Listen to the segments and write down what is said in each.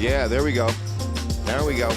Yeah, there we go. There we go.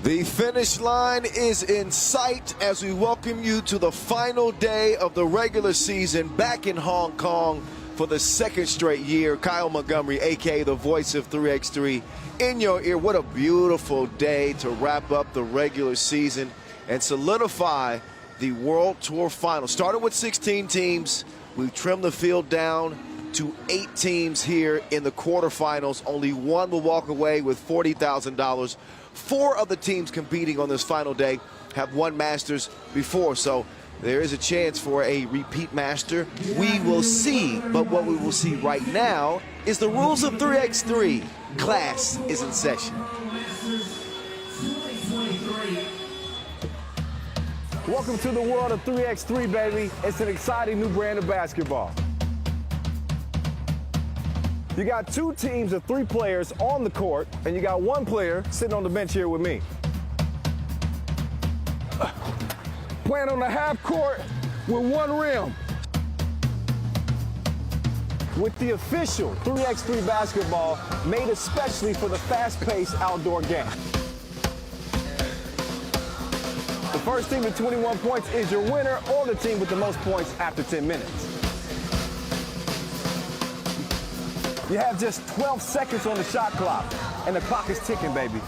The finish line is in sight as we welcome you to the final day of the regular season back in Hong Kong for the second straight year. Kyle Montgomery, a.k.a. the voice of 3x3, in your ear. What a beautiful day to wrap up the regular season and solidify the World Tour Final. Started with 16 teams. We've trimmed the field down to 8 teams here in the quarterfinals. Only one will walk away with $40,000. 4 of the teams competing on this final day have won Masters before, so there is a chance for a repeat Master. We will see, but what we will see right now is the rules of 3x3. Class is in session. Welcome to the world of 3x3, baby. It's an exciting new brand of basketball. You got 2 teams of 3 players on the court, and you got 1 player sitting on the bench here with me. Playing on the half court with 1 rim. With the official 3x3 basketball made especially for the fast-paced outdoor game. The first team with 21 points is your winner, or the team with the most points after 10 minutes. You have just 12 seconds on the shot clock, and the clock is ticking, baby.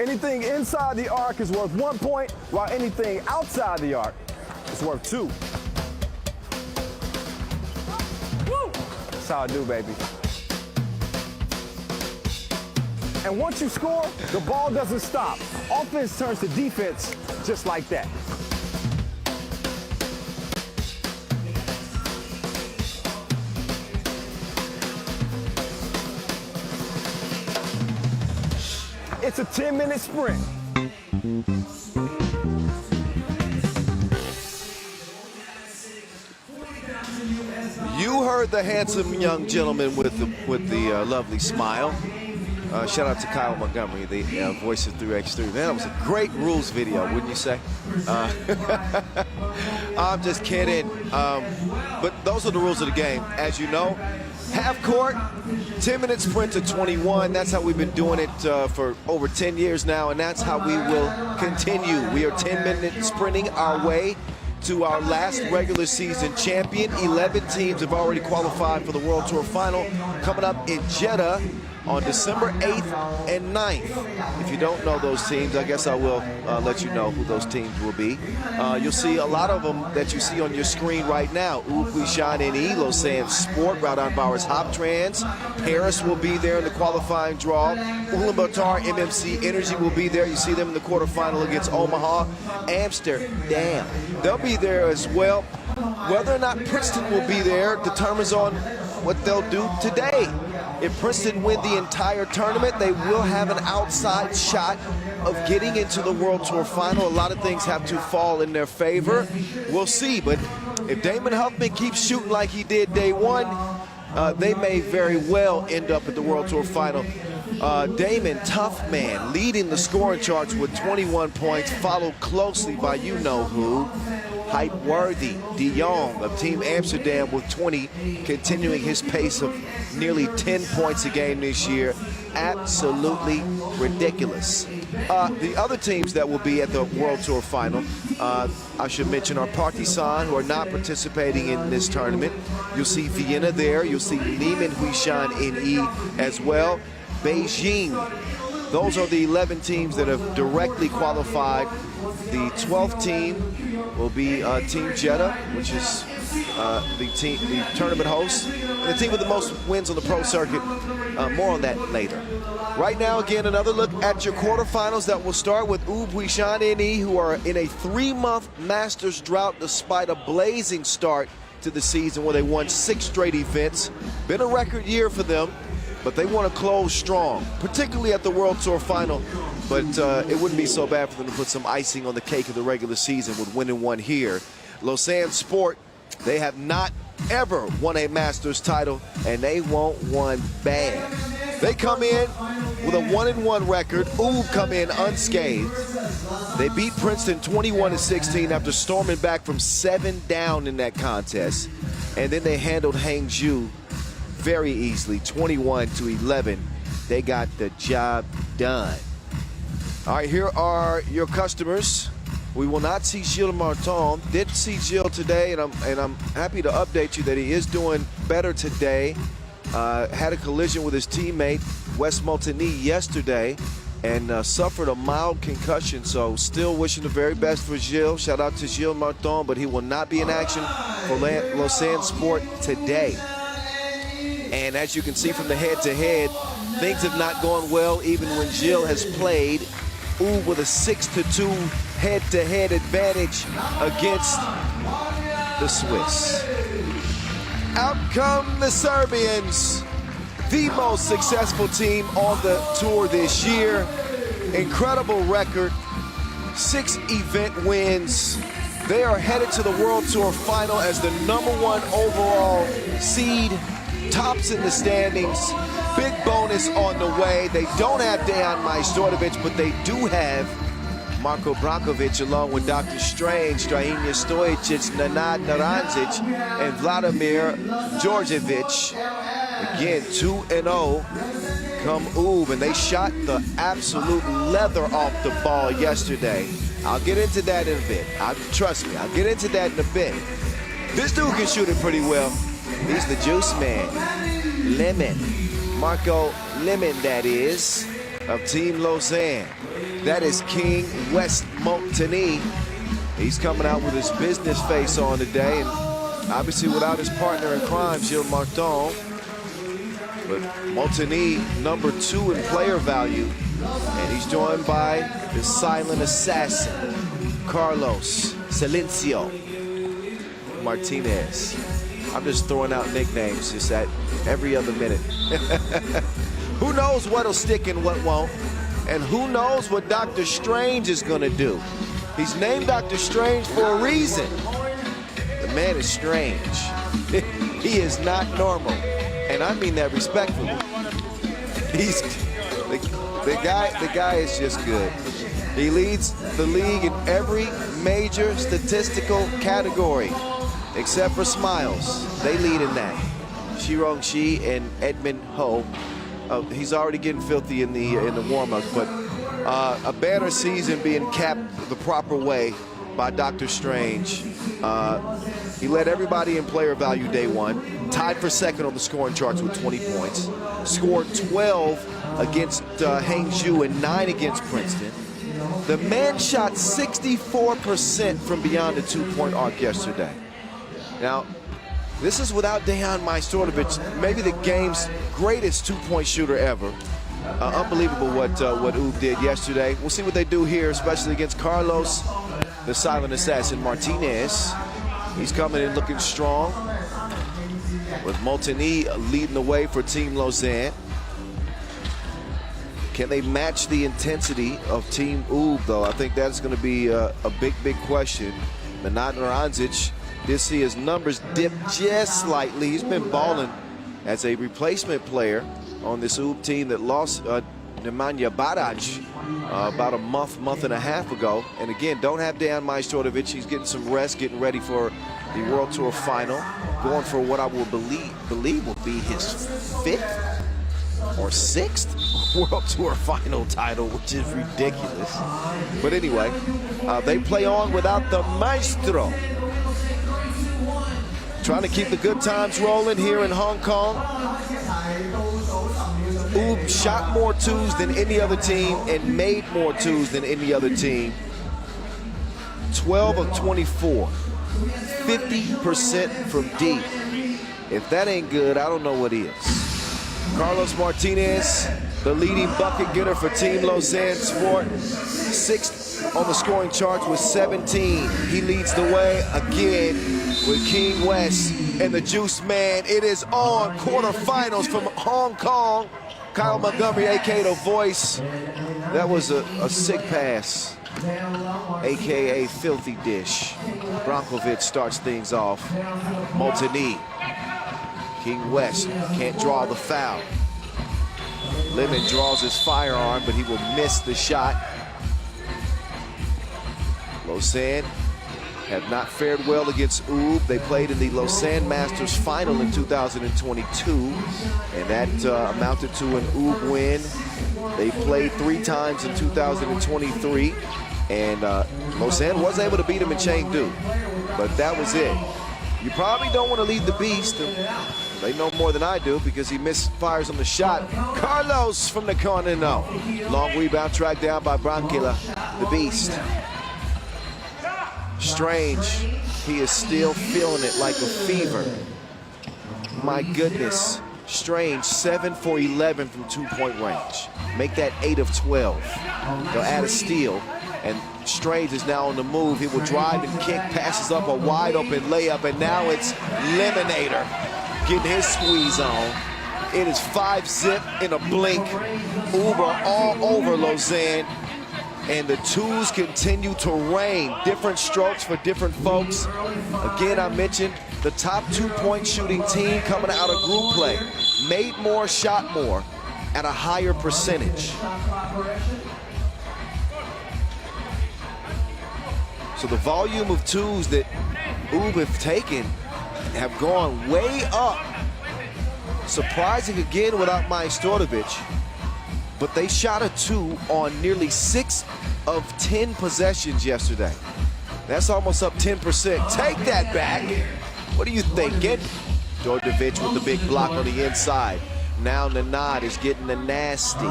Anything inside the arc is worth 1 point, while anything outside the arc is worth 2. Woo! That's how I do, baby. And once you score, the ball doesn't stop. Offense turns to defense just like that. It's a 10-minute sprint. You heard the handsome young gentleman with the lovely smile. Shout out to Kyle Montgomery, the voice of 3x3. Man, that was a great rules video, wouldn't you say? I'm just kidding. But those are the rules of the game. As you know, half court, 10-minute sprint to 21. That's how we've been doing it for over 10 years now, and that's how we will continue. We are 10-minute sprinting our way to our last regular season champion. 11 teams have already qualified for the World Tour Final coming up in Jeddah on December 8th and 9th. If you don't know those teams, I guess I will let you know who those teams will be. You'll see a lot of them that you see on your screen right now. Huishan NE, Lausanne Sport, Raudondvaris Hoptrans. Paris will be there in the qualifying draw. Ulaanbaatar MMC Energy will be there. You see them in the quarterfinal against Omaha. Amsterdam, they'll be there as well. Whether or not Princeton will be there determines on what they'll do today. If Princeton win the entire tournament, they will have an outside shot of getting into the World Tour Final. A lot of things have to fall in their favor. We'll see, but if Damon Huffman keeps shooting like he did day one, they may very well end up at the World Tour Final. Damon Tough Man leading the scoring charts with 21 points, followed closely by you-know-who, Hype-worthy De Jong of Team Amsterdam with 20, continuing his pace of nearly 10 points a game this year. Absolutely ridiculous. The other teams that will be at the World Tour Final, I should mention, are Partizan, who are not participating in this tournament. You'll see Vienna there. You'll see Neiman Huishan NE as well. Beijing. Those are the 11 teams that have directly qualified. The 12th team will be Team Jeddah, which is the tournament host, and the team with the most wins on the pro circuit. More on that later. Right now, again, another look at your quarterfinals that will start with Huishan NE, who are in a 3-month Masters drought despite a blazing start to the season where they won 6 straight events. Been a record year for them, but they want to close strong, particularly at the World Tour Final. But it wouldn't be so bad for them to put some icing on the cake of the regular season with winning one here. Lausanne Sport, they have not ever won a Masters title, and they want one bad. They come in with a 1-1 record. Ub come in unscathed. They beat Princeton 21-16 after storming back from 7 down in that contest. And then they handled Hangzhou very easily, 21-11. They got the job done. All right, here are your customers. We will not see Gilles Martin. Did see Gilles today, and I'm happy to update you that he is doing better today. Had a collision with his teammate Wes Multeny yesterday and suffered a mild concussion, so still wishing the very best for Gilles. Shout out to Gilles Martin, but he will not be in action for Lausanne Sport today. And as you can see from the head-to-head, things have not gone well even when Gilles has played. With a 6-2 head-to-head advantage against the Swiss. Out come the Serbians, the most successful team on the tour this year. Incredible record, 6 event wins. They are headed to the World Tour Final as the #1 overall seed, tops in the standings. Big bonus on the way. They don't have Dejan Majstorovic, but they do have Marko Brankovic along with Dr. Strange, Strahimir Stojic, Nenad Naranzic, and Vladimir Djordjevic. Again, 2-0 come Ub, and they shot the absolute leather off the ball yesterday. I'll get into that in a bit. Trust me, I'll get into that in a bit. This dude can shoot it pretty well. He's the juice man. Lemon. Marco Lemon, that is, of Team Lausanne. That is King Wes Multeny. He's coming out with his business face on today, and obviously without his partner in crime, Gilles Martin. But Multeny, #2 in player value, and he's joined by the silent assassin, Carlos Silencio Martinez. I'm just throwing out nicknames just at every other minute. Who knows what'll stick and what won't? And who knows what Dr. Strange is gonna do? He's named Dr. Strange for a reason. The man is strange. He is not normal. And I mean that respectfully. He's the guy is just good. He leads the league in every major statistical category. Except for smiles. They lead in that. Shirong Shi and Edmund Ho. He's already getting filthy in the warm-ups, but a banner season being capped the proper way by Dr. Strange. He led everybody in player value day 1, tied for 2nd on the scoring charts with 20 points, scored 12 against Hangzhou and 9 against Princeton. The man shot 64% from beyond the 2-point arc yesterday. Now, this is without Dejan Majstorovic, maybe the game's greatest 2-point shooter ever. Unbelievable what Ub did yesterday. We'll see what they do here, especially against Carlos, the silent assassin, Martinez. He's coming in looking strong, with Multeny leading the way for Team Lausanne. Can they match the intensity of Team Ub, though? I think that's going to be a big question. Nenad Naranzic did see his numbers dip just slightly. He's been balling as a replacement player on this Ub team that lost Nemanja Barac about a month and a half ago. And again, don't have Dejan Majstorovic. He's getting some rest, getting ready for the World Tour final, going for what I will believe will be his 5th or 6th World Tour final title, which is ridiculous. But anyway, they play on without the Maestro. Trying to keep the good times rolling here in Hong Kong. Ub shot more twos than any other team and made more twos than any other team. 12 of 24. 50% from deep. If that ain't good, I don't know what is. Carlos Martinez, the leading bucket getter for Team Lausanne Sport. 6th on the scoring charts with 17. He leads the way again with King West and the Juice Man. It is on. Quarterfinals from Hong Kong. Kyle Montgomery, a.k.a. The Voice. That was a sick pass, a.k.a. Filthy Dish. Brankovic starts things off. Molteni. King West can't draw the foul. Lemon draws his firearm, but he will miss the shot. Lausanne have not fared well against Ub. They played in the Lausanne Masters final in 2022, and that amounted to an Ub win. They played 3 times in 2023, and Lausanne was able to beat them in Chengdu, but that was it. You probably don't want to lead the beast. They know more than I do because he misfires on the shot. Carlos from the corner, no. Long rebound tracked down by Branquilla, the beast. Strange, he is still feeling it like a fever. My goodness. Strange, 7 for 11 from 2-point range. Make that 8 of 12. They'll add a steal, and Strange is now on the move. He will drive and kick, passes up a wide open layup, and now it's Lemonator getting his squeeze on. It is 5-zip in a blink. Uber all over Lausanne. And the twos continue to rain. Different strokes for different folks. Again, I mentioned the top 2-point shooting team coming out of group play. Made more, shot more at a higher percentage. So the volume of twos that Ub have taken have gone way up. Surprising again without Majstorovic. But they shot a 2 on nearly 6 of 10 possessions yesterday. That's almost up 10%. Take that back. What are you thinking? Raudondvaris with the big block on the inside. Now Nanad is getting the nasty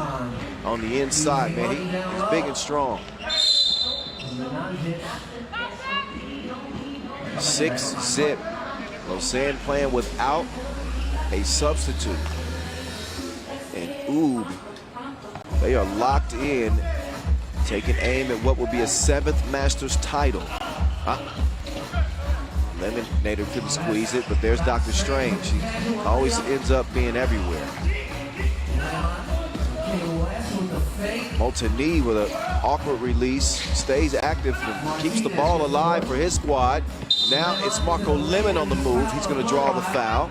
on the inside, man. He's big and strong. 6-zip. Lausanne playing without a substitute. And Ub, they are locked in, taking aim at what will be a 7th Masters title. Lemonator couldn't squeeze it, but there's Dr. Strange. He always ends up being everywhere. Molteni with an awkward release, stays active and keeps the ball alive for his squad. Now it's Marco Lemon on the move. He's going to draw the foul.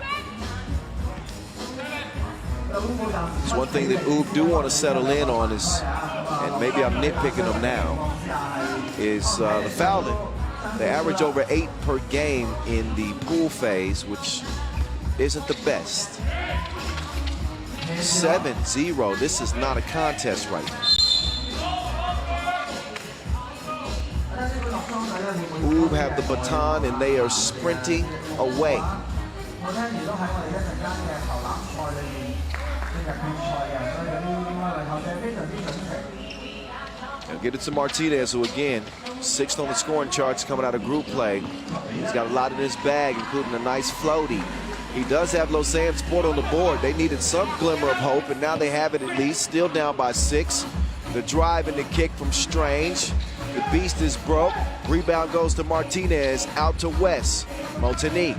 It's one thing that Ub do want to settle in on is, and maybe I'm nitpicking them now, is the fouling. They average over 8 per game in the pool phase, which isn't the best. 7-0, this is not a contest right now. Ub have the baton and they are sprinting away. Now get it to Martinez, who again, 6th on the scoring charts coming out of group play. He's got a lot in his bag, including a nice floaty. He does have Lausanne Sport on the board. They needed some glimmer of hope, and now they have it at least. Still down by 6. The drive and the kick from Strange. The beast is broke. Rebound goes to Martinez, out to West. Molteni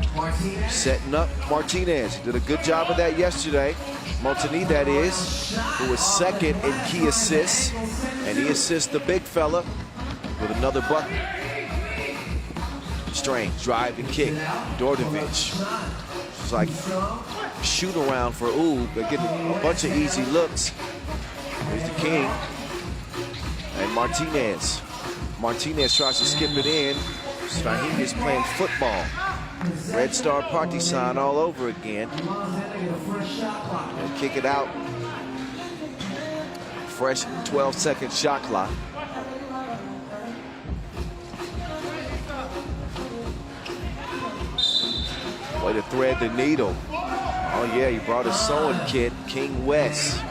setting up Martinez. Did a good job of that yesterday. Molteni, that is, who was 2nd in key assists. And he assists the big fella with another bucket. Strange, drive and kick. Raudondvaris. like shoot around for Ub. They're getting a bunch of easy looks. Here's the King. And Martinez. Martinez tries to skip it in. Strahinja is playing football. Red Star party sign all over again. And kick it out. Fresh 12-second shot clock. Way to thread the needle. Oh yeah, he brought his sewing kit, King West.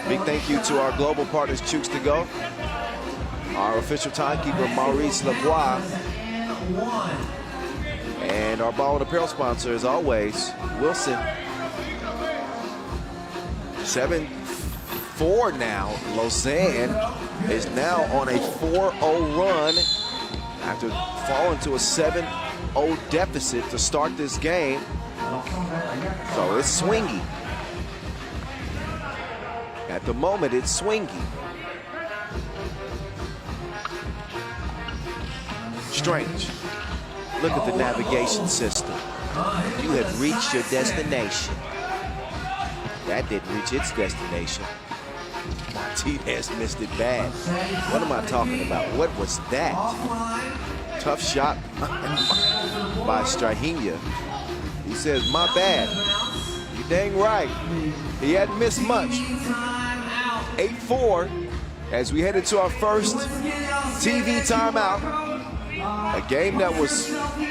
Big thank you to our global partners, Chooks to Go. Our official timekeeper, Maurice Lavoie. And our ball and apparel sponsor, as always, Wilson. 7-4 now. Lausanne is now on a 4-0 run after falling to a 7-0 deficit to start this game. So it's swingy. At the moment, it's swingy. Strange. Look at the navigation system. You have reached your destination. That didn't reach its destination. Martinez missed it bad. What am I talking about? What was that? Tough shot by Strahinja. He says, my bad. You dang right. He hadn't missed much. 8-4 as we headed to our first TV timeout. A game that was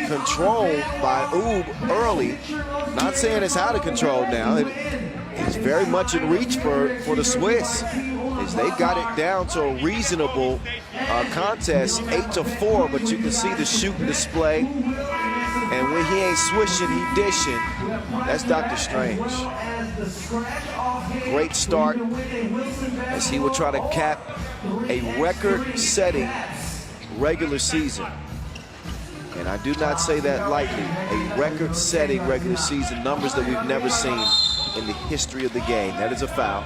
controlled by Ub early. Not saying it's out of control now. It's very much in reach for the Swiss, as they got it down to a reasonable contest, 8-4, but you can see the shooting display. And when he ain't swishing, he dishing. That's Dr. Strange. Great start as he will try to cap a record-setting regular season. And I do not say that lightly. A record-setting regular season, numbers that we've never seen in the history of the game. That is a foul.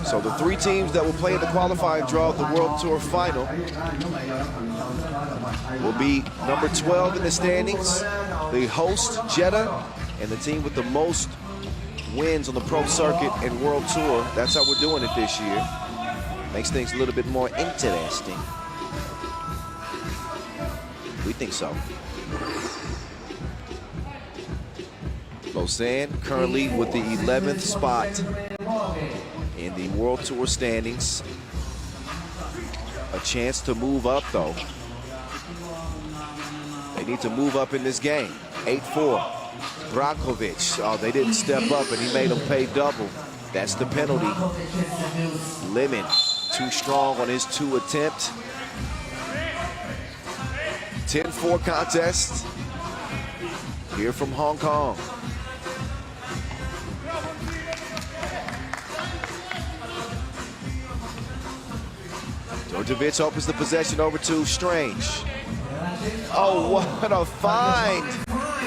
So the three teams that will play in the qualifying draw of the World Tour Final will be number 12 in the standings, the host Jeddah, and the team with the most wins on the pro circuit and World Tour. That's how we're doing it this year. Makes things a little bit more interesting. We think so. Lausanne currently with the 11th spot in the World Tour standings. A chance to move up, though. They need to move up in this game. 8-4. Brakovic. Oh, they didn't step up, and he made them pay double. That's the penalty. Lemon, too strong on his 2 attempt. 10-4 contest here from Hong Kong. Raudondvaris opens the possession over to Strange. Oh, what a find.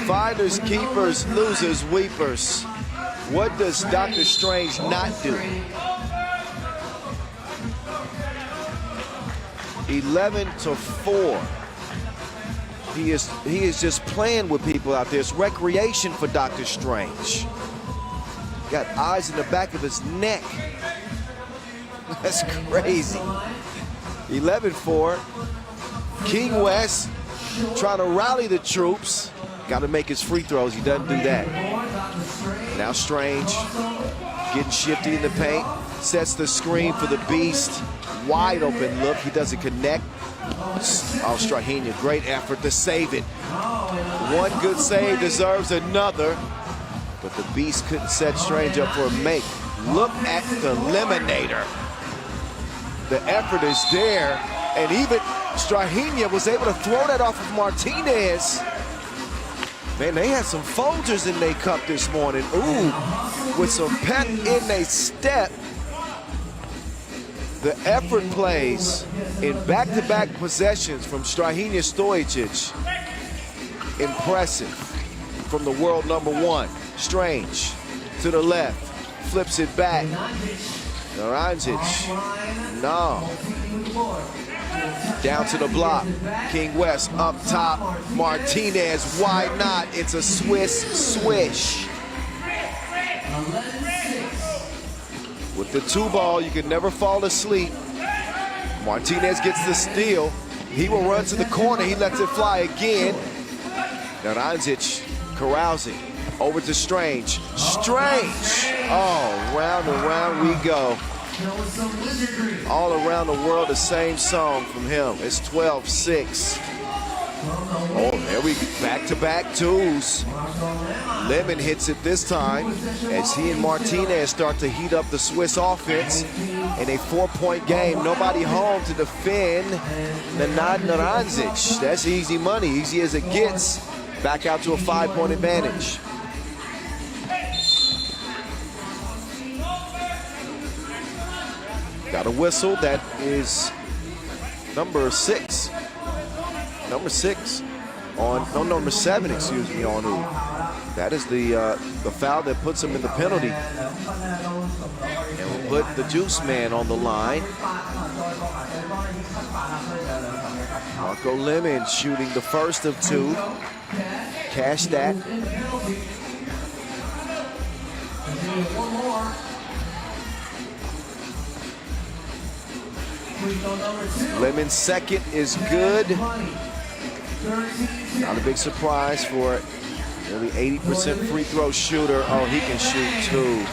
Finders, keepers, losers, weepers. What does Dr. Strange not do? 11-4. He is just playing with people out there. It's recreation for Dr. Strange. Got eyes in the back of his neck. That's crazy. 11-4. King West trying to rally the troops. Got to make his free throws. He doesn't do that. Now Strange getting shifty in the paint. Sets the screen for the Beast. Wide open look. He doesn't connect. Oh, Strahinja, great effort to save it. One good save deserves another. But the Beast couldn't set Strange up for a make. Look at the eliminator. The effort is there. And even Strahinja was able to throw that off of Martinez. Man, they had some Folgers in their cup this morning. Ooh, with some pep in their step. The effort plays in back-to-back possessions from Strahinja Stojic. Impressive. from the world #1. Strange to the left, flips it back. Naranjic, no. Down to the block. King West up top. Martinez, why not? It's a Swiss swish. With the 2 ball, you can never fall asleep. Martinez gets the steal. He will run to the corner. He lets it fly again. Naranjic carousing. Over to Strange. Strange! Oh, round and round we go. All around the world, the same song from him. It's 12-6. Oh, there we go. Back-to-back 2s. Lemon hits it this time as he and Martinez start to heat up the Swiss offense in a 4-point game. Nobody home to defend Nenad Naranjic. That's easy money, easy as it gets. Back out to a 5-point advantage. Got a whistle. That is number 6. Number 6 on, no, number 7, excuse me, on who? That is the foul that puts him in the penalty. And we'll put the juice man on the line. Marco Lemon shooting the first of 2. Cash that. Lemon's second is good. Not a big surprise for nearly 80% free throw shooter. Oh, he can shoot 2.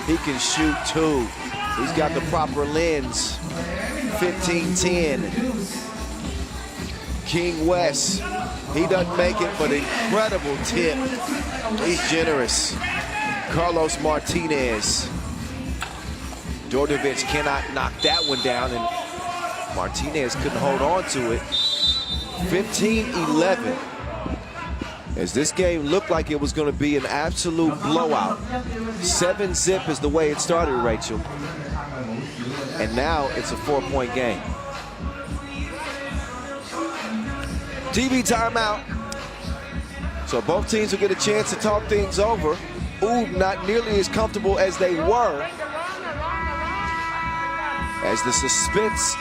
He can shoot 2. He's got the proper lens. 15-10. King West. He doesn't make it, but incredible tip. He's generous. Carlos Martinez. Dordovic cannot knock that one down, and Martinez couldn't hold on to it. 15-11. As this game looked like it was going to be an absolute blowout. 7-zip is the way it started, Rachel. And now it's a 4-point game. TV timeout. So both teams will get a chance to talk things over. Ooh, not nearly as comfortable as they were. As the suspense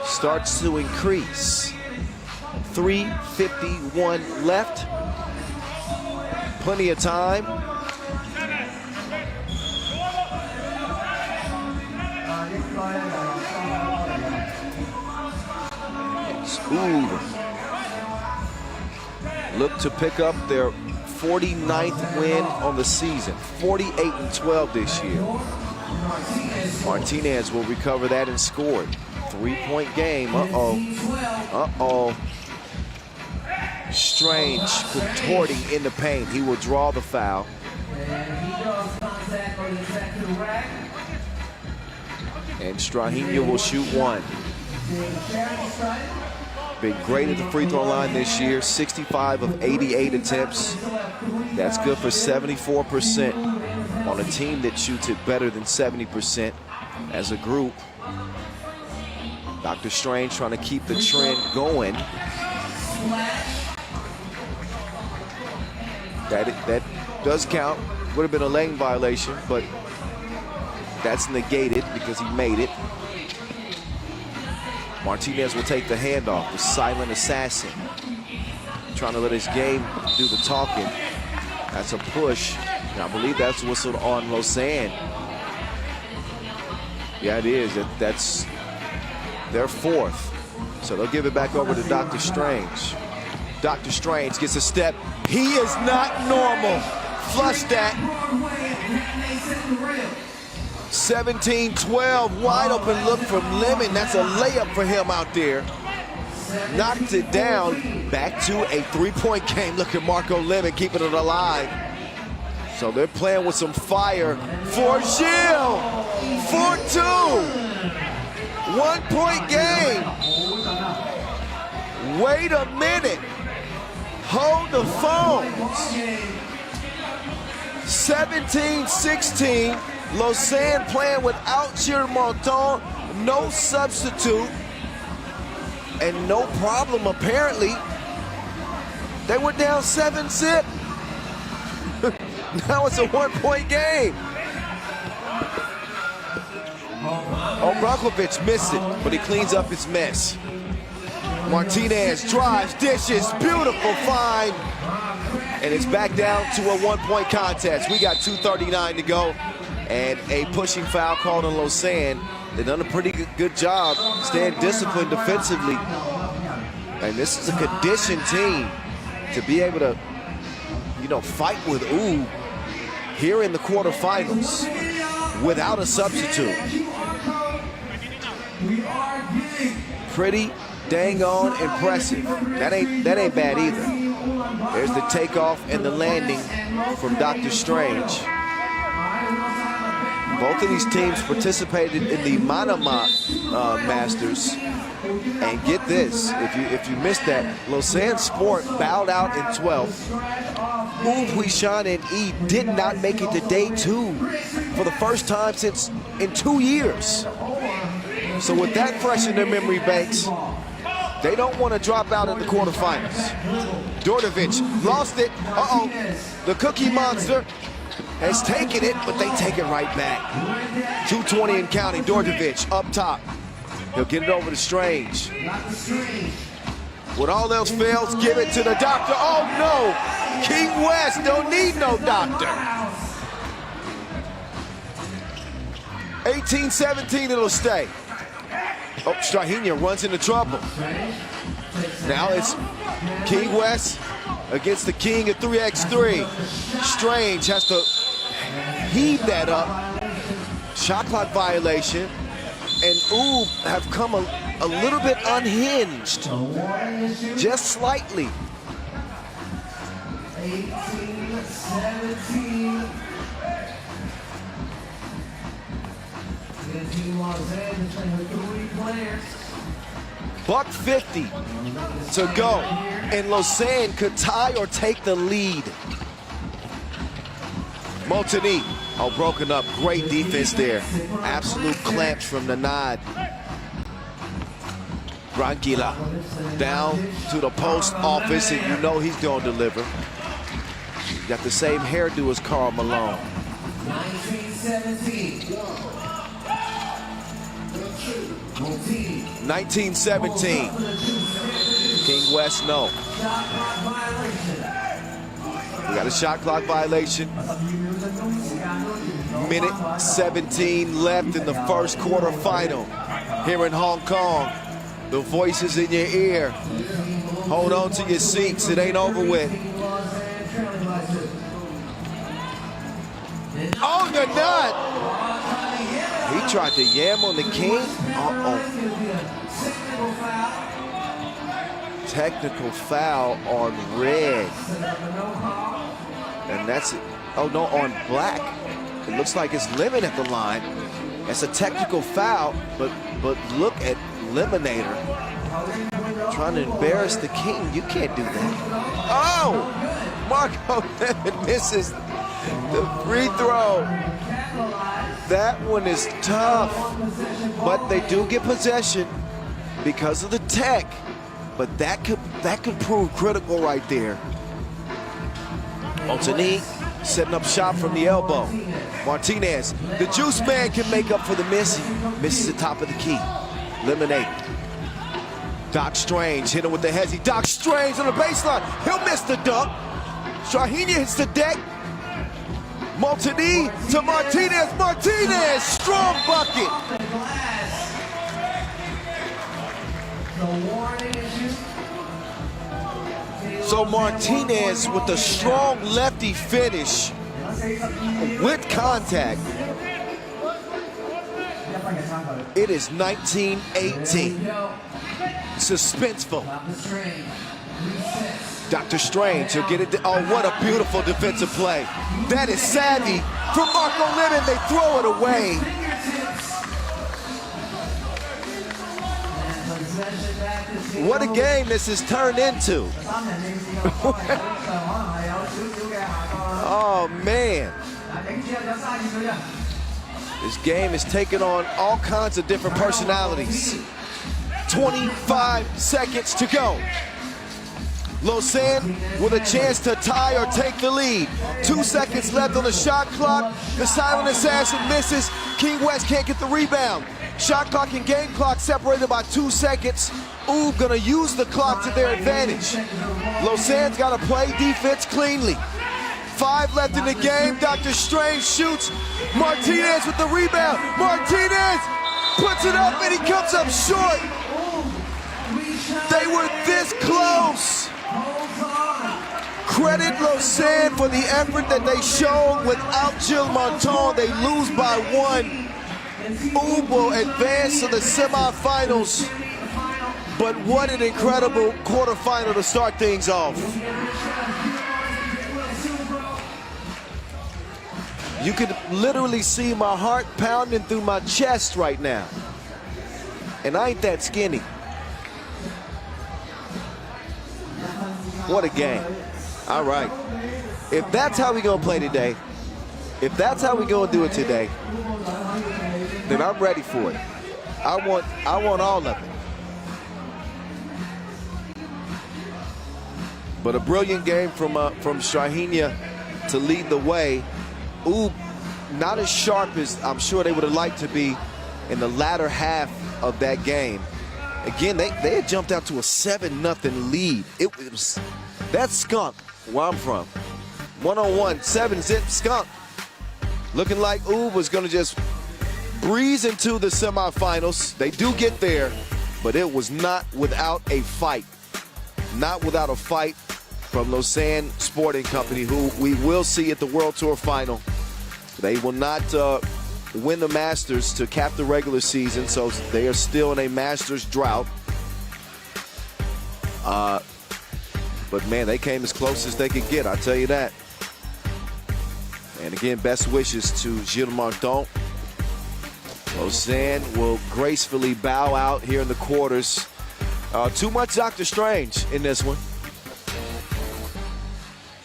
starts to increase. 3:51 left. Plenty of time. Ooh. Look to pick up their 49th win on the season. 48-12 this year. Martinez will recover that and score it. 3-point game. Uh-oh. Uh-oh. Strange contorting in the paint. He will draw the foul. And Strahinja will shoot 1. Been great at the free throw line this year. 65 of 88 attempts. That's good for 74% on a team that shoots it better than 70% as a group. Dr. Strange trying to keep the trend going. That does count. Would have been a lane violation, but that's negated because he made it. Martinez will take the handoff, the silent assassin. Trying to let his game do the talking. That's a push. And I believe that's whistled on Lausanne. Yeah, it is. That's their 4th. So they'll give it back over to Dr. Strange. Dr. Strange gets a step. He is not normal. Flush that. 17-12, wide open look from Lemon. That's a layup for him out there. Knocked it down. Back to a 3-point game. Look at Marco Lemon keeping it alive. So they're playing with some fire for Gilles. 4-2. 1-point game. Wait a minute. Hold the phones. 17-16. Lausanne playing without Monton, no substitute, and no problem apparently. They were down 7-zip. Now it's a 1-point game. Obrakovic missed it, but he cleans up his mess. Martinez drives, dishes, beautiful find. And it's back down to a 1-point contest. We got 2:39 to go. And a pushing foul called on Lausanne. They've done a pretty good job staying disciplined defensively. And this is a conditioned team to be able to, fight with U here in the quarterfinals without a substitute. Pretty dang on impressive. That ain't bad either. There's the takeoff and the landing from Dr. Strange. Both of these teams participated in the Manama Masters. And get this, if you missed that, Lausanne Sport bowed out in 12th. Huishan and E did not make it to day 2 for the first time in 2 years. So with that fresh in their memory banks, they don't want to drop out in the quarterfinals. Raudondvaris lost it. Uh-oh, the Cookie Monster has taken it, but they take it right back. 2:20 and counting. Raudondvaris up top. He'll get it over to Strange. When all else fails, give it to the doctor. Oh no! King West don't need no doctor. 18-17, it'll stay. Oh, Strahinja runs into trouble. Now it's King West against the king of 3x3. Strange has to heave that up. Shot clock violation. And U have come a little bit unhinged. Just slightly. 18-17. $150 to go. And Lausanne could tie or take the lead. Molteni, broken up. Great defense there. Absolute clamps from the nod. Branquilla down to the post office, and you know he's going to deliver. Got the same hairdo as Karl Malone. 19-17. King West, no. We got a shot clock violation. Minute 17 left in the first quarter final. Here in Hong Kong, the voices in your ear. Hold on to your seats, it ain't over with. On the nut! He tried to yam on the king. Technical foul on red. And that's it. Oh no, on black. It looks like it's Lemon at the line. That's a technical foul, but look at Lemonator trying to embarrass the king. You can't do that. Oh! Marco Lemon misses the free throw. That one is tough, but they do get possession because of the tech. But that could prove critical right there. Molteni setting up shot from the elbow. Martinez, the juice man, can make up for the miss. He misses the top of the key. Lemonade. Doc Strange hit him with the hezzy. Doc Strange on the baseline. He'll miss the dunk. Strahinja hits the deck. Molteni to Martinez. Martinez, strong bucket. So Martinez with the strong lefty finish with contact. It is 19-18. Suspenseful. Dr. Strange, he'll get it. Oh, what a beautiful defensive play. That is savvy from Marco Lemon. They throw it away. What a game this has turned into. Oh, man. This game is taking on all kinds of different personalities. 25 seconds to go. Lausanne with a chance to tie or take the lead. 2 seconds left on the shot clock. The silent assassin misses. King West can't get the rebound. Shot clock and game clock separated by 2 seconds. Ooh, gonna use the clock to their advantage. Lausanne's gotta play defense cleanly. 5 left in the game. Dr. Strange shoots. Martinez with the rebound. Martinez puts it up and he comes up short. They were this close. Credit Lausanne for the effort that they showed. Without Jill Martin, they lose by 1. Oob will advance to the semifinals. But what an incredible quarterfinal to start things off. You could literally see my heart pounding through my chest right now. And I ain't that skinny. What a game. All right. If that's how we gonna play today, if that's how we gonna do it today, then I'm ready for it. I want all of it. But a brilliant game from Shahinia to lead the way. Ooh, not as sharp as I'm sure they would have liked to be in the latter half of that game. Again, they had jumped out to a 7-0 lead. It was that skunk where I'm from. 1-on-1, 7-zip skunk. Looking like Oob was gonna just breeze into the semifinals. They do get there, but it was not without a fight. Not without a fight from Lausanne Sporting Company, who we will see at the World Tour Final. They will not win the Masters to cap the regular season, so they are still in a Masters drought. But man, they came as close as they could get, I'll tell you that. And again, best wishes to Gilles Martin. Lausanne will gracefully bow out here in the quarters. Too much Dr. Strange in this one.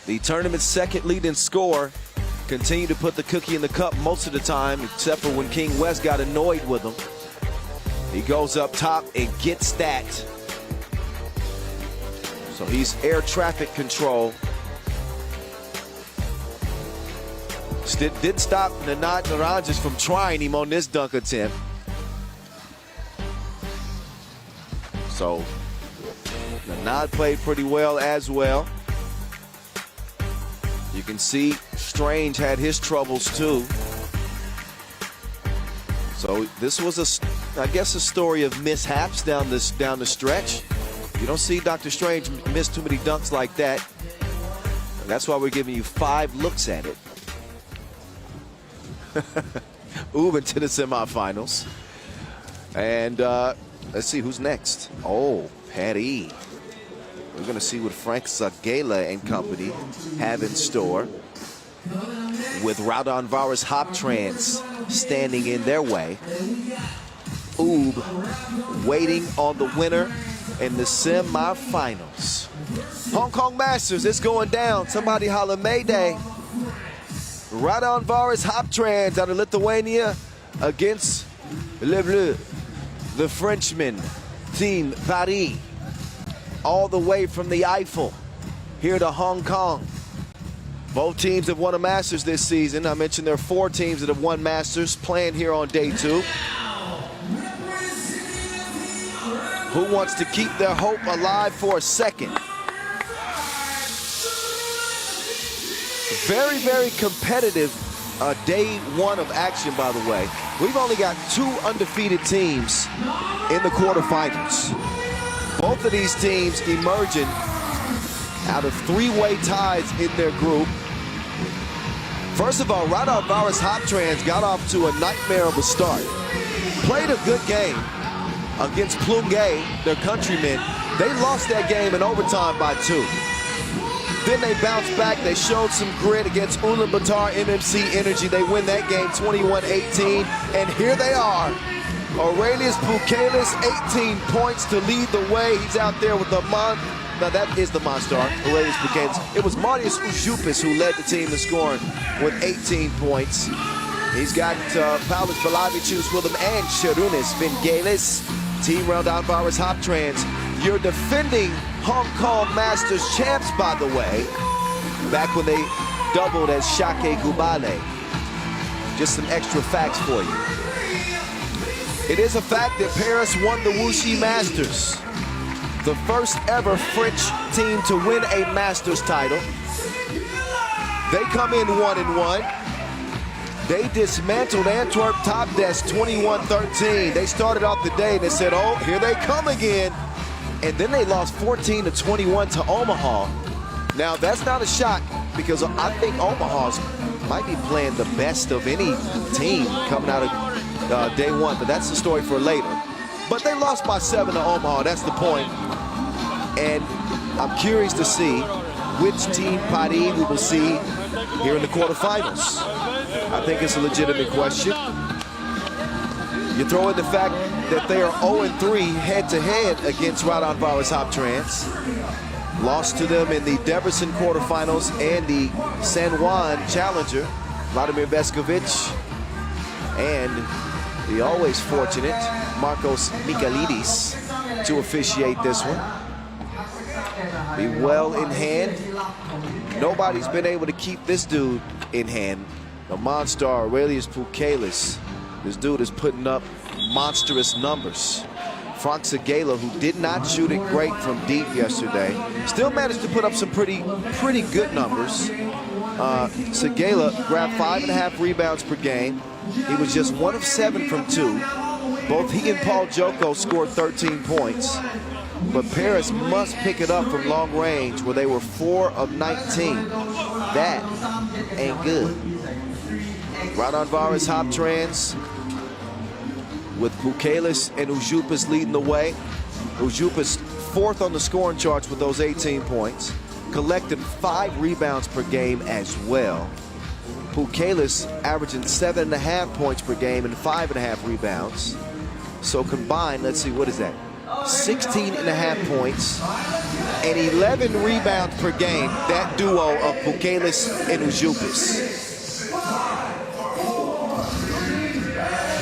The tournament's second leading scorer continued to put the cookie in the cup most of the time, except for when King West got annoyed with him. He goes up top and gets that. So he's air traffic control. Did stop Nanad Naranjas from trying him on this dunk attempt. So Nanad played pretty well as well. You can see Strange had his troubles too. So this was I guess a story of mishaps down the stretch. You don't see Dr. Strange miss too many dunks like that. And that's why we're giving you 5 looks at it. Ooh, into the semifinals. And let's see who's next. Oh, Patty. We're going to see what Frank Zagela and company have in store, with Raudondvaris Hoptrans standing in their way. Oob waiting on the winner in the semifinals. Hong Kong Masters, it's going down. Somebody holla Mayday. Raudondvaris Hoptrans out of Lithuania against Le Bleu, the Frenchman, Team Paris. All the way from the Eiffel here to Hong Kong. Both teams have won a Masters this season. I mentioned there are 4 teams that have won Masters playing here on day 2. Who wants to keep their hope alive for a second? Very, very competitive day 1 of action, by the way. We've only got 2 undefeated teams in the quarterfinals. Both of these teams emerging out of 3-way ties in their group. First of all, Raudondvaris Hoptrans got off to a nightmare of a start. Played a good game against Plungay, their countrymen. They lost that game in overtime by 2. Then they bounced back. They showed some grit against Ulaanbaatar MMC Energy. They win that game 21-18. And here they are. Aurelius Pukelis, 18 points to lead the way. He's out there with the Now that is the monster, Aurelius Pukelis. It was Marius Ujupis who led the team in scoring with 18 points. He's got Paulus Balavicius with him and Sharunis Vingelis. Team Raudondvaris Hoptrans Your defending Hong Kong Masters champs, by the way, back when they doubled as Shake Gubale. Just some extra facts for you. It is a fact that Paris won the Wuxi Masters, the first ever French team to win a Masters title. They come in 1-1. They dismantled Antwerp Top Desk 21-13. They started off the day and they said, oh, here they come again. And then they lost 14-21 to Omaha. Now, that's not a shock because I think Omaha's might be playing the best of any team coming out of day one, but that's the story for later. But they lost by 7 to Omaha, that's the point. And I'm curious to see which team Paris we will see here in the quarterfinals. I think it's a legitimate question. You throw in the fact that they are 0-3 head-to-head against Raudondvaris Hoptrans. Lost to them in the Debrecen quarterfinals and the San Juan Challenger. Vladimir Veskovic and the always fortunate Marcos Michailidis to officiate this one. Be well in hand. Nobody's been able to keep this dude in hand. The monster Aurelius Pukelis. This dude is putting up monstrous numbers. Frank Segala, who did not shoot it great from deep yesterday, still managed to put up some pretty good numbers. Segala grabbed 5.5 rebounds per game. He was just 1 of 7 from 2. Both he and Paul Joko scored 13 points. But Paris must pick it up from long range where they were 4 of 19. That ain't good. Raudondvaris Hoptrans with Pukelis and Ujupas leading the way. Ujupas 4th on the scoring charts with those 18 points. Collected 5 rebounds per game as well. Pukelis averaging 7.5 points per game and 5.5 rebounds. So combined, let's see, what is that? 16.5 points and 11 rebounds per game. That duo of Pukelis and Ujupas.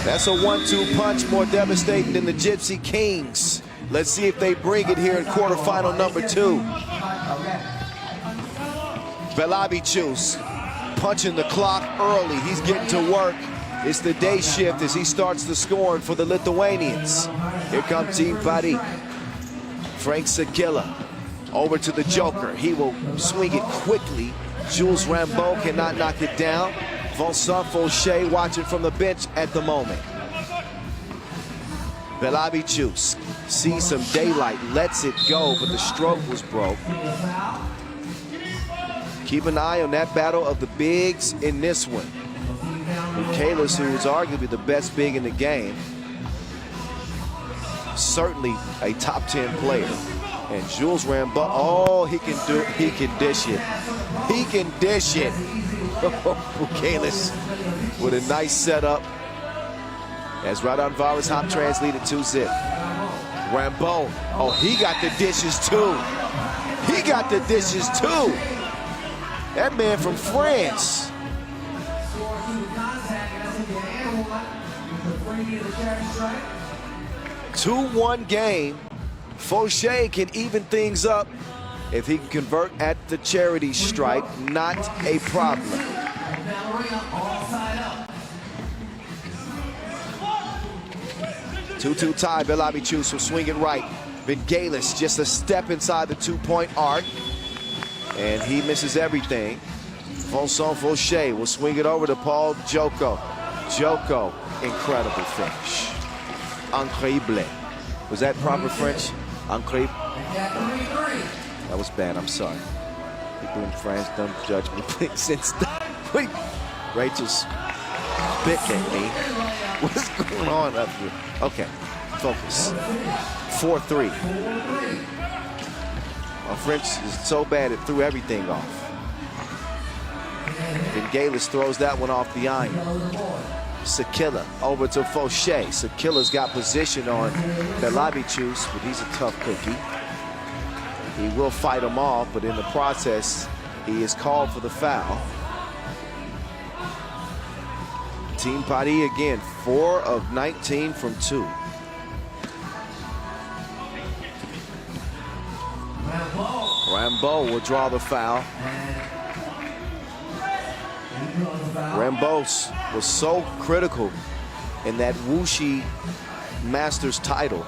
That's a 1-2 punch, more devastating than the Gypsy Kings. Let's see if they bring it here in quarterfinal number 2. Velabicius punching the clock early. He's getting to work. It's the day shift as he starts the scoring for the Lithuanians. Here comes Team Paris. Frank Segala over to the Joker. He will swing it quickly. Jules Rambeau cannot knock it down. Vincent Fauché watching from the bench at the moment. Velabicius sees some daylight, lets it go, but the stroke was broke. Keep an eye on that battle of the bigs in this one. Pukelis, who is arguably the best big in the game, certainly a top 10 player. And Jules Rambeau, oh, he can dish it. He can dish it. Pukelis with a nice setup as Raudondvaris Hoptrans lead at 2-zip. Rambeau, oh, he got the dishes too. He got the dishes too. That man from France. A 2-1 game. Fauché can even things up if he can convert at the charity stripe. Not a problem. 2-2 tie. Velabicius will swing it right. Vingalis just a step inside the 2-point arc. And he misses everything. Vincent Fauché will swing it over to Paul Joko. Joko, incredible finish. Incroyable. Was that proper French? Incroyable. That was bad, I'm sorry. People in France don't judge me since wait, Rachel's spitting at me. What's going on up here? Okay, focus. 4-3. Our French is so bad it threw everything off. Vingalis throws that one off the iron. Segala over to Fauché. Segala's got position on Velabicius, but he's a tough cookie. He will fight him off, but in the process, he is called for the foul. Team Paris again, 4 of 19 from 2. Rambeau will draw the foul. Rambos was so critical in that Wuxi Masters title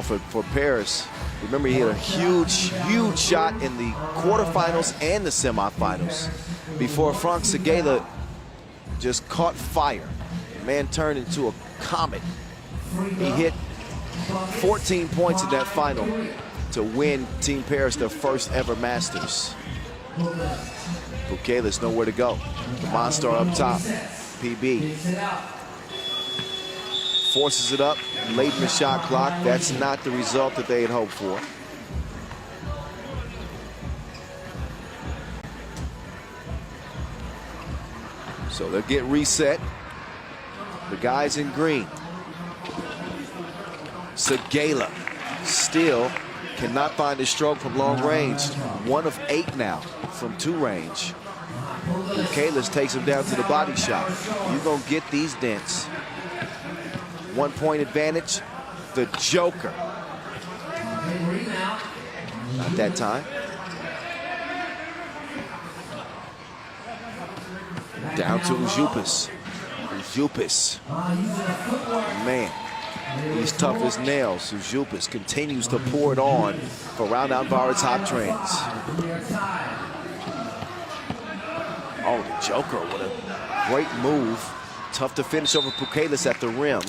for Paris. Remember, he hit a huge shot in the quarterfinals and the semifinals before Frank Seguela just caught fire. The man turned into a comet. He hit 14 points in that final to win Team Paris their first ever Masters. Bukele's nowhere to go. The monster up top, PB. Forces it up late in the shot clock. That's not the result that they had hoped for. So they'll get reset. The guys in green. Seguela still cannot find his stroke from long range. 1 of 8 now from 2 range. Bukele takes him down to the body shot. You're gonna get these dents. 1 point advantage. The Joker. Not that time. Down to Ujupis. Ujupis. Man, he's tough as nails. Ujupis continues to pour it on for Raudondvaris Hoptrans. Oh, the Joker, what a great move. Tough to finish over Bukele at the rim.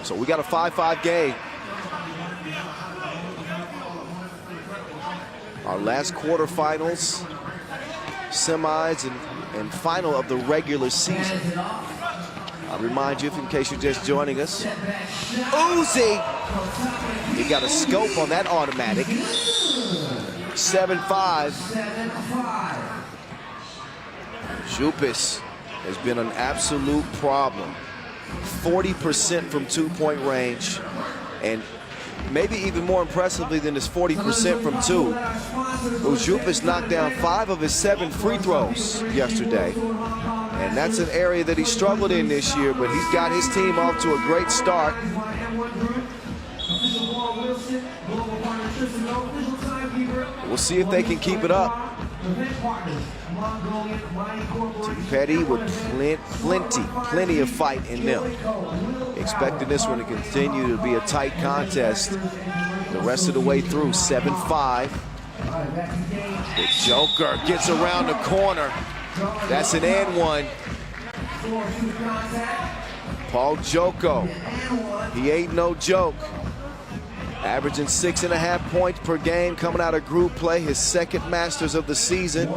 So we got a 5-5 game. Our last quarterfinals, semis, and final of the regular season. I'll remind you, in case you're just joining us, Uzi, he got a scope on that automatic. 7-5. Jupis has been an absolute problem. 40% from 2-point range, and maybe even more impressively than his 40% from 2. Ujupis knocked down 5 of his 7 free throws yesterday. And that's an area that he struggled in this year, but he's got his team off to a great start. We'll see if they can keep it up. Team Petty with plenty of fight in them. Expecting this one to continue to be a tight contest the rest of the way through. 7-5. The Joker gets around the corner. That's an and one. Paul Joko, he ain't no joke. Averaging 6.5 points per game coming out of group play, his second Masters of the season.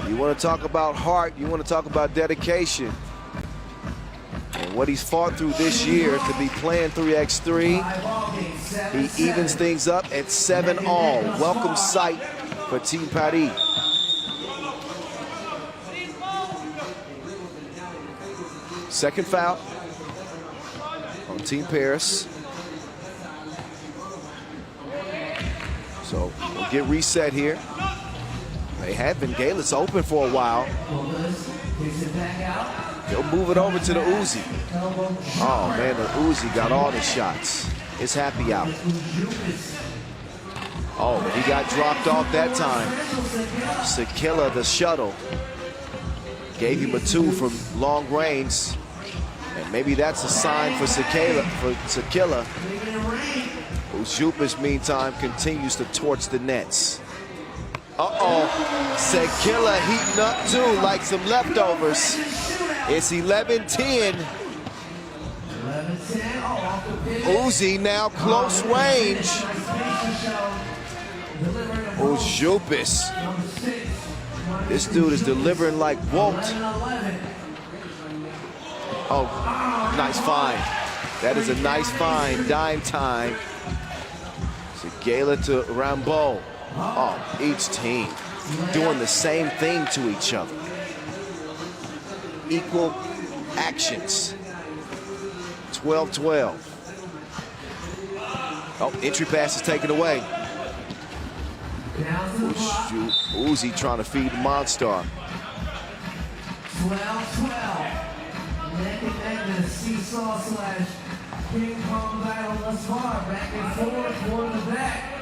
You want to talk about heart, you want to talk about dedication. And what he's fought through this year to be playing 3x3. He evens things up at 7-all. Welcome sight for Team Paris. Second foul on Team Paris. So we'll get reset here. They had been Galis open for a while. They'll move it over to the Uzi. Oh man, the Uzi got all the shots. It's happy out. Oh, but he got dropped off that time. Seguela, the shuttle, gave him a 2 from long range. And maybe that's a sign for Seguela. Ujupis, meantime, continues to torch the nets. Uh-oh, Seguela heating up too, like some leftovers. It's 11-10. Uzi now close range. Ujupis. This dude is delivering like Walt. Oh, nice find. That is a nice find, dime time. Seguela to Rambeau. Oh, each team doing the same thing to each other. Equal actions. 12-12. Oh, entry pass is taken away. Uzi trying to feed Monstar. 12-12. Ping pong battle thus far, back and forth, toward the back.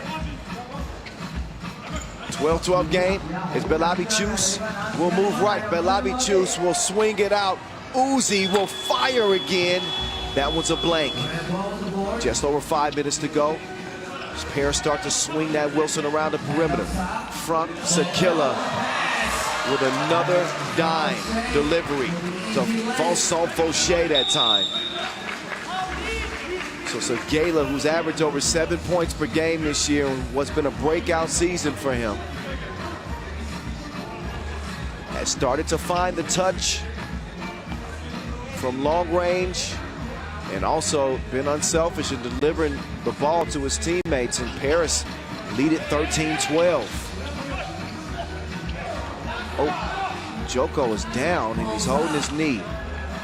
12-12 game. It's Belabichus will move right. Belabichus will swing it out. Uzi will fire again. That one's a blank. Just over 5 minutes to go. As Paris start to swing that Wilson around the perimeter. Front Sakila with another dime delivery to Vincent Fauché that time. So Sakila, who's averaged over 7 points per game this year, what's been a breakout season for him, has started to find the touch from long range and also been unselfish in delivering the ball to his teammates. And Paris lead it 13-12. Oh, Joko is down and he's holding his knee.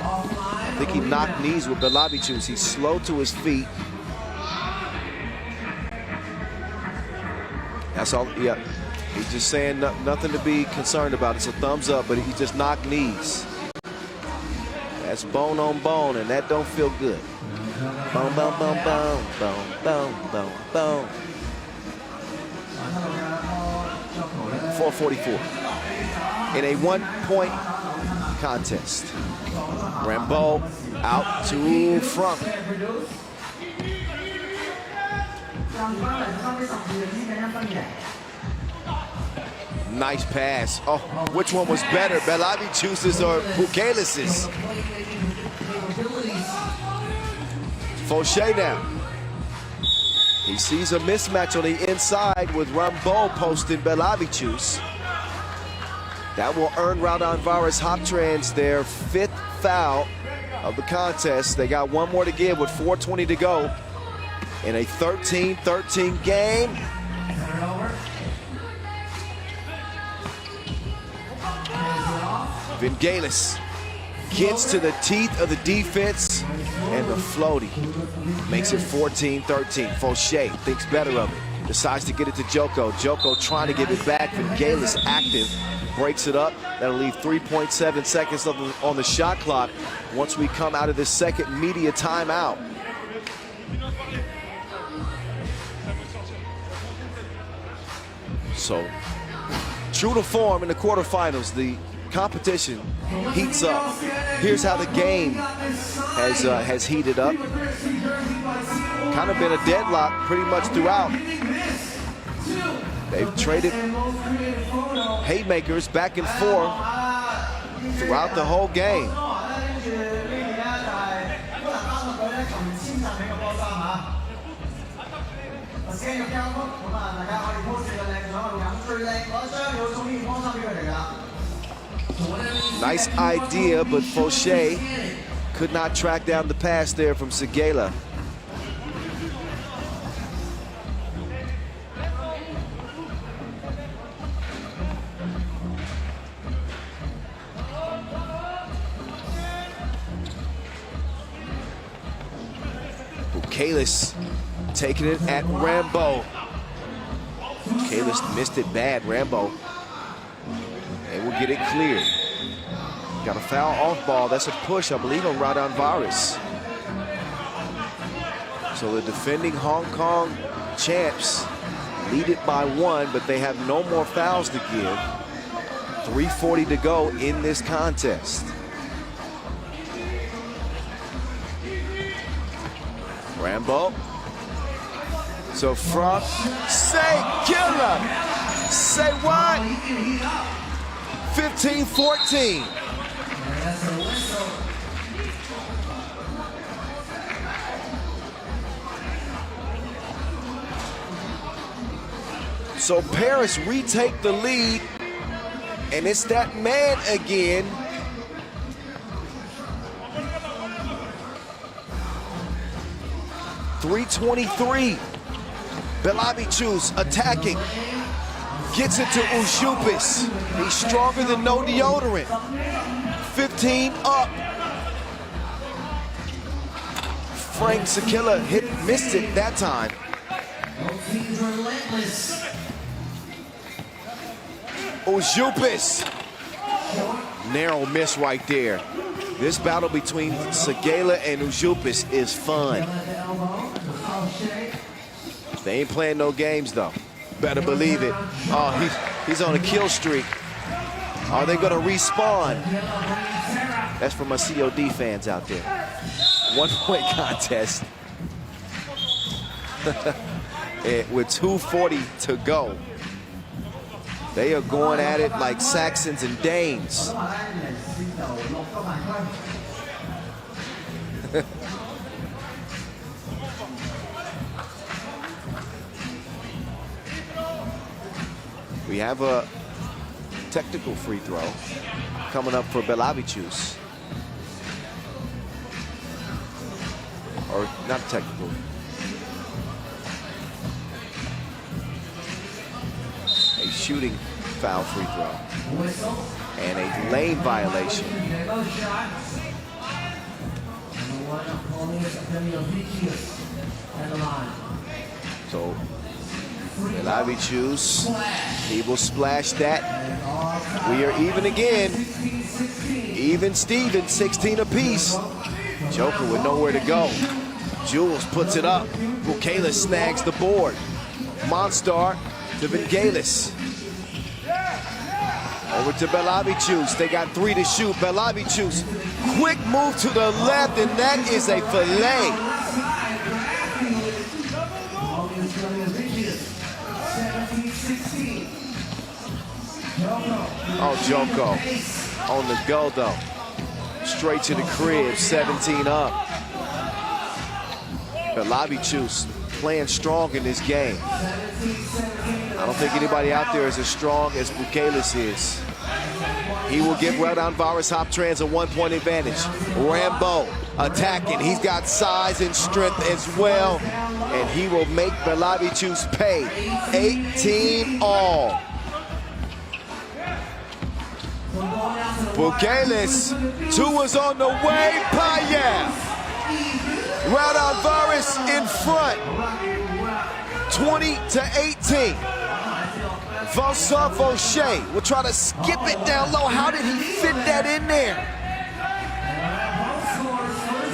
I think he knocked knees with Belabichus. He's slow to his feet. That's all, yeah. He's just saying nothing to be concerned about. It's a thumbs up, but he just knocked knees. That's bone on bone, and that don't feel good. Boom, boom, boom, boom, boom, boom, boom, boom. 4:44 in a 1-point contest. Rambo out to front. Nice pass. Oh, which one was better, Belabichus's or Bukalis's? Fauché down. He sees a mismatch on the inside with Rambo posting Belabichus. That will earn Raudondvaris Hoptrans their 5th foul of the contest. They got one more to give with 4:20 to go in a 13-13 game. Vingalis gets to the teeth of the defense, and the floaty makes it 14-13. Fauché thinks better of it, decides to get it to Joko. Joko trying to give it back. Vingalis active, breaks it up. That'll leave 3.7 seconds on the shot clock once we come out of this second media timeout. So, true to form in the quarterfinals, the competition heats up. Here's how the game has heated up. Kind of been a deadlock pretty much throughout. They've traded haymakers back and forth throughout the whole game. Nice idea, but Fauché could not track down the pass there from Sakila. Bukalis taking it at Rambo. Bukalis missed it bad, Rambo. And we'll get it cleared. Got a foul off ball. That's a push, I believe, on Raudondvaris. So the defending Hong Kong champs lead it by 1, but they have no more fouls to give. 3:40 to go in this contest. Rambo. So from Sakila. Say what? 15-14. So Paris retake the lead, and it's that man again. .323. Belabichus attacking. Gets it to Ushupis. He's stronger than no deodorant. 15 up. Frank Sakila missed it that time. Ushupis. Narrow miss right there. This battle between Segala and Ujupis is fun. They ain't playing no games, though. Better believe it. Oh, he's on a kill streak. Are they going to respawn? That's for my COD fans out there. 1-point contest. With 2:40 to go. They are going at it like Saxons and Danes. We have a technical free throw coming up for Belavicius. Or not technical. A shooting foul free throw. And a lane violation. So Belavicius, he will splash that. We are even again. Even Steven, 16 apiece. Joker with nowhere to go. Jules puts it up. Bukala snags the board. Monstar to Vingalis. Over to Belavicius. They got 3 to shoot. Belavicius, quick move to the left, and that is a fillet. Oh, Joko on the go, though. Straight to the crib, 17 up. Belavicius playing strong in this game. I don't think anybody out there is as strong as Bukalis is. He will give Raudondvaris Hoptrans a 1-point advantage. Rambo attacking. He's got size and strength as well. And he will make Belavicius pay. 18 all. Bukalis, 2 is on the way. Payet. Raudondvaris in front. 20-18. Vincent Fauché will try to skip it down low. How did he fit that in there?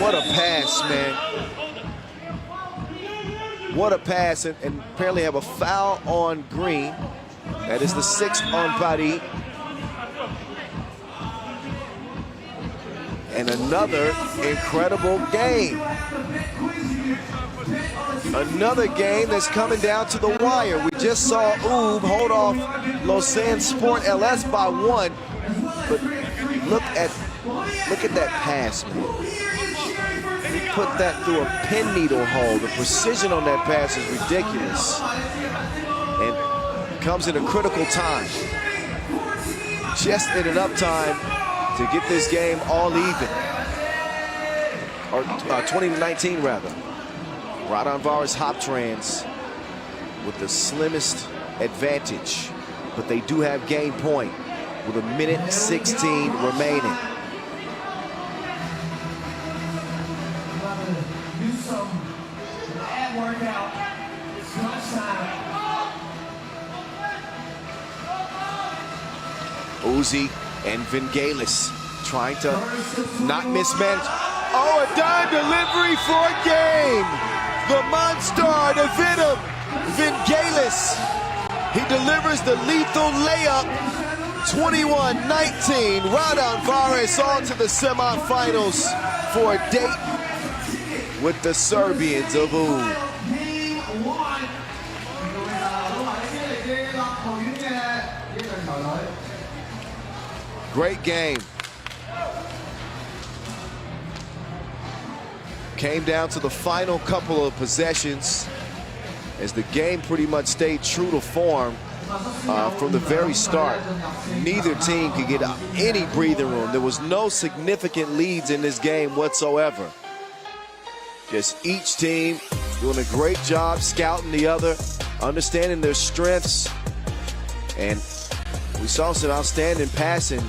What a pass, man. What a pass, and apparently have a foul on Green. That is the 6th on Paris. And another incredible game. Another game that's coming down to the wire. We just saw Oob hold off Lausanne Sport LS by 1. But look at that pass, man. He put that through a pin needle hole. The precision on that pass is ridiculous. And comes in a critical time. Just in enough time to get this game all even. Or 20-19 rather. Raudondvaris Hoptrans with the slimmest advantage, but they do have game point with 1:16 remaining. Uzi and Vingalis trying to not mismanage. Oh, a dime delivery for a game. The Monstar to Venom. Vingalis. He delivers the lethal layup. 21-19. Raudondvaris on to the semifinals for a date with the Serbians of Oob. Great game. Came down to the final couple of possessions as the game pretty much stayed true to form from the very start. Neither team could get any breathing room. There was no significant leads in this game whatsoever. Just each team doing a great job scouting the other, understanding their strengths, and we saw some outstanding passing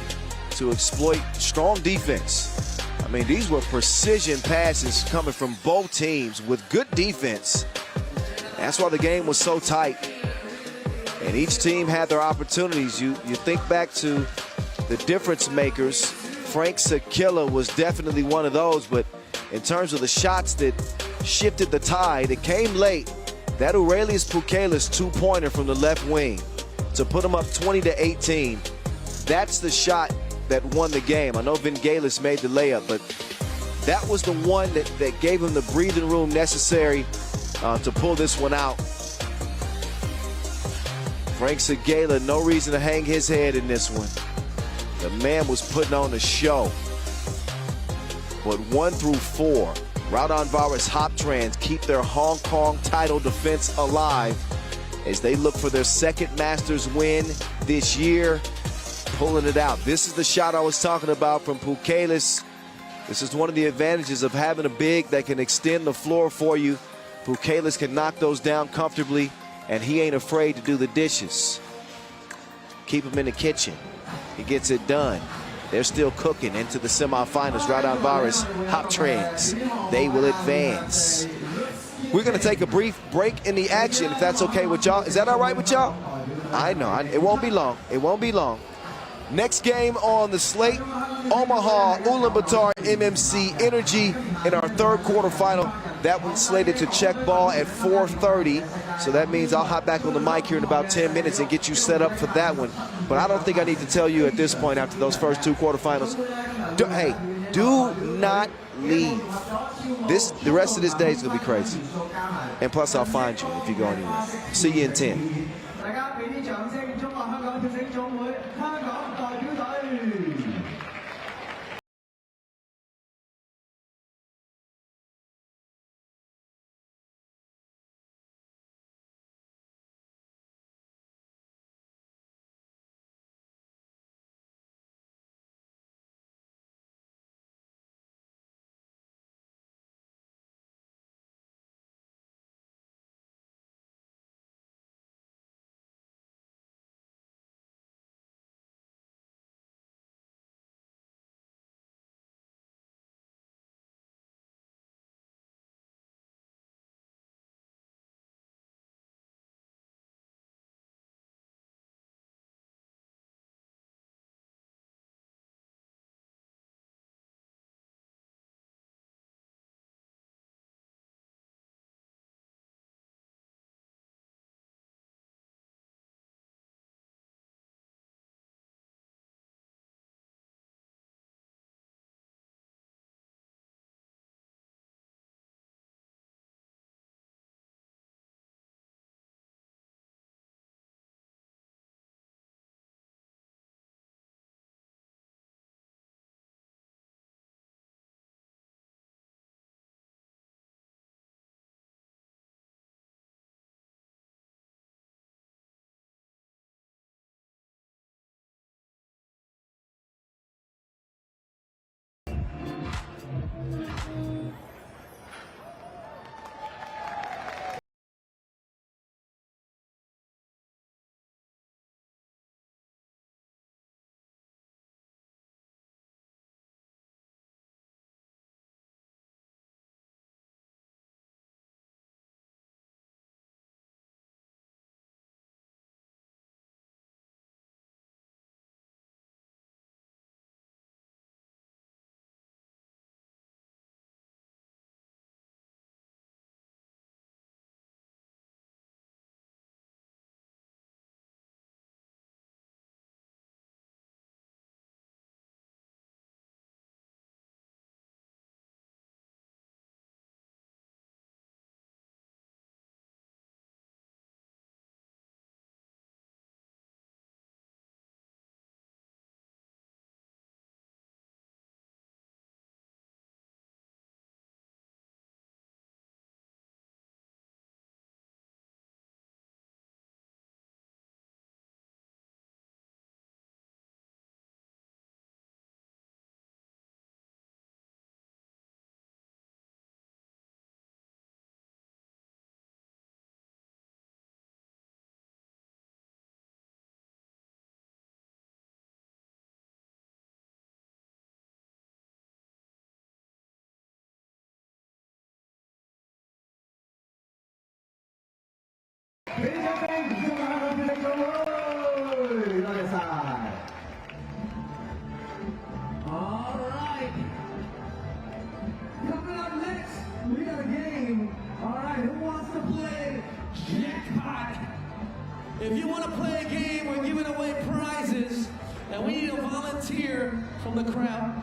to exploit strong defense. I mean, these were precision passes coming from both teams with good defense. That's why the game was so tight. And each team had their opportunities. You think back to the difference makers Frank Sakilla was definitely one of those, but in terms of the shots that shifted the tide, it came late. That Aurelius Pukelis two-pointer from the left wing to put him up 20-18. That's the shot that won the game. I know Vingalis made the layup, but that was the one that gave him the breathing room necessary to pull this one out. Frank Sakilla, no reason to hang his head in this one. The man was putting on a show. But 1 through 4, Raudondvaris Hoptrans keep their Hong Kong title defense alive as they look for their second Masters win this year, pulling it out. This is the shot I was talking about from Pukelis. This is one of the advantages of having a big that can extend the floor for you. Pukelis can knock those down comfortably, and he ain't afraid to do the dishes. Keep him in the kitchen. He gets it done. They're still cooking into the semifinals. Raudondvaris Hoptrans, they will advance. We're going to take a brief break in the action, if that's okay with y'all. Is that all right with y'all? I know. It won't be long. It won't be long. Next game on the slate, Omaha, Ulaanbaatar, MMC Energy in our third quarterfinal. That one's slated to check ball at 4:30. So that means I'll hop back on the mic here in about 10 minutes and get you set up for that one. But I don't think I need to tell you at this point after those first two quarterfinals. Do not leave. The rest of this day is going to be crazy. And plus, I'll find you if you go anywhere. See you in 10. Oh. game. We're giving away prizes, and we need a volunteer from the crowd.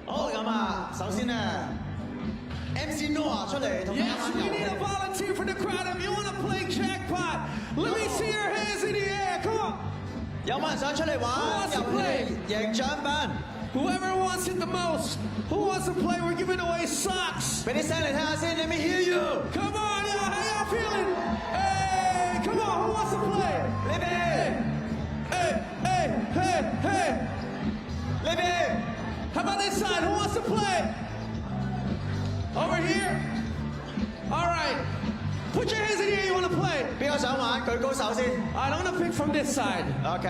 好咁啊，首先咧 ，MC Noah 出嚟同大家 Yes, 玩 we 遊 need 戲 a。volunteer for the crowd. If you want to play jackpot, let me see your hands in the air. Come on. 有冇人想出嚟玩 Who wants to 遊戲贏獎品？ Whoever wants it the most. Who wants to play? We're giving away socks. 俾啲聲嚟聽下先，Let me hear you。 Come on, y'all. How y'all feeling? Hey, come on. Who wants to play? 呢邊， Hey, hey, hey, hey. 呢邊， How about this side? Who wants to play? Over here? All right. Put your hands in the air. You want to play? 邊個想玩？舉高手先。 I don't want to pick from this side. OK。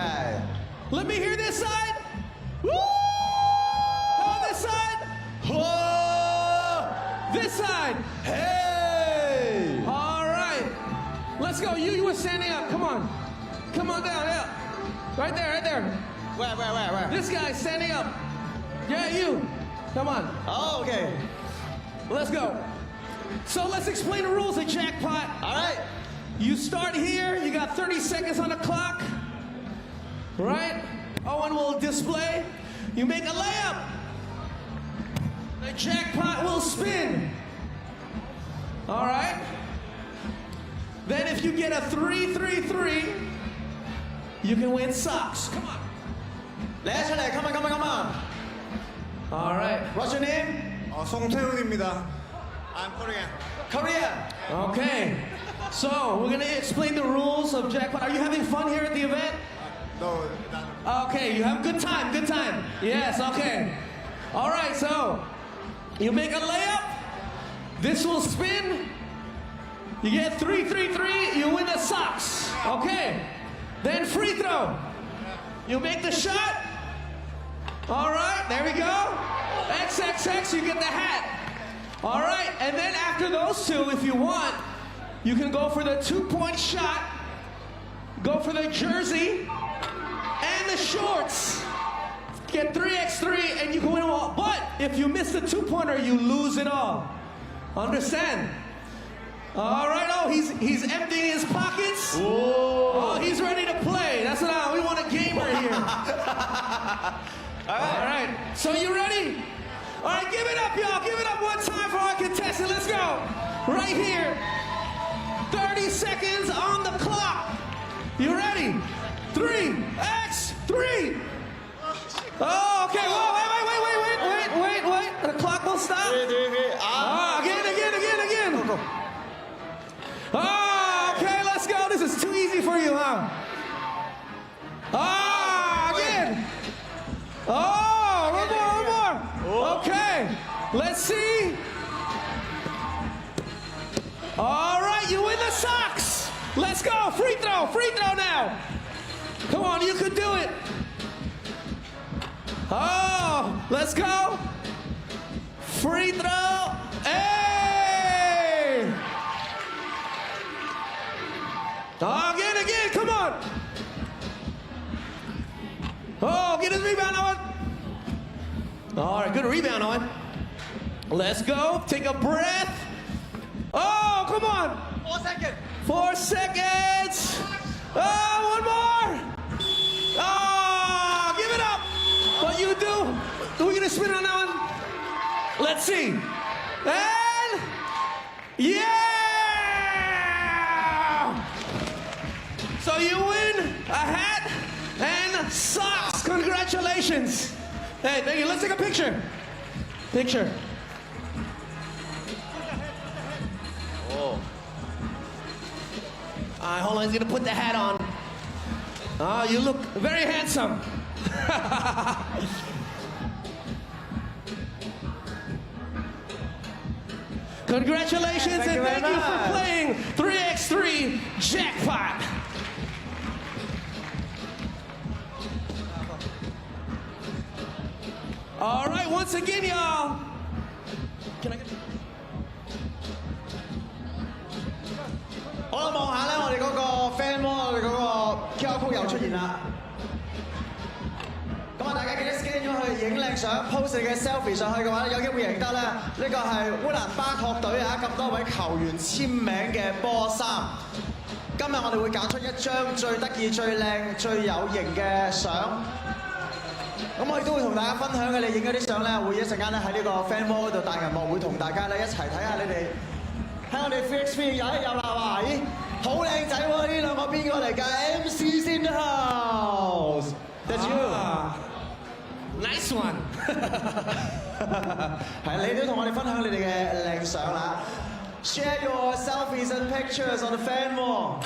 Let me hear this side. Woo! How about this side? This side. Hey！ All right. Let's go. You were standing up. Come on. Come on down. Yeah. Right there. Right there. Where？ This guy standing up. Yeah, you. Come on. 好 OK。 Let's go. So let's explain the rules of jackpot. All right。 You start here. You got 30 seconds on the clock. Right? Owen will display. You make a layup. The jackpot will spin. All right? Then if you get a 3-3-3, you can win socks. Come on. 嚟一出嚟，come on！ All right. What's your name？ 송태훈입니다. I'm Korea。 Okay. So we're going to explain the rules of jackpot. Are you having fun here at the event? No, Okay, you have a good time, good time. Yes, okay. All right, so you make a layup. This will spin. You get 3-3-3, you win the socks. Okay. Then free throw. You make the shot. All right, there we go. XXX, you get the hat. All right, and then after those two, if you want, you can go for the 2-point shot, go for the jersey, and the shorts. Get 3x3 and you can win them all. But if you miss the 2-pointer, you lose it all. Understand? All right. Oh, he's emptying his pockets. Oh, he's ready to play. That's what we want a gamer here. All right. So you ready? All right. Give it up, y'all. Give it up one time for our contestant. Let's go. Right here. 30 seconds on the clock. You ready? 3x3. Oh, okay. Whoa, wait. The clock will stop. Oh, again. Oh, okay, let's go. This is too easy for you, huh? Oh, again. Oh, one more. Okay, let's see. All right, you win the socks. Let's go. Free throw now. Come on, you could do it. Oh, let's go. Free throw. Hey! Oh, again, come on. Oh, get his rebound, Owen. All right, good rebound, Owen. Let's go. Take a breath. Oh, come on. 4 seconds. Oh, one more. Oh, give it up. What you do? Are we going to spin on that one? Let's see. And yeah! So you win a hat and socks. Congratulations. Hey, thank you. Let's take a picture. Oh. All right, hold on. He's going to put the hat on. Oh, you look very handsome. Congratulations and thank you for playing 3x3 Jackpot. All right, once again, y'all. Can I get... 好啦，望下咧，我哋嗰個 fan wall 我哋嗰個 QR code 又出現啦。咁啊，大家記得 scan 咗去影靚相 ，post 你嘅 selfie 上去嘅話咧，有機會贏得咧。呢個係烏蘭巴托隊啊，咁多位球員簽名嘅波衫。今日我哋會揀出一張最得意、最靚、最有型嘅相。咁我亦都會同大家分享嘅，你影嗰啲相咧，會一陣間咧喺呢個 fan wall 嗰度大銀幕會同大家咧一齊睇下你哋喺我哋 3x3 有啦哇！咦，好靚仔喎！呢兩個邊個嚟㗎 ？MC's in the house. That's you. Nice one. 係你都同我哋分享你哋嘅靚相啦。Share your selfies and pictures on the fan wall.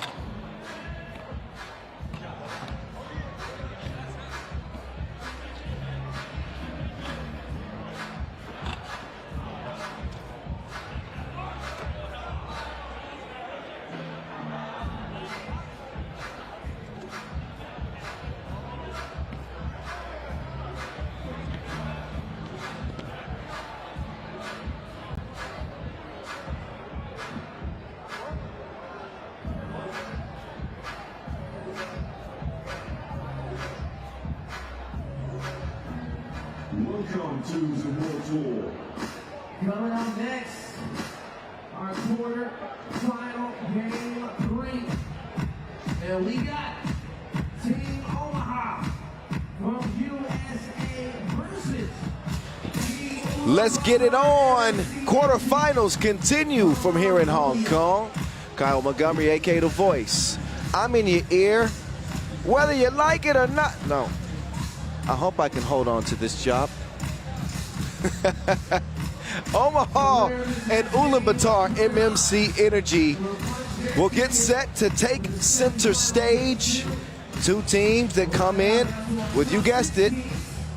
Welcome to the World Tour. Coming up next, our quarter-final game 3. And we got Team Omaha from USA versus Let's get it on. Quarterfinals continue from here in Hong Kong. Kyle Montgomery, aka The Voice. I'm in your ear, whether you like it or not. No, I hope I can hold on to this job. Omaha and Ulaanbaatar MMC Energy will get set to take center stage. Two teams that come in with, you guessed it,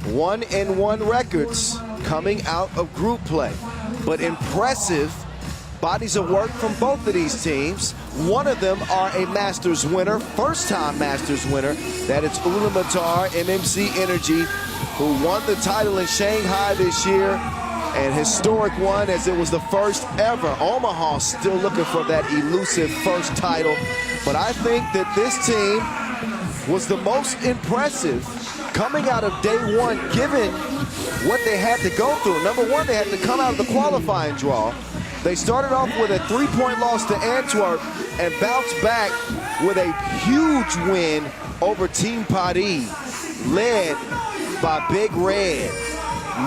1-1 records coming out of group play. But impressive bodies of work from both of these teams. One of them are a Masters winner, first-time Masters winner. That is Ulaanbaatar MMC Energy, who won the title in Shanghai this year, and historic one as it was the first ever. Omaha still looking for that elusive first title, but I think that this team was the most impressive coming out of day one, given what they had to go through. Number one, they had to come out of the qualifying draw. They started off with a 3-point loss to Antwerp and bounced back with a huge win over Team Paris, led by Big Red,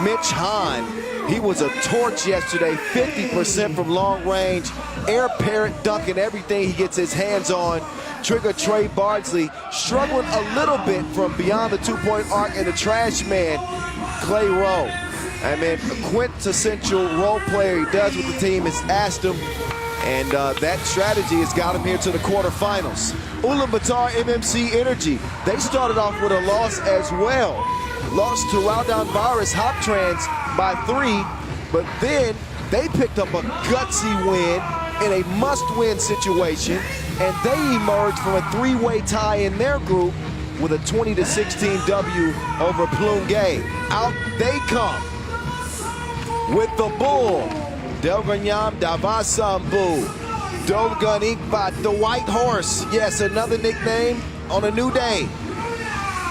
Mitch Hahn. He was a torch yesterday, 50% from long range, air parrot dunking everything he gets his hands on. Trigger Trey Bardsley struggling a little bit from beyond the two-point arc, and the trash man, Clay Rowe. I mean, a quintessential role player. He does what the team has asked him, and that strategy has got him here to the quarterfinals. Ulaanbaatar MMC Energy, they started off with a loss as well. Lost to Raudondvaris Hoptrans by 3, but then they picked up a gutsy win in a must-win situation, and they emerged from a 3-way tie in their group with a 20-16 W over Plungay. Out they come with the bull, Raudondvaris Ulaanbaatar, the white horse. Yes, another nickname on a new day.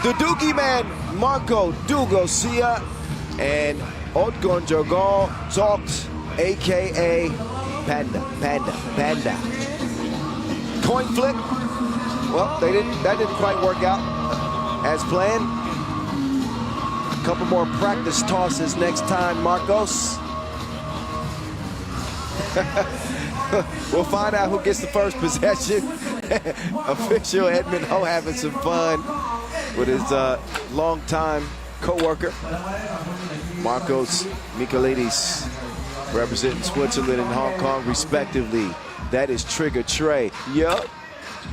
The Doogie Man, Marco Dugosia, and Otgon Jogal talked, aka Panda. Coin flip. Well, that didn't quite work out as planned. A couple more practice tosses next time, Marcos. We'll find out who gets the first possession. Official Edmund Ho having some fun with his longtime co-worker, Marcos Michaelides, representing Switzerland and Hong Kong respectively. That is Trigger Trey. Yup.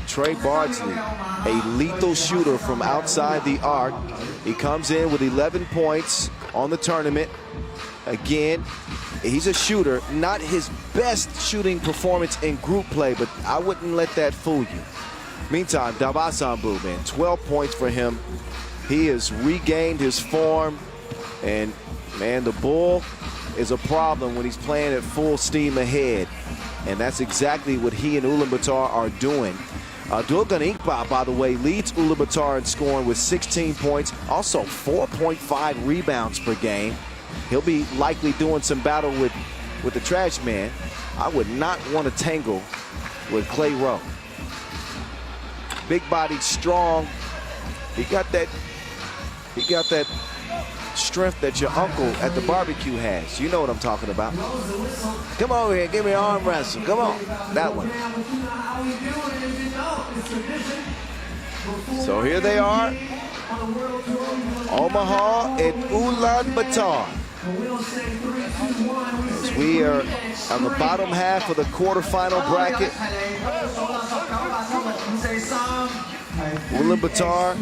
Trey Bardsley, a lethal shooter from outside the arc. He comes in with 11 points on the tournament. Again, he's a shooter, not his best shooting performance in group play, but I wouldn't let that fool you. Meantime, Davasambu, man, 12 points for him. He has regained his form, and man, the Bull is a problem when he's playing at full steam ahead, and that's exactly what he and Ulaanbaatar are doing. Ulaanbaatar, by the way, leads Ulaanbaatar in scoring with 16 points, also 4.5 rebounds per game. He'll be likely doing some battle with the trash man. I would not want to tangle with Clay Rowe. big-bodied, strong. He got that strength that your uncle at the barbecue has. You know what I'm talking about. Come over here, give me an arm wrestle. Come on, that one. So here they are, Omaha and Ulaanbaatar. As we are on the bottom half of the quarterfinal bracket. Ulaanbaatar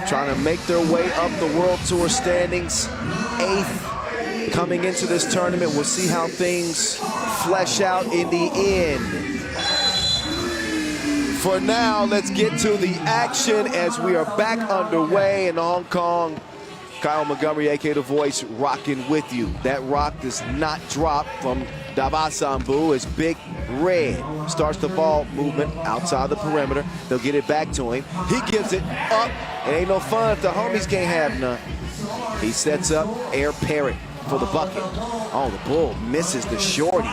trying to make their way up the World Tour standings, 8th coming into this tournament. We'll see how things flesh out in the end. For now, let's get to the action as we are back underway in Hong Kong. Kyle Montgomery, aka The Voice, rocking with you. That rock does not drop from Davasambu as Big Red starts the ball movement outside the perimeter. They'll get it back to him. He gives it up. It ain't no fun if the homies can't have none. He sets up Air Parrot for the bucket. Oh, the Bull misses the shorty.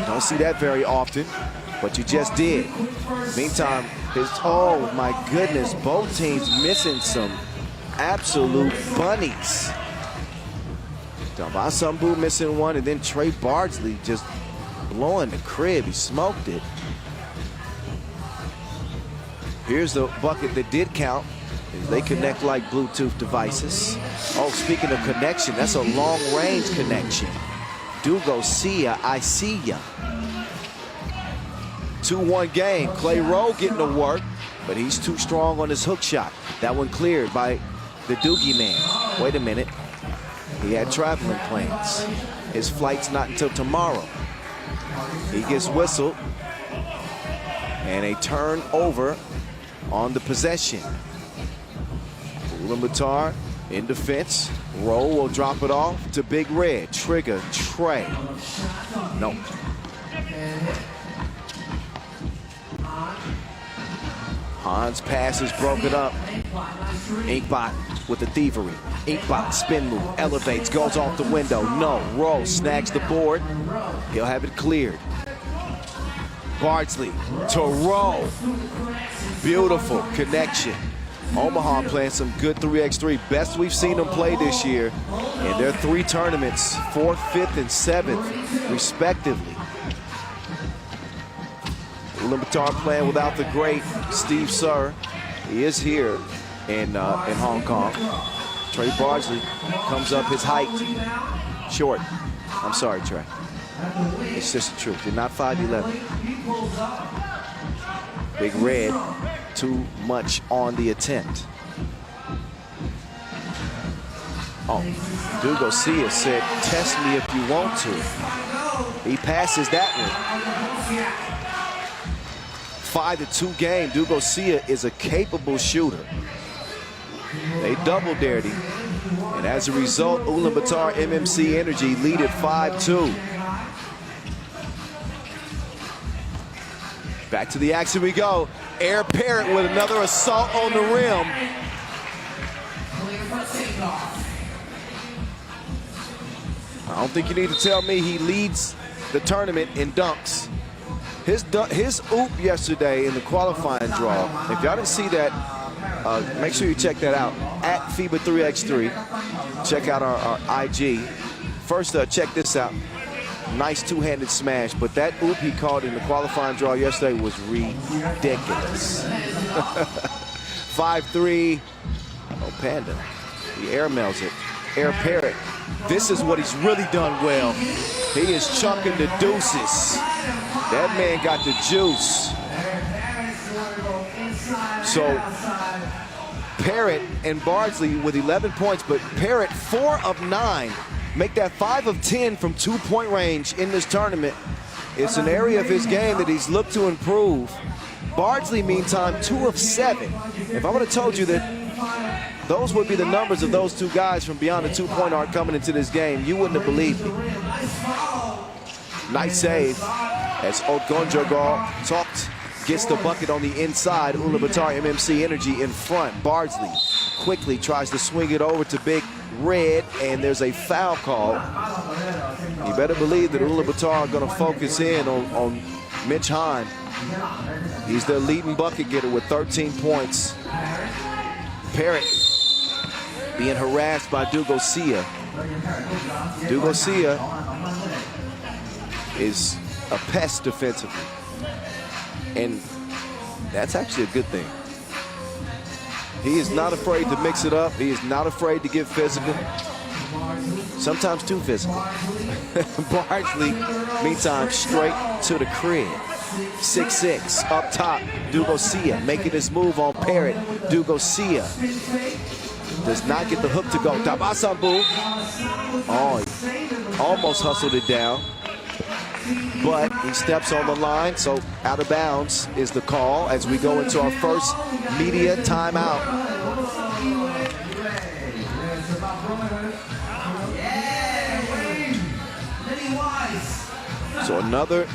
Don't see that very often, but you just did. Meantime, oh my goodness, both teams missing some absolute bunnies. Davasambu missing one, and then Trey Bardsley just blowing the crib. He smoked it. Here's the bucket that did count. They connect like Bluetooth devices. Oh, speaking of connection, that's a long-range connection. Dugo, see ya, I see ya. 2-1 game. Clay Rowe getting to work, but he's too strong on his hook shot. That one cleared by the Doogie man. Wait a minute. He had traveling plans. His flight's not until tomorrow. He gets whistled. And a turnover on the possession. Ulaanbaatar in defense. Rowe will drop it off to Big Red. Trigger, Trey. No. Han's pass is broken up. Inkbot with the thievery. Inkbot spin move, elevates, goes off the window. No, Rowe snags the board. He'll have it cleared. Bardsley to Rowe. Beautiful connection. Omaha playing some good 3x3. Best we've seen them play this year in their 3 tournaments, 4th, 5th, and 7th, respectively. Ulaanbaatar playing without the great Steve Sir. He is here in Hong Kong. Trey Bardsley comes up his height short. I'm sorry, Trey. It's just the truth. You're not 5'11". Big Red, too much on the attempt. Oh, Dugo Sia said, test me if you want to. He passes that one. 5-2 game. Dugo Sia is a capable shooter. They double dared him. And as a result, Ulaanbaatar MMC Energy lead at 5-2. Back to the action we go. Air Parrot with another assault on the rim. I don't think you need to tell me he leads the tournament in dunks. His oop yesterday in the qualifying draw, if y'all didn't see that, make sure you check that out at FIBA 3x3. Check out our IG. First, check this out. Nice two-handed smash, but that oop he called in the qualifying draw yesterday was ridiculous. 5-3. Oh, Panda. He airmails it. Air Parrot. This is what he's really done well. He is chunking the deuces. That man got the juice. So Parrot and Bardsley with 11 points, but Parrot 4 of 9. Make that 5 of 10 from 2-point range in this tournament. It's an area of his game that he's looked to improve. Bardsley, meantime, 2 of 7. If I would have told you that those would be the numbers of those 2 guys from beyond the 2-point arc coming into this game, you wouldn't have believed me. Nice save as Odgonjogal gets the bucket on the inside. Ulaanbaatar MMC Energy in front. Bardsley quickly tries to swing it over to Big Red, and there's a foul call. You better believe that Ulaanbaatar are going to focus in on Mitch Hahn. He's their leading bucket getter with 13 points. Parrott being harassed by Dugosia. Dugosia is a pest defensively, and that's actually a good thing. He is not afraid to mix it up. He is not afraid to get physical, sometimes too physical. Barkley, meantime, straight to the crib. 6'6", up top, Dugosia making his move on Parrott. Dugosia does not get the hook to go. Tabasambu, oh, he almost hustled it down, but he steps on the line, so out of bounds is the call as we go into our first media timeout. So another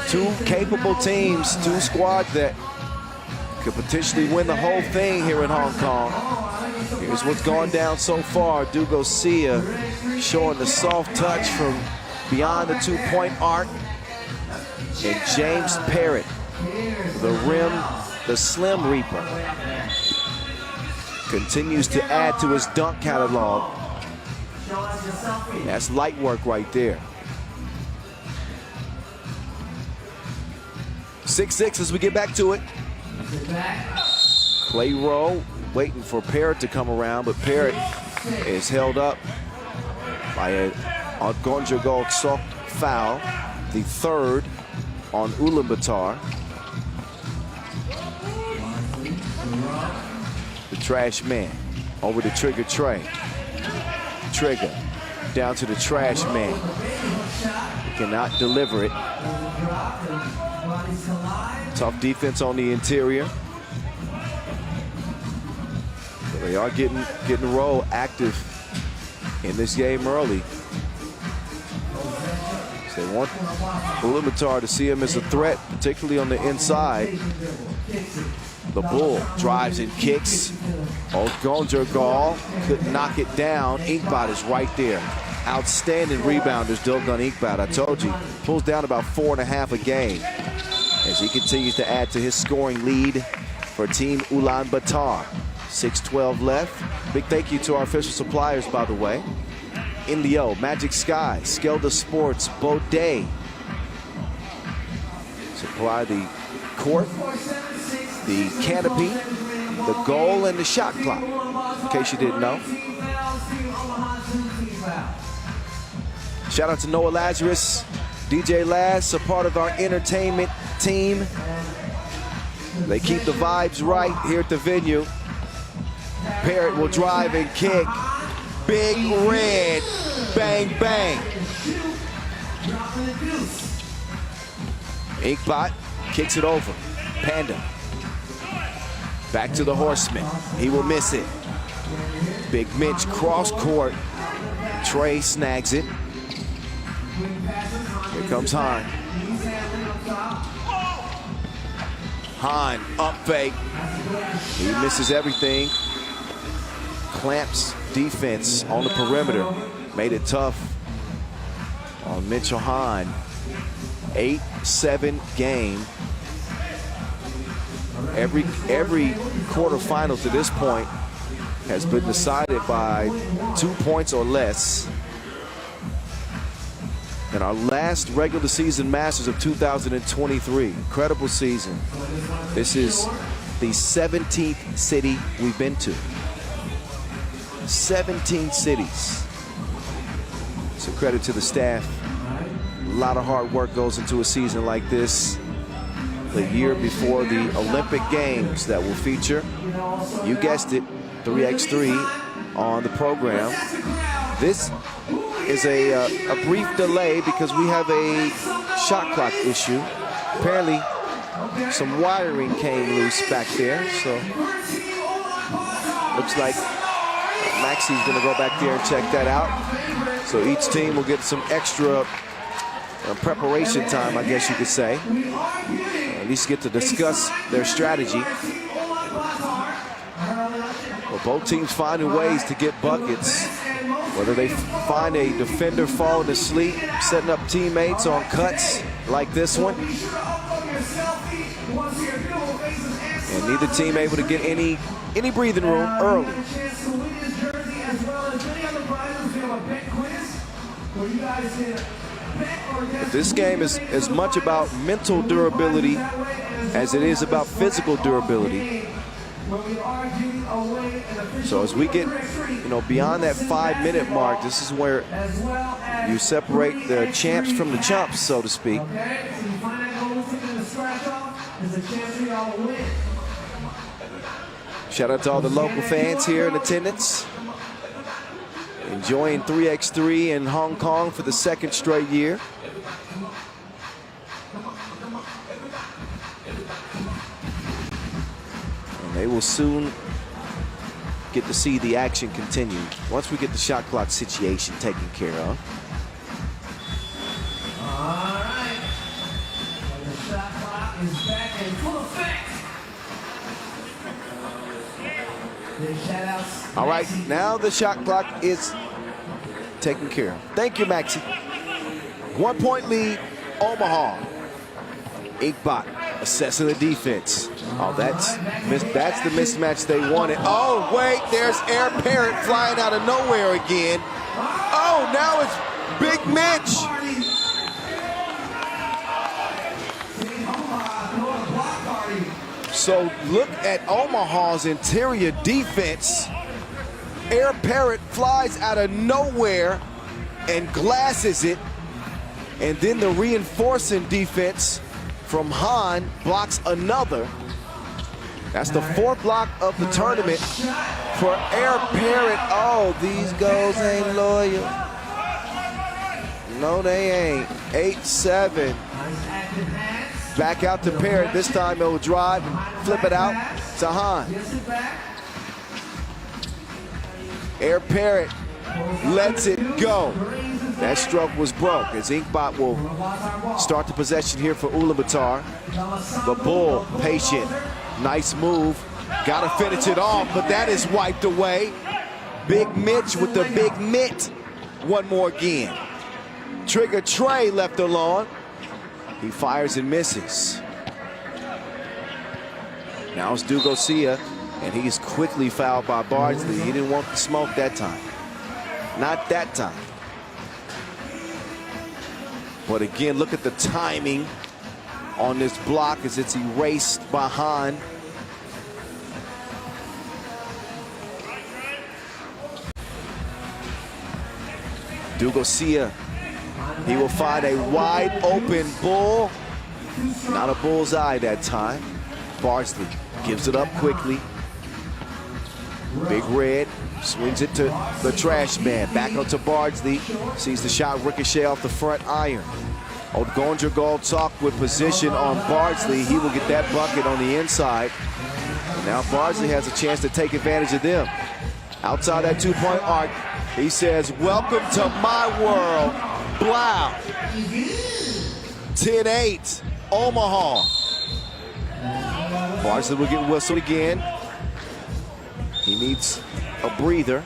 two capable teams, two squads that could potentially win the whole thing here in Hong Kong. Here's what's gone down so far. Dugosia showing the soft touch from beyond the two-point arc. And James Parrott, the rim, the Slim Reaper, continues to add to his dunk catalog. That's light work right there. 6-6 as we get back to it. Clay Rowe waiting for Parrott to come around, but Parrott is held up by a Gonjagol soft foul, the third on Ulaanbaatar. The trash man over to Trigger Trey. Trigger down to the trash man. He cannot deliver it. Tough defense on the interior. But they are getting Rowe active in this game early. So they want Ulaanbaatar to see him as a threat, particularly on the inside. The Bull drives and kicks. Gonjagol couldn't knock it down. Inkbot is right there. Outstanding rebounder, Dilgun Inkbot. I told you, pulls down about 4.5 a game as he continues to add to his scoring lead for Team Ulaanbaatar. 6:12 left. Big thank you to our official suppliers, by the way. Indio, Magic Sky, Skelda Sports, Baudet. Supply the court, the canopy, the goal, and the shot clock, in case you didn't know. Shout out to Noah Lazarus, DJ Laz, a part of our entertainment team. They keep the vibes right here at the venue. Parrott will drive and kick. Big red, bang, bang. Inkbot kicks it over. Panda. Back to the Horseman. He will miss it. Big Mitch cross court. Trey snags it. Here comes Hahn. Hahn up fake. He misses everything. Clamps defense on the perimeter. Made it tough on Mitchell Hahn. 8-7 game. Every quarterfinal to this point has been decided by 2 points or less. And our last regular season Masters of 2023. Incredible season. This is the 17th city we've been to. 17 cities. So credit to the staff. A lot of hard work goes into a season like this. The year before the Olympic Games that will feature, you guessed it, 3x3 on the program. This is a brief delay because we have a shot clock issue. Apparently, some wiring came loose back there, so looks like Maxi's gonna go back there and check that out. So each team will get some extra preparation time, I guess you could say. At least get to discuss their strategy. Well, both teams finding ways to get buckets. Whether they find a defender falling asleep, setting up teammates on cuts like this one, And neither team able to get any breathing room early. But this game is as much about mental durability as it is about physical durability. So as we get, beyond that 5-minute mark, this is where you separate the champs from the chumps, so to speak. Shout out to all the local fans here in attendance. Enjoying 3x3 in Hong Kong for the 2nd straight year. And they will soon get to see the action continue once we get the shot clock situation taken care of. All right. The shot clock is back in full effect. Big shout outs. All right, now the shot clock is taken care of. Thank you, Maxie. 1-point lead, Omaha. Inkbot assessing the defense. Oh, that's the mismatch they wanted. Oh, wait, there's Air Parrott flying out of nowhere again. Oh, now it's Big Mitch. So look at Omaha's interior defense. Air Parrott flies out of nowhere and glasses it. And then the reinforcing defense from Han blocks another. That's the 4th block of the tournament for Air Parrott. Oh, these goals ain't loyal. No, they ain't. 8-7. Back out to Parrott. This time he'll drive and flip it out to Han. Air Parrott lets it go. That stroke was broke as Inkbot will start the possession here for Ulaanbaatar. The Bull, patient, nice move. Gotta finish it off, but that is wiped away. Big Mitch with the big mitt. One more again. Trigger Trey left alone. He fires and misses. Now it's Dugosia, and he's quickly fouled by Bardsley. He didn't want the smoke that time. Not that time. But again, look at the timing on this block as it's erased by Han. Dugosia, he will find a wide open Bull. Not a bullseye that time. Bardsley gives it up quickly. Big Red swings it to the trash man. Back onto Bardsley. Sees the shot ricochet off the front iron. Odgondragol talk with position on Bardsley. He will get that bucket on the inside. Now Bardsley has a chance to take advantage of them. Outside that 2-point arc, he says, "Welcome to my world." Blau. 10-8, Omaha. Bardsley will get whistled again. He needs a breather.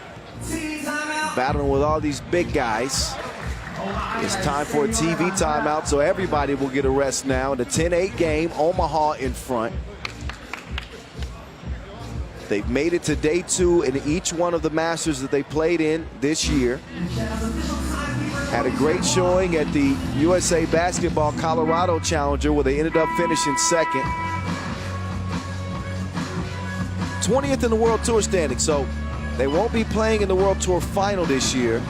Battling with all these big guys. It's time for a TV timeout, so everybody will get a rest now. In the 10-8 game, Omaha in front. They've made it to day 2 in each one of the Masters that they played in this year. Had a great showing at the USA Basketball Colorado Challenger where they ended up finishing 2nd. 20th in the World Tour standing, so they won't be playing in the World Tour final this year.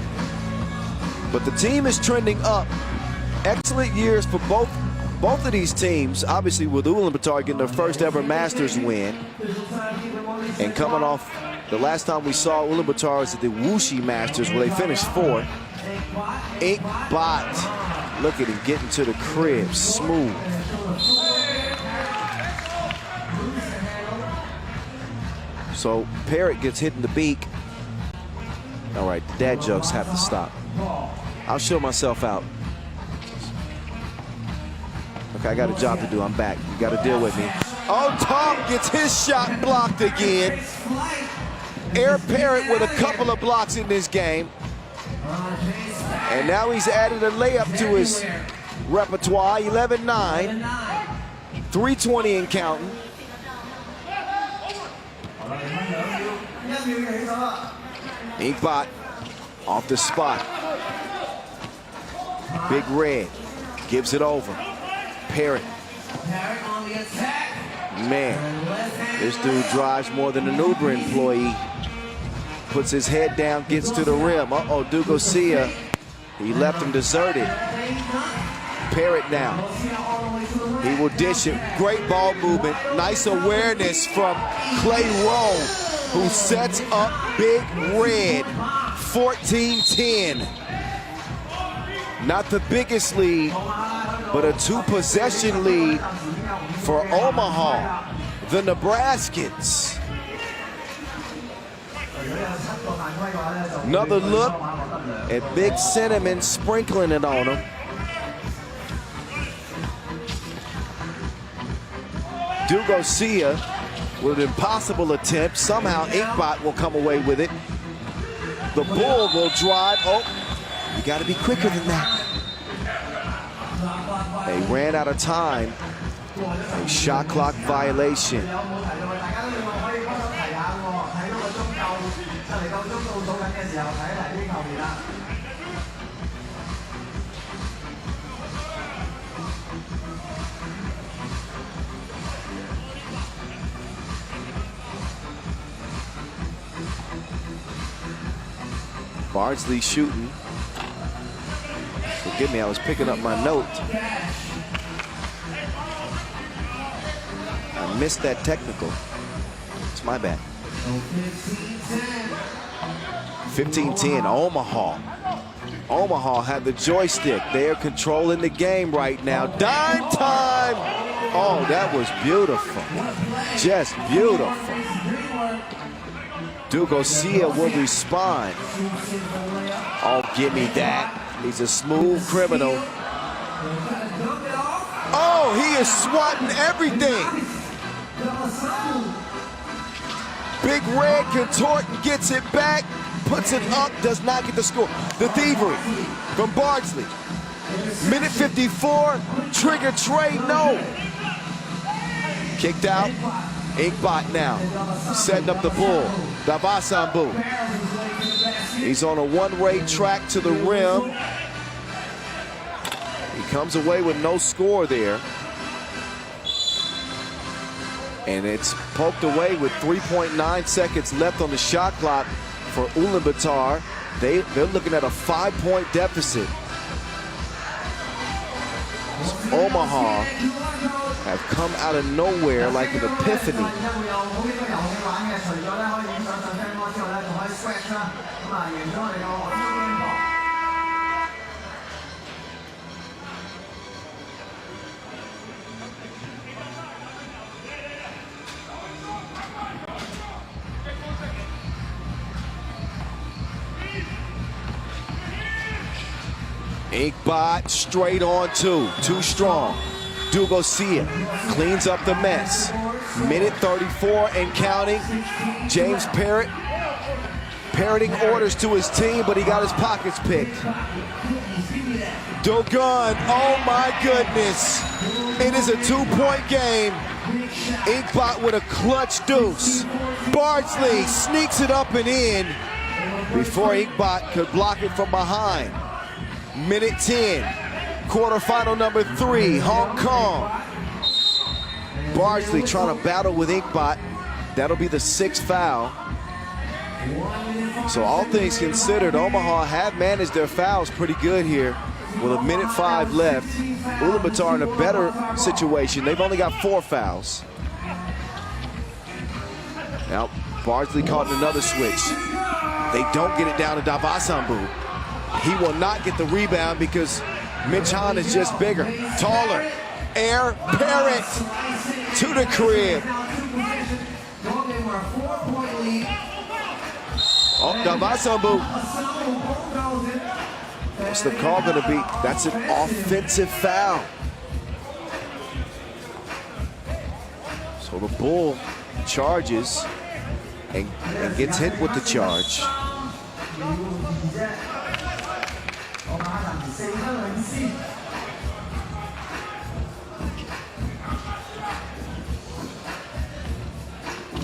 But the team is trending up. Excellent years for both of these teams, obviously with Ulaanbaatar getting their first ever Masters win. And coming off the last time we saw Ulaanbaatar was at the Wuxi Masters where they finished 4th. Inkbot, look at him getting to the crib, smooth. So Parrott gets hit in the beak. All right, the dad jokes have to stop. I'll show myself out. Okay, I got a job to do. I'm back. You got to deal with me. Oh, Tom gets his shot blocked again. Air Parrott with a couple of blocks in this game. And now he's added a layup to his repertoire, 11-9. 3:20 and counting. Inkbot off the spot. Big Red gives it over. Parrott. Man, this dude drives more than an Uber employee. Puts his head down, gets to the rim. Uh-oh, Dugosia. He left him deserted. Parrott now. He will dish it. Great ball movement. Nice awareness from Clay Rowe, who sets up Big Red. 14-10. Not the biggest lead, but a 2-possession lead for Omaha, the Nebraskans. Another look at Big Cinnamon sprinkling it on him. Dugosia with an impossible attempt. Somehow Inkbot will come away with it. The Bull will drive. Oh, you got to be quicker than that. They ran out of time. A shot clock violation. Bardsley shooting. Forgive me, I was picking up my note. I missed that technical. It's my bad. 15-10, Omaha. Omaha had the joystick. They are controlling the game right now. Dime time! Oh, that was beautiful. Just beautiful. Dugosia will respond. Oh, give me that. He's a smooth criminal. Oh, he is swatting everything. Big Red contorting, gets it back, puts it up, does not get the score. The thievery from Bardsley. Minute 54, trigger trade, no. Kicked out, Inkbot now, setting up the Bull. Davasambu. He's on a one-way track to the rim. He comes away with no score there. And it's poked away with 3.9 seconds left on the shot clock for Ulaanbaatar. They're looking at a 5-point deficit. Omaha have come out of nowhere like an epiphany. Inkbot straight on two. Too strong. Dugosia cleans up the mess. Minute 34 and counting. James Parrott parroting orders to his team, but he got his pockets picked. Dogun, oh my goodness. It is a 2-point game. Inkbot with a clutch deuce. Bardsley sneaks it up and in before Inkbot could block it from behind. Minute 10, quarterfinal number 3, Hong Kong. Bardsley trying to battle with Inkbot. That'll be the 6th foul. So all things considered, Omaha have managed their fouls pretty good here with a minute 5 left. Ulaanbaatar in a better situation. They've only got 4 fouls. Now, Bardsley caught another switch. They don't get it down to Davasambu. He will not get the rebound because Mitch Hahn is just bigger, taller. Air Parrott to the crib. Oh, Davasambu. What's the call going to be? That's an offensive foul. So the Bull charges and gets hit with the charge.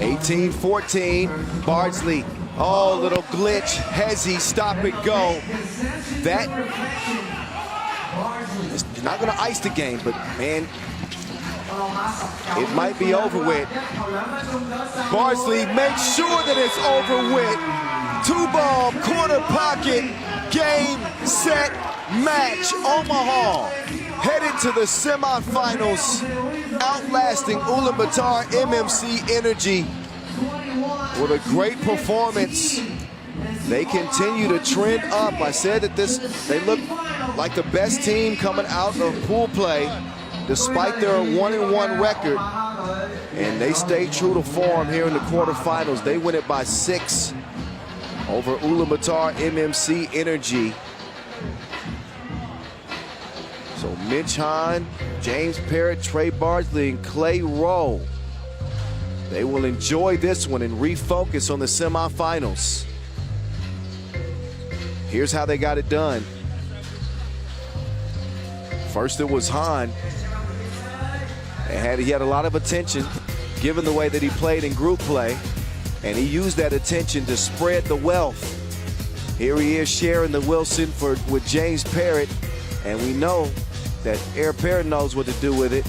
18-14, Bardsley. Oh, little glitch, Hezzy, stop and go. That is not gonna ice the game, but man, it might be over with. Bardsley makes sure that it's over with. 2-ball, corner pocket, game, set, match. Omaha headed to the semifinals, outlasting Ulaanbaatar MMC Energy with a great performance. They continue to trend up. I said that they look like the best team coming out of pool play, despite their 1-1 record, and they stay true to form here in the quarterfinals. They win it by 6 over Ulaanbaatar MMC Energy. So Huishan, James Parrott, Trey Bardsley, and Clay Rowe, they will enjoy this one and refocus on the semifinals. Here's how they got it done. First it was Hahn. He had a lot of attention given the way that he played in group play, and he used that attention to spread the wealth. Here he is sharing the Wilson with James Parrott, and we know that Air Parrott knows what to do with it.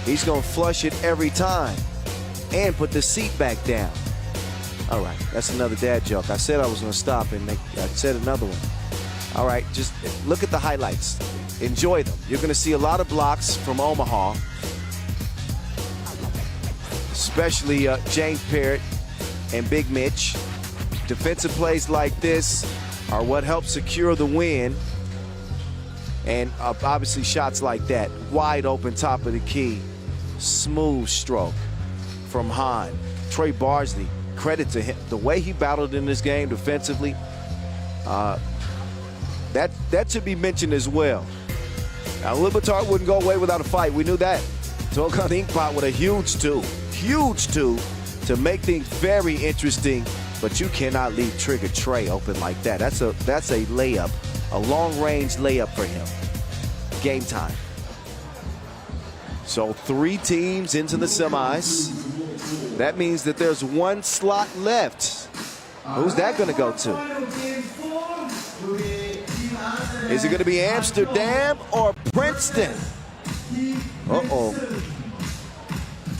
He's gonna flush it every time and put the seat back down. All right, that's another dad joke. I said I was gonna stop and I said another one. All right, just look at the highlights. Enjoy them. You're gonna see a lot of blocks from Omaha, especially James Parrott and Big Mitch. Defensive plays like this are what help secure the win. And obviously shots like that, wide open top of the key, smooth stroke from Hahn. Trey Bardsley, credit to him. The way he battled in this game defensively, that should be mentioned as well. Now, Ulaanbaatar wouldn't go away without a fight. We knew that. Tokan Inkpot with a huge two to make things very interesting, but you cannot leave Trigger Trey open like that. That's a layup. A long-range layup for him. Game time. So 3 teams into the semis. That means that there's 1 slot left. Who's that going to go to? Is it going to be Amsterdam or Princeton? Uh-oh.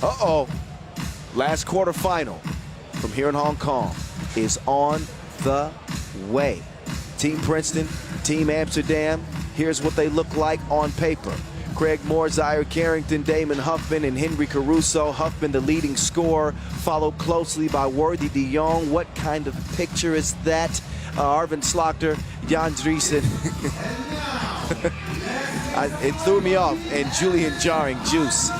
Uh-oh. Last quarterfinal from here in Hong Kong is on the way. Team Princeton, Team Amsterdam, here's what they look like on paper. Craig Moore, Zaire Carrington, Damon Huffman, and Henry Caruso. Huffman, the leading scorer, followed closely by Worthy de Jong. What kind of picture is that? Arvin Slaughter, Jan Driesen. It threw me off, and Julian Jarring Juice.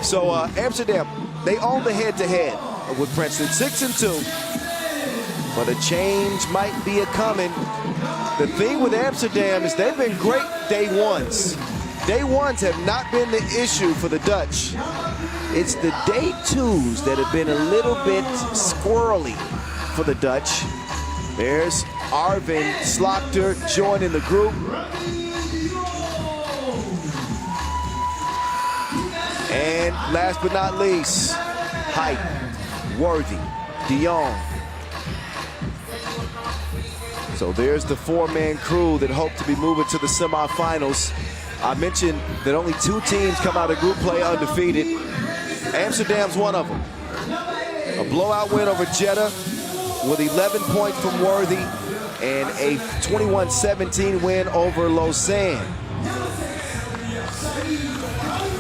So Amsterdam, they own the head-to-head with Princeton, 6-2. But a change might be a-coming. The thing with Amsterdam is they've been great day ones. Day ones have not been the issue for the Dutch. It's the day twos that have been a little bit squirrely for the Dutch. There's Arvin Slaughter joining the group. And last but not least, Hype, Worthy, de Jong. So there's the 4-man crew that hope to be moving to the semifinals. I mentioned that only 2 teams come out of group play undefeated. Amsterdam's one of them. A blowout win over Jeddah with 11 points from Worthy and a 21-17 win over Lausanne.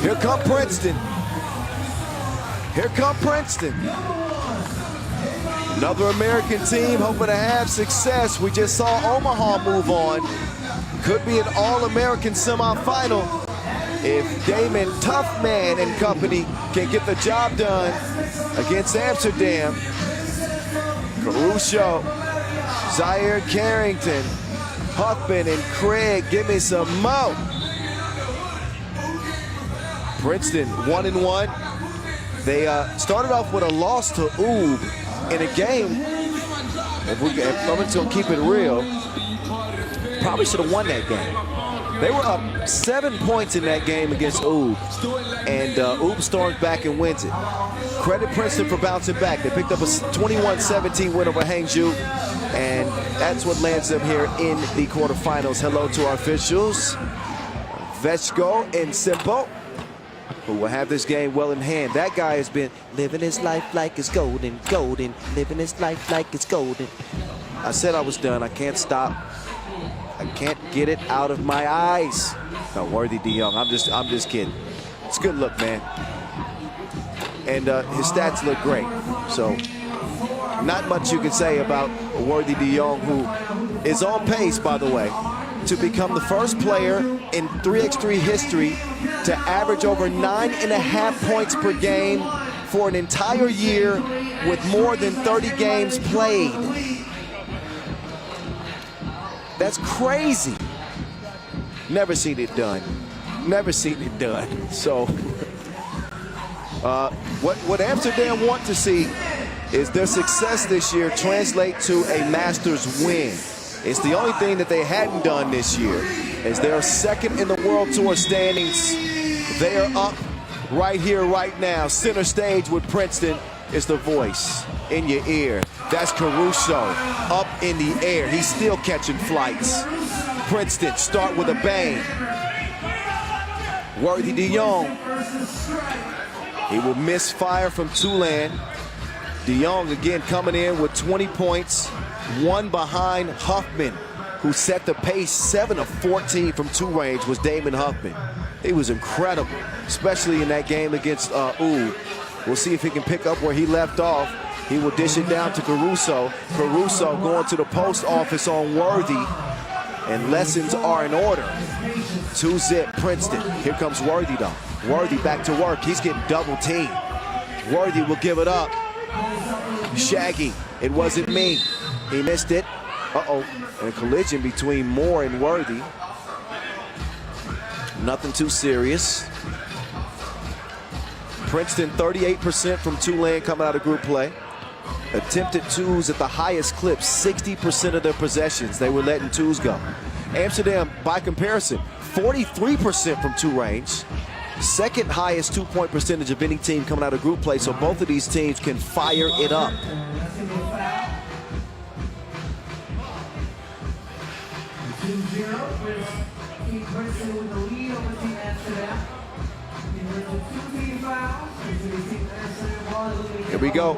Here come Princeton. Here come Princeton. Another American team hoping to have success. We just saw Omaha move on. Could be an All-American semifinal if Damon Toughman and company can get the job done against Amsterdam. Caruso, Zaire Carrington, Huffman, and Craig. Give me some mo. Princeton 1-1. They started off with a loss to Oob in a game. If I'm just gonna keep it real, probably should have won that game. They were up 7 points in that game against Ub, and Ub storms back and wins it. Credit Princeton for bouncing back. They picked up a 21-17 win over Hangzhou, and that's what lands them here in the quarterfinals. Hello to our officials, Veshko and Simpo, who will have this game well in hand. That guy has been living his life like it's golden, golden, living his life like it's golden. I said I was done. I can't stop. I can't get it out of my eyes. No, Worthy De Jong. I'm just kidding. It's a good look, man. And his stats look great. So not much you can say about Worthy De Jong, who is on pace, by the way, to become the first player in 3x3 history to average over 9.5 points per game for an entire year with more than 30 games played. That's crazy. Never seen it done. Never seen it done. So what Amsterdam want to see is their success this year translate to a Masters win. It's the only thing that they hadn't done this year. As they're second in the World Tour standings, they are up right here, right now. Center stage with Princeton is the voice in your ear. That's Caruso up in the air. He's still catching flights. Princeton start with a bang. Worthy De Jong. He will miss fire from Tulane. De Jong again coming in with 20 points. One behind Huffman, who set the pace. 7 of 14 from 2 range was Damon Huffman. He was incredible, especially in that game against Ub. We'll see if he can pick up where he left off. He will dish it down to Caruso. Caruso going to the post office on Worthy, and lessons are in order. 2-zip Princeton. Here comes Worthy though. Worthy back to work. He's getting double teamed. Worthy will give it up. Shaggy, it wasn't me. He missed it. Uh-oh, and a collision between Moore and Worthy. Nothing too serious. Princeton 38% from Tulane coming out of group play. Attempted twos at the highest clip, 60% of their possessions. They were letting twos go. Amsterdam, by comparison, 43% from 2 range. Second highest 2-point percentage of any team coming out of group play, so both of these teams can fire it up. Here we go.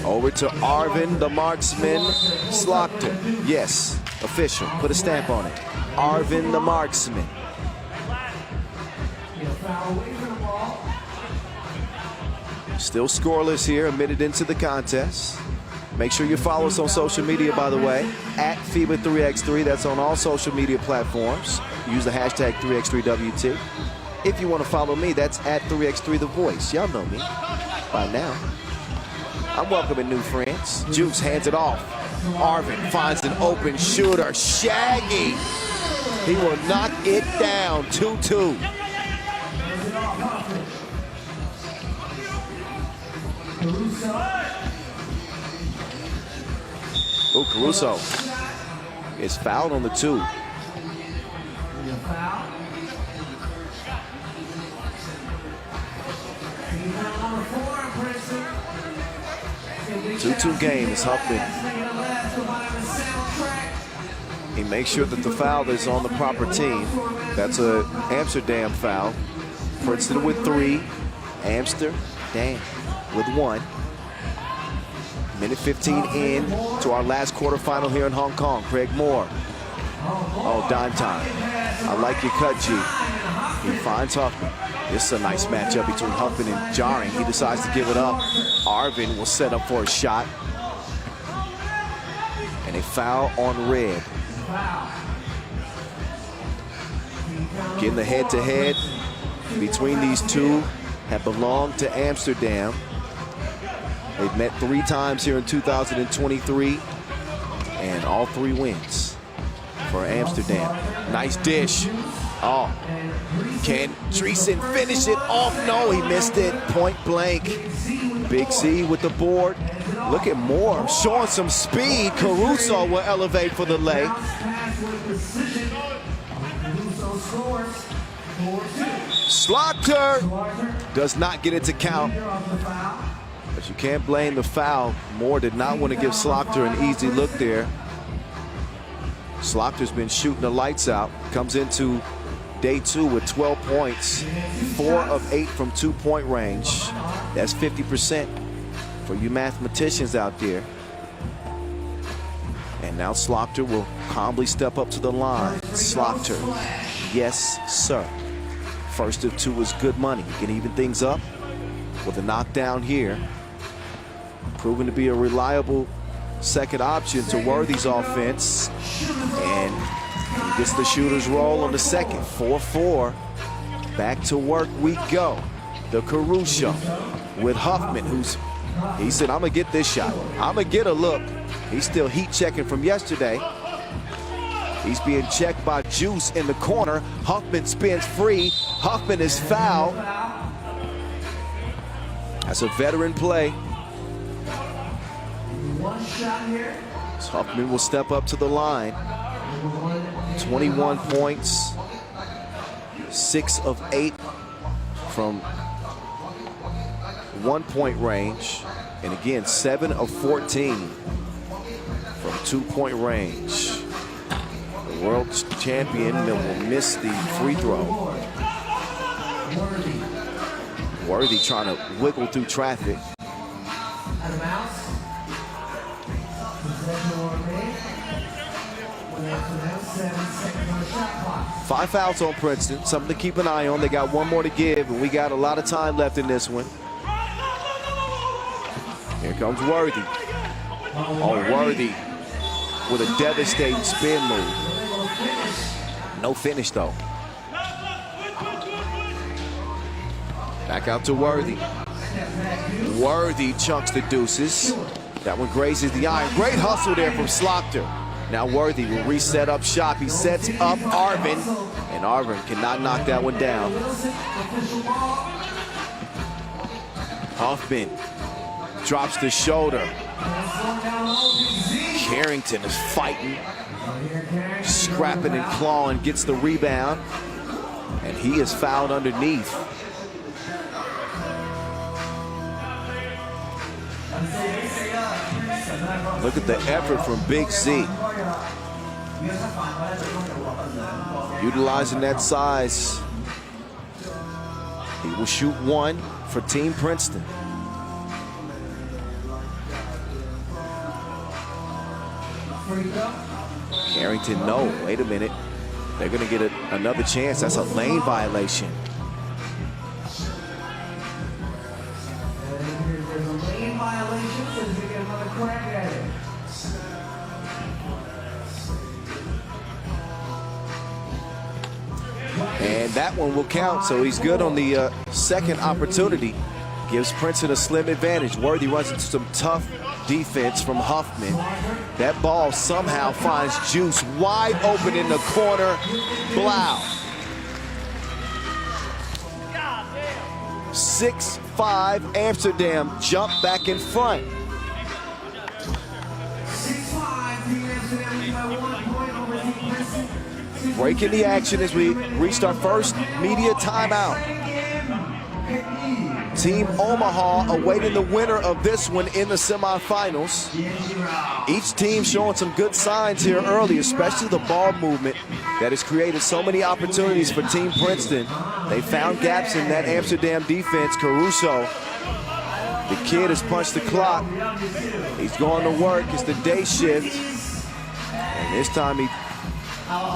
Over to Arvin, the marksman, Slaughter. Yes, official. Put a stamp on it. Arvin, the marksman. Still scoreless here, a minute into the contest. Make sure you follow us on social media, by the way, at FIBA 3x3. That's on all social media platforms. Use the hashtag 3x3WT. If you want to follow me, that's at 3x3 The Voice. Y'all know me by now. I'm welcoming new friends. Juice hands it off. Arvin finds an open shooter. Shaggy. He will knock it down. 2-2. Oh, Caruso is fouled on the 2. 2-2 game is Huffman. He makes sure that the foul is on the proper team. That's a Amsterdam foul. Princeton with 3. Amsterdam with 1. Minute 15 in to our last quarterfinal here in Hong Kong. Craig Moore. Oh, dime time. I like your cut, G. He finds Huffman. This is a nice matchup between Huffman and Jarring. He decides to give it up. Arvin will set up for a shot. And a foul on Red. Getting the head-to-head between these two have belonged to Amsterdam. They've met 3 times here in 2023, and all 3 wins for Amsterdam. Nice dish. Oh, can Dreesen finish it off? No, he missed it. Point blank. Big C with the board. Look at Moore showing some speed. Caruso will elevate for the lay. Slaughter does not get it to count. But you can't blame the foul. Moore did not want to give Slaughter an easy look there. Slaughter's been shooting the lights out. Comes into day 2 with 12 points, 4 of 8 from 2-point range. That's 50% for you mathematicians out there. And now Slaughter will calmly step up to the line. Slaughter, yes, sir. First of 2 is good money. You can even things up with a knockdown here. Proven to be a reliable second option to Worthy's offense. And he gets the shooter's roll on the second. 4-4. Back to work we go. The Caruso with Huffman, he said, I'm going to get this shot. I'm going to get a look. He's still heat checking from yesterday. He's being checked by Juice in the corner. Huffman spins free. Huffman is fouled. That's a veteran play. So Huffman will step up to the line. 21 points, 6 of 8 from 1-point range. And again, 7 of 14 from 2-point range. The world champion will miss the free throw. Worthy trying to wiggle through traffic. 5 fouls on Princeton, something to keep an eye on. They got 1 more to give, and we got a lot of time left in this one. Here comes Worthy. Oh, Worthy with a devastating spin move. No finish, though. Back out to Worthy. Worthy chunks the deuces. That one grazes the iron. Great hustle there from Slaughter. Now Worthy will reset up shop. He sets up Arvin, and Arvin cannot knock that one down. Huffman drops the shoulder. Carrington is fighting, scrapping and clawing, gets the rebound, and he is fouled underneath. Look at the effort from Big Z. Utilizing that size. He will shoot 1 for Team Princeton. Carrington, no, wait a minute. They're gonna get another chance. That's a lane violation. And that one will count, so he's good on the second opportunity. Gives Princeton a slim advantage. Worthy runs into some tough defense from Huffman. That ball somehow finds Juice wide open in the corner. Blau. 6-5 Amsterdam jump back in front. Breaking the action as we reached our first media timeout. Team Omaha awaiting the winner of this one in the semifinals. Each team showing some good signs here early, especially the ball movement that has created so many opportunities for Team Princeton. They found gaps in that Amsterdam defense. Caruso, the kid has punched the clock. He's going to work. It's the day shift. And this time he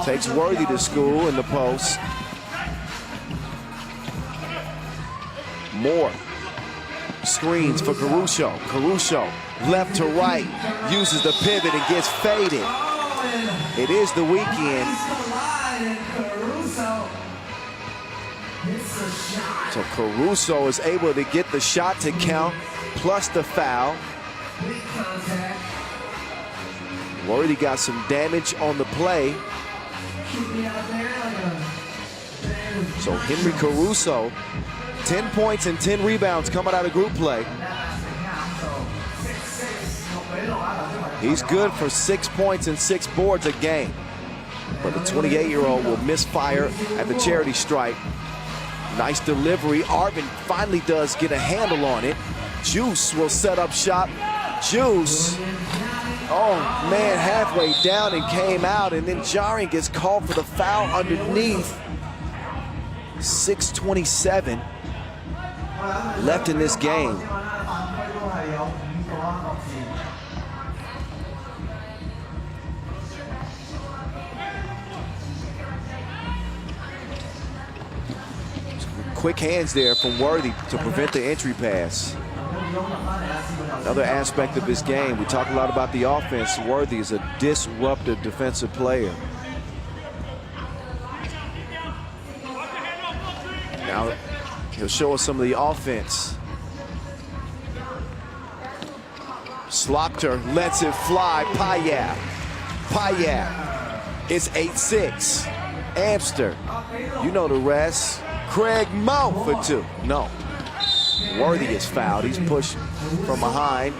takes Worthy to school in the post. Moore screens for Caruso. Caruso left to right, uses the pivot and gets faded. It is the weekend. So Caruso is able to get the shot to count, plus the foul. Worthy got some damage on the play. So Henry Caruso, 10 points and 10 rebounds coming out of group play. He's good for 6 points and 6 boards a game. But the 28-year-old will misfire at the charity stripe. Nice delivery. Arvin finally does get a handle on it. Juice will set up shop. Juice, oh man, halfway down and came out, and then Jaring gets called for the foul underneath. 6:27 left in this game. Quick hands there from Worthy to prevent the entry pass. Another aspect of his game, we talk a lot about the offense. Worthy is a disruptive defensive player. Now he'll show us some of the offense. Slopter lets it fly. Payab. It's 8-6. Amster, you know the rest. Craig Mo for 2. No. Worthy is fouled. He's pushed from behind.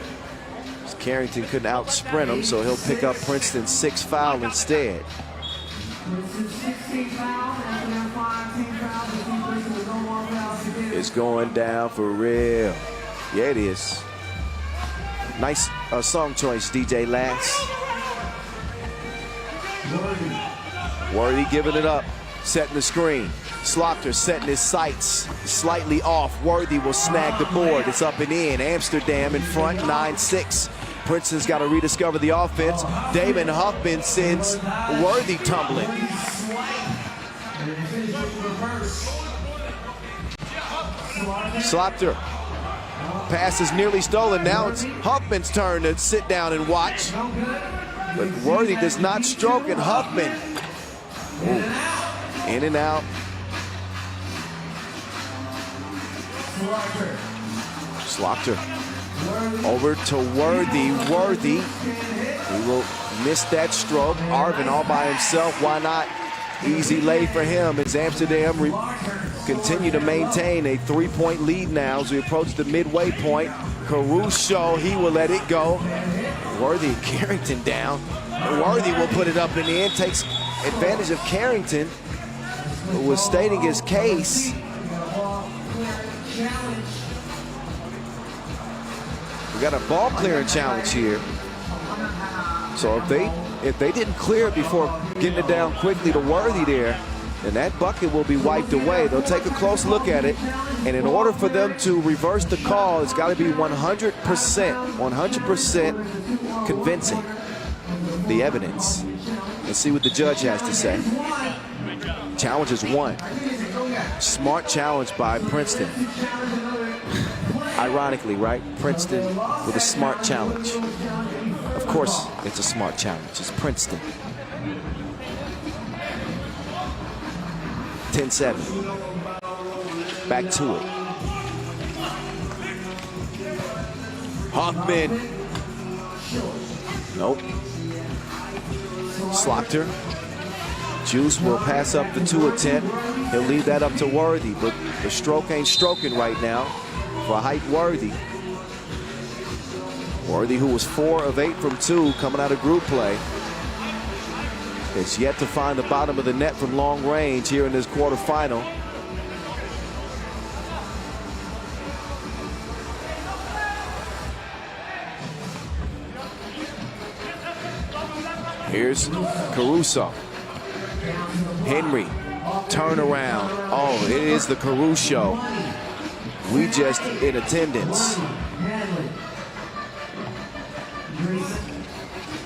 Carrington couldn't out sprint him, so he'll pick up Princeton's 6th foul instead. It's going down for real. Yeah, it is. Nice song choice, DJ Lass. Worthy giving it up, setting the screen. Slopter setting his sights slightly off. Worthy will snag the board. It's up and in. Amsterdam in front, 9-6. Princeton's got to rediscover the offense. Damon Huffman sends Worthy tumbling. Slopter. Pass is nearly stolen. Now it's Huffman's turn to sit down and watch. But Worthy does not stroke, and Huffman in and out. Slopter over to Worthy. Worthy, he will miss that stroke. Arvin all by himself. Why not? Easy lay for him as Amsterdam continue to maintain a 3-point lead now as we approach the midway point. Caruso, he will let it go. Worthy, Carrington down. Worthy will put it up and in, takes advantage of Carrington, who was stating his case. We got a ball clearing challenge here. So if they didn't clear it before getting it down quickly to Worthy there, then that bucket will be wiped away. They'll take a close look at it, and in order for them to reverse the call, it's got to be 100% convincing, the evidence. Let's see what the judge has to say. Challenge is 1. Smart challenge by Princeton. Ironically, right? Princeton with a smart challenge. Of course, it's a smart challenge. It's Princeton. 10-7. Back to it. Hoffman. Nope. Slopter. Juice will pass up the 2 attempt. He'll leave that up to Worthy, but the stroke ain't stroking right now for Worthy. Worthy, who was 4 of 8 from 2 coming out of group play, is yet to find the bottom of the net from long range here in this quarterfinal. Here's Caruso. Henry, turnaround. Oh, it is the Caruso. We just in attendance.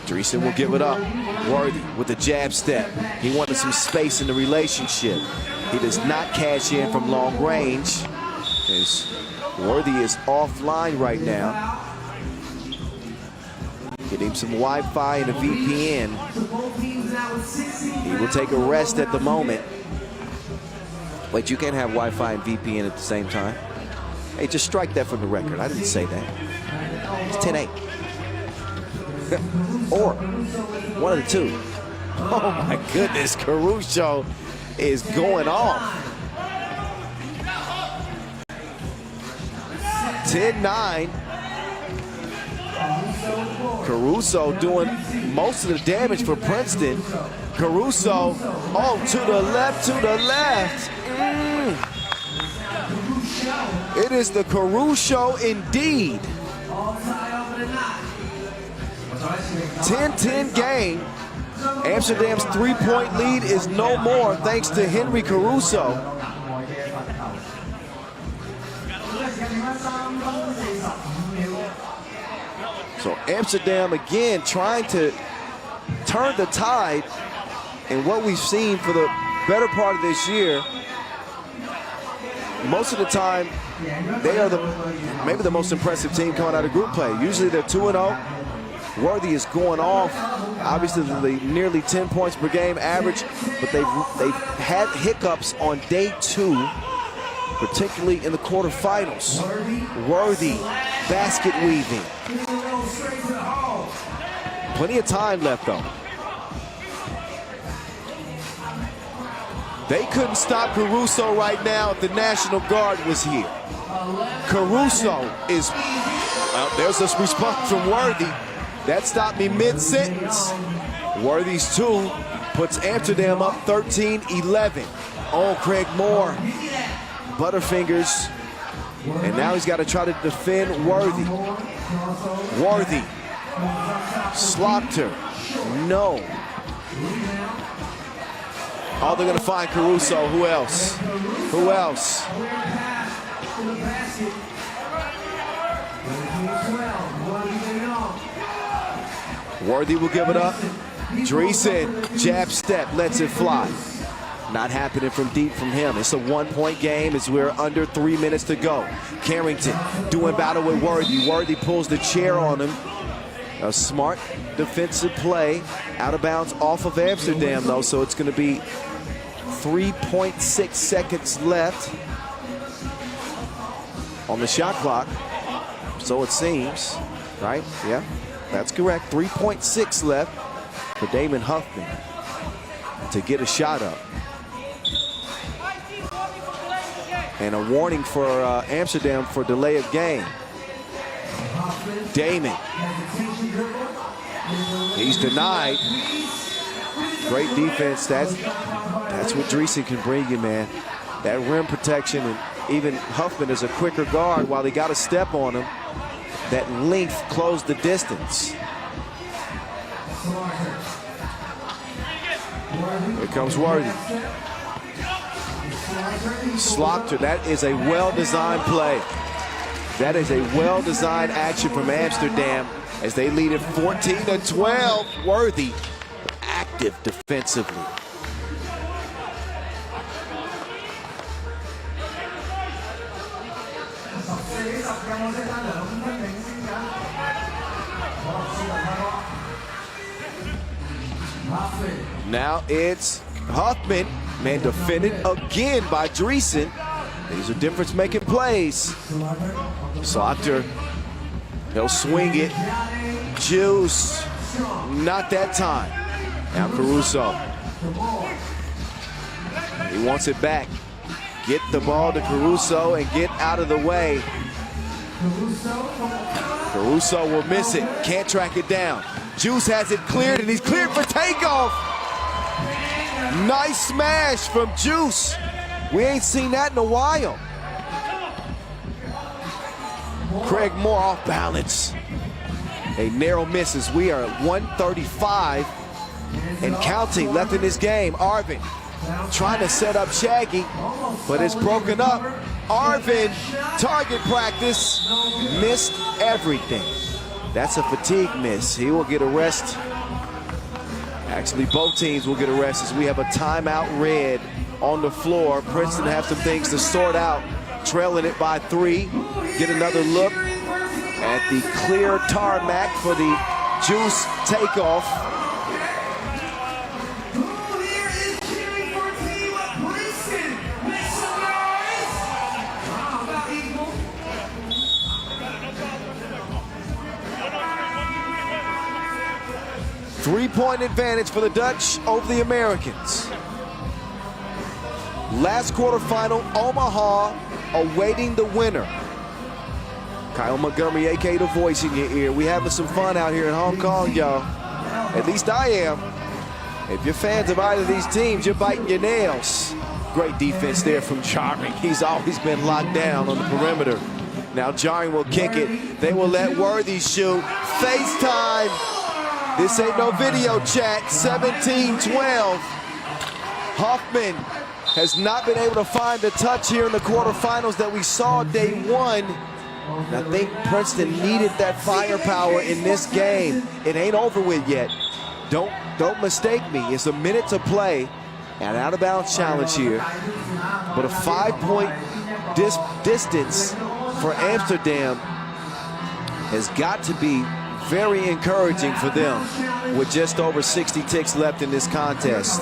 Dreesen will give it up. Worthy with the jab step. He wanted some space in the relationship. He does not cash in from long range. As Worthy is offline right now. Getting some Wi-Fi and a VPN. He will take a rest at the moment. Wait, you can't have Wi-Fi and VPN at the same time? Hey, just strike that from the record. I didn't say that. It's 10-8. Or one of the two. Oh my goodness, Caruso is going off. 10-9. Caruso doing most of the damage for Princeton. Caruso, oh, to the left, to the left. It is the Caruso indeed. 10-10 game. Amsterdam's three-point lead is no more thanks to Henry Caruso. So Amsterdam again trying to turn the tide in what we've seen for the better part of this year. Most of the time, they are maybe the most impressive team coming out of group play. Usually they're 2-0. Worthy is going off. Obviously, the nearly 10 points per game average, but they've had hiccups on day 2, particularly in the quarterfinals. Worthy, basket weaving. Plenty of time left, though. They couldn't stop Caruso right now if the National Guard was here. Caruso is, well, there's a response from Worthy. That stopped me mid-sentence. Worthy's 2 puts Amsterdam up 13-11. Oh, Craig Moore, Butterfingers, and now he's got to try to defend Worthy. Worthy, Slaughter, no. Oh, they're going to find Caruso. Who else? Who else? Worthy will give it up. Dreesen, jab step, lets it fly. Not happening from deep from him. It's a one-point game as we're under 3 minutes to go. Carrington doing battle with Worthy. Worthy pulls the chair on him. A smart defensive play. Out of bounds off of Amsterdam, though, so it's going to be 3.6 seconds left on the shot clock. So it seems, right? Yeah, that's correct. 3.6 left for Damon Huffman to get a shot up. And a warning for Amsterdam for delay of game. Damon. He's denied. Great defense. That's what Dreesen can bring you, man. That rim protection, and even Huffman is a quicker guard while he got a step on him. That length closed the distance. Here comes Worthy. Slaughter, that is a well-designed play. That is a well-designed action from Amsterdam as they lead it 14-12. Worthy, active defensively. Now it's Huffman, man, defended again by Dreesen. These are difference-making plays. Slaughter, he'll swing it. Juice, not that time. Now Caruso. He wants it back. Get the ball to Caruso and get out of the way. Caruso will miss it. Can't track it down. Juice has it cleared, and he's cleared for takeoff. Nice smash from Juice. We ain't seen that in a while. Craig Moore off balance. A narrow miss as we are at 135 and counting left in this game. Arvin trying to set up Shaggy, but it's broken up. Arvin, target practice, missed everything. That's a fatigue miss. He will get a rest. Actually, both teams will get a rest as we have a timeout red on the floor. Princeton have some things to sort out. Trailing it by 3. Get another look at the clear tarmac for the Juice takeoff. Three-point advantage for the Dutch over the Americans. Last quarterfinal, Omaha awaiting the winner. Kyle Montgomery, a.k.a. The Voice in your ear. We having some fun out here in Hong Kong, y'all. At least I am. If you're fans of either of these teams, you're biting your nails. Great defense there from Jarring. He's always been locked down on the perimeter. Now Jarring will kick it. They will let Worthy shoot. FaceTime. This ain't no video chat. 17-12. Hoffman has not been able to find the touch here in the quarterfinals that we saw day one. And I think Princeton needed that firepower in this game. It ain't over with yet. Don't mistake me. It's a minute to play. An out-of-bounds challenge here. But a 5-point distance for Amsterdam has got to be very encouraging for them with just over 60 ticks left in this contest.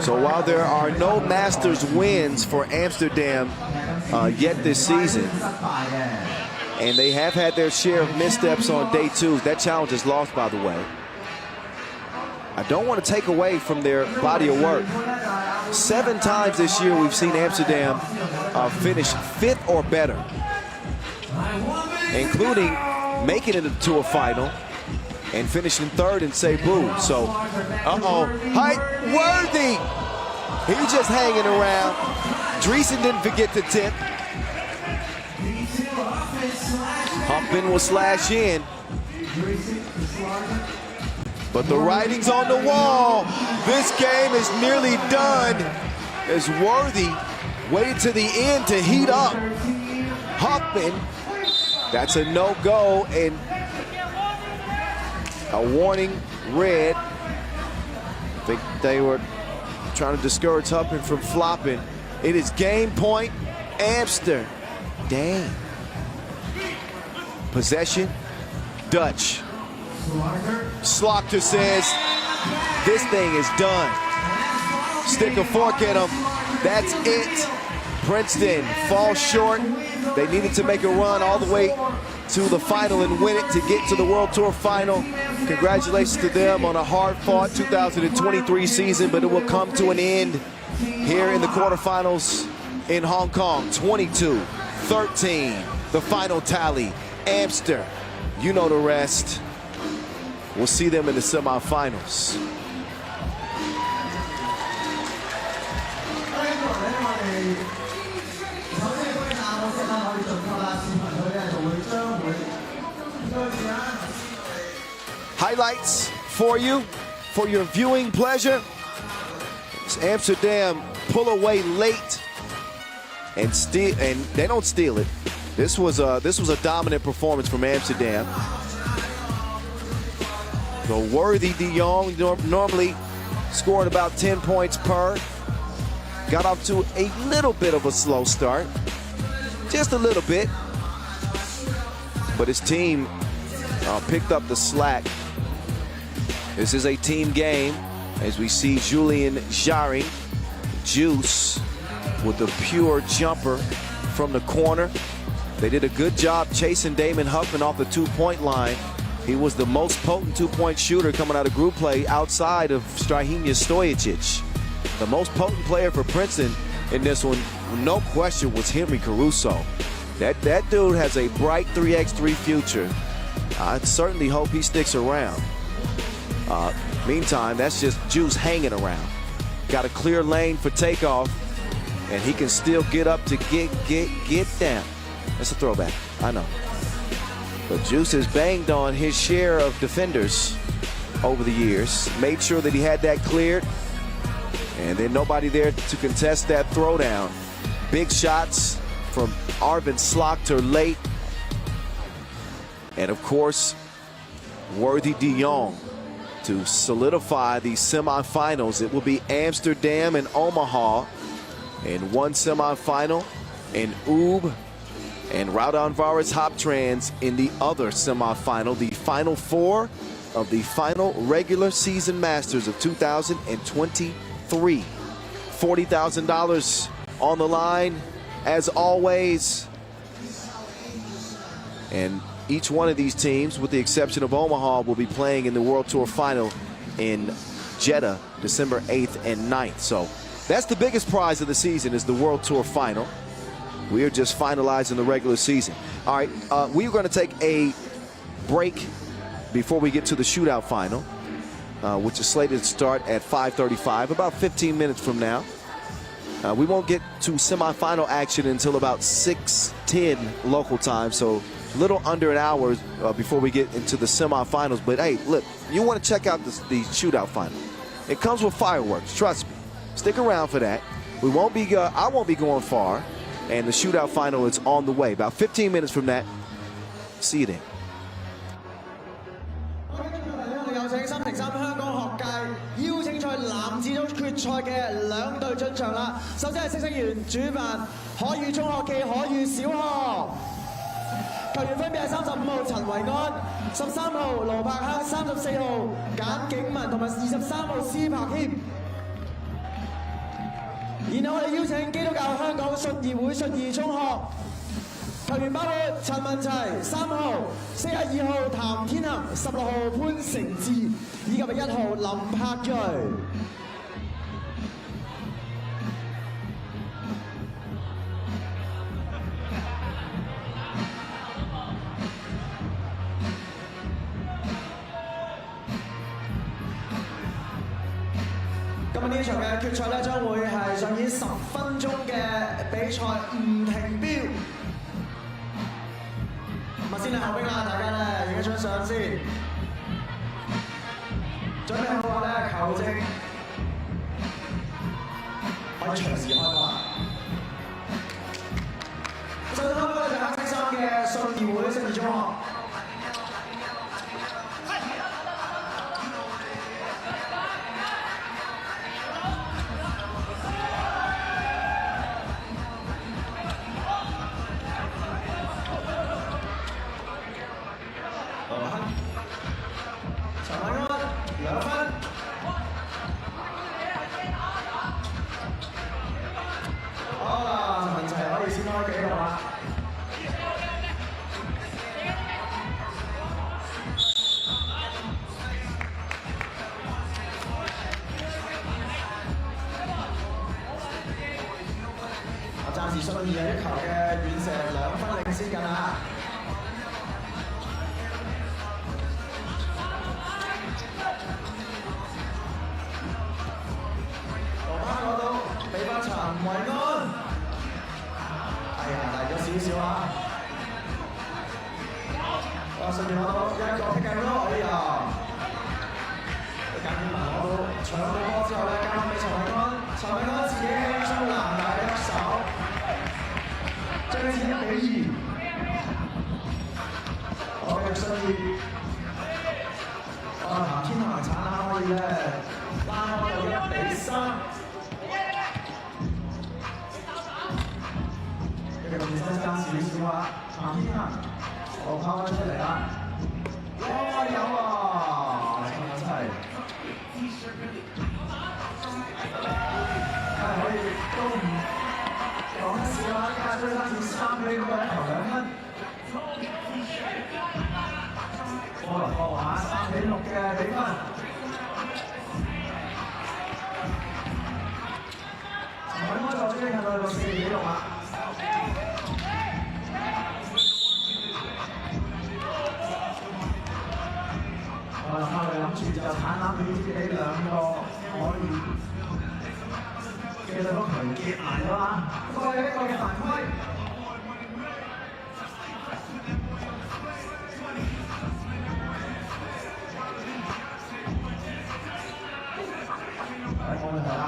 So while there are no Masters wins for Amsterdam yet this season, and they have had their share of missteps on day two, that challenge is lost, by the way. I don't want to take away from their body of work. 7 times this year we've seen Amsterdam finish 5th or better, including making it to a final and finishing 3rd in Cebu. So, Worthy! He's just hanging around. Dreesen didn't forget the tip. Humpin will slash in. But the writing's on the wall. This game is nearly done as Worthy waited to the end to heat up. Humpin, that's a no-go, and a warning red. I think they were trying to discourage Humpin from flopping. It is game point, Amsterdam. Possession, Dutch. Slaughter says, this thing is done. Stick a fork in him. That's it. Princeton falls short. They needed to make a run all the way to the final and win it to get to the World Tour final. Congratulations to them on a hard-fought 2023 season, but it will come to an end here in the quarterfinals in Hong Kong. 22-13, the final tally. Amsterdam, you know the rest. We'll see them in the semifinals. Highlights for you, for your viewing pleasure. Amsterdam pull away late and steal, and they don't steal it. This was a dominant performance from Amsterdam. The Worthy de Jong normally scoring about 10 points per. Got off to a little bit of a slow start, just a little bit, but his team picked up the slack. This is a team game as we see Julian Jarring, Juice, with a pure jumper from the corner. They did a good job chasing Damon Huffman off the 2-point line. He was the most potent 2-point shooter coming out of group play outside of Strahinja Stojicic. The most potent player for Princeton in this one, no question, was Henry Caruso. That dude has a bright 3x3 future. I certainly hope he sticks around. Meantime, that's just Juice hanging around. Got a clear lane for takeoff, and he can still get up to get down. That's a throwback, I know. But Juice has banged on his share of defenders over the years. Made sure that he had that cleared. And then nobody there to contest that throwdown. Big shots from Arvin Slaughter late. And of course, Worthy de Jong to solidify the semifinals. It will be Amsterdam and Omaha in one semifinal, and Ub and Raudondvaris Hoptrans in the other semifinal, the final 4 of the final regular season Masters of 2023. $40,000 on the line, as always. And each one of these teams, with the exception of Omaha, will be playing in the World Tour final in Jeddah, December 8th and 9th. So that's the biggest prize of the season, is the World Tour Final. We are just finalizing the regular season. All right, we are going to take a break before we get to the shootout final, which is slated to start at 5:35, about 15 minutes from now. We won't get to semifinal action until about 6:10 local time, so a little under an hour before we get into the semifinals. But hey, look, you want to check out the shootout final. It comes with fireworks, trust me. Stick around for that. We won't be, I won't be going far, and the shootout final is on the way. About 15 minutes from that. See you then. 有請3x3香港學界邀請賽男子組決賽嘅兩隊進場啦。首先係嗇色園主辦海裕中學暨海裕小學，球員分別係35號陳維安、13號羅柏克、34號簡景文同埋23號施柏謙。然後我哋邀請基督教香港信義會信義中學。球員包括陳文齊3號、42號譚天恒、16號潘成志以及1號林柏瑞。今日呢場嘅決賽咧，將會係上演10分鐘嘅比賽，唔停標。咁啊，先係後兵啦，大家咧影一張相先。準備好嘅話咧，球證可以隨時開波。首先開波咧就係黑色衫嘅信義會信義中學。暫時信義有一球嘅遠射2分領先緊啦。羅巴嗰度俾翻陳維安，哎呀，大咗少少啊！哇，信義攞到一個 pick and roll， 哎呀！簡天文攞到搶到波之後咧，交翻俾陳維安，陳維安自己輕鬆難大一手。將至1比2，我嘅信義，譚天恒鏟下可以咧拉開到1比3，一個面身爭少少啊！譚天恒，我拋翻出嚟啦，哇有啊！真係，可以都唔講得少啦！依家追翻至3比5，一球2分。波來波華3比6嘅比分。陳偉安就追近到4比6啦。我哋諗住就產攬俾自己2個可以嘅對方球員結埋咗啦。不過有一個嘅犯規。嚟幫你睇啦。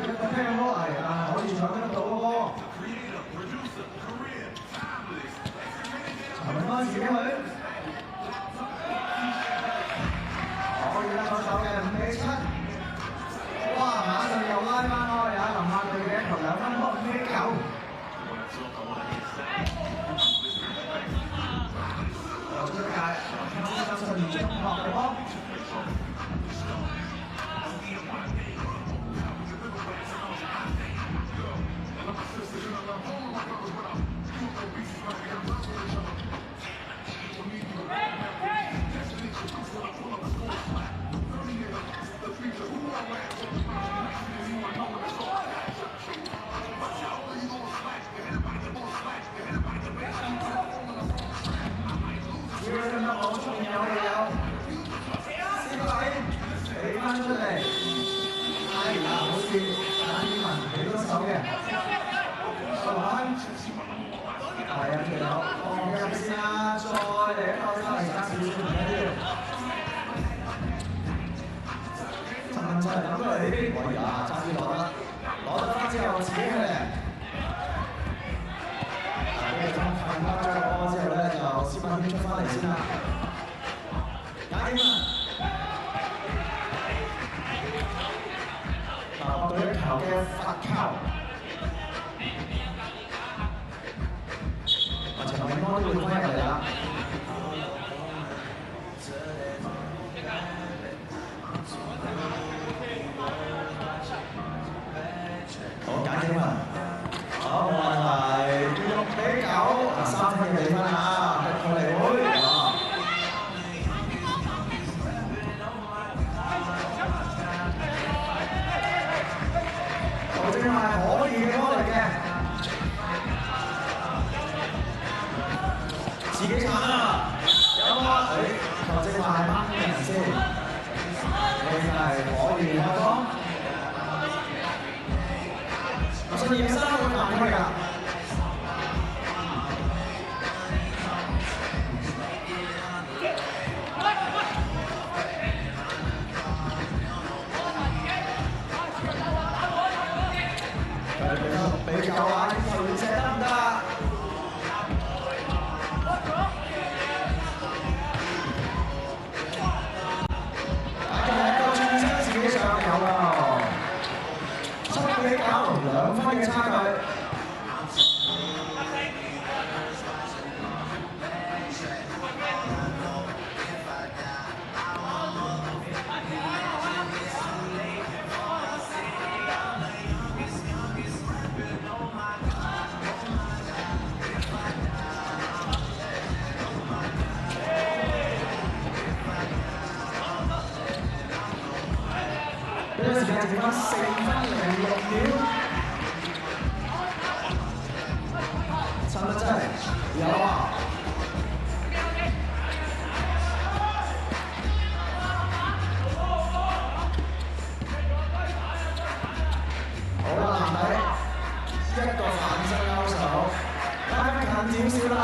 一個聽波嚟啊，可以搶得到個波。陳安自己去，可以得手嘅5比7。哇！馬上又拉翻開啊！林柏瑞嘅一球2分波5比9。又出界，信義中學嘅波。出嚟，係啦，好似打英文幾多手嘅，係咪？係啊，仲有放入先啦，再嚟一個差嚟加少少唔緊要。陳文齊諗到嚟呢邊，哎呀，差啲攞得翻之後自己去嚟。跟住翻咗個波之後咧，就司馬軒出翻嚟先啦。打點啊！嗱，對一球嘅罰球。陳永安都會翻入嚟啦。好，簡經文。好，冇問題。6比9，3分嘅比分啊，過嚟會。球證係可以嘅波嚟嘅。自己鏟啊！有冇啊？球證話係掹人先，你係可以開波。我信2-3會彈開㗎。6比9啊！球射得唔得？2分嘅差距。呢個時間剩翻4分06秒。真係有啊！好啦，男仔一個反身勾手，拉近少少啦。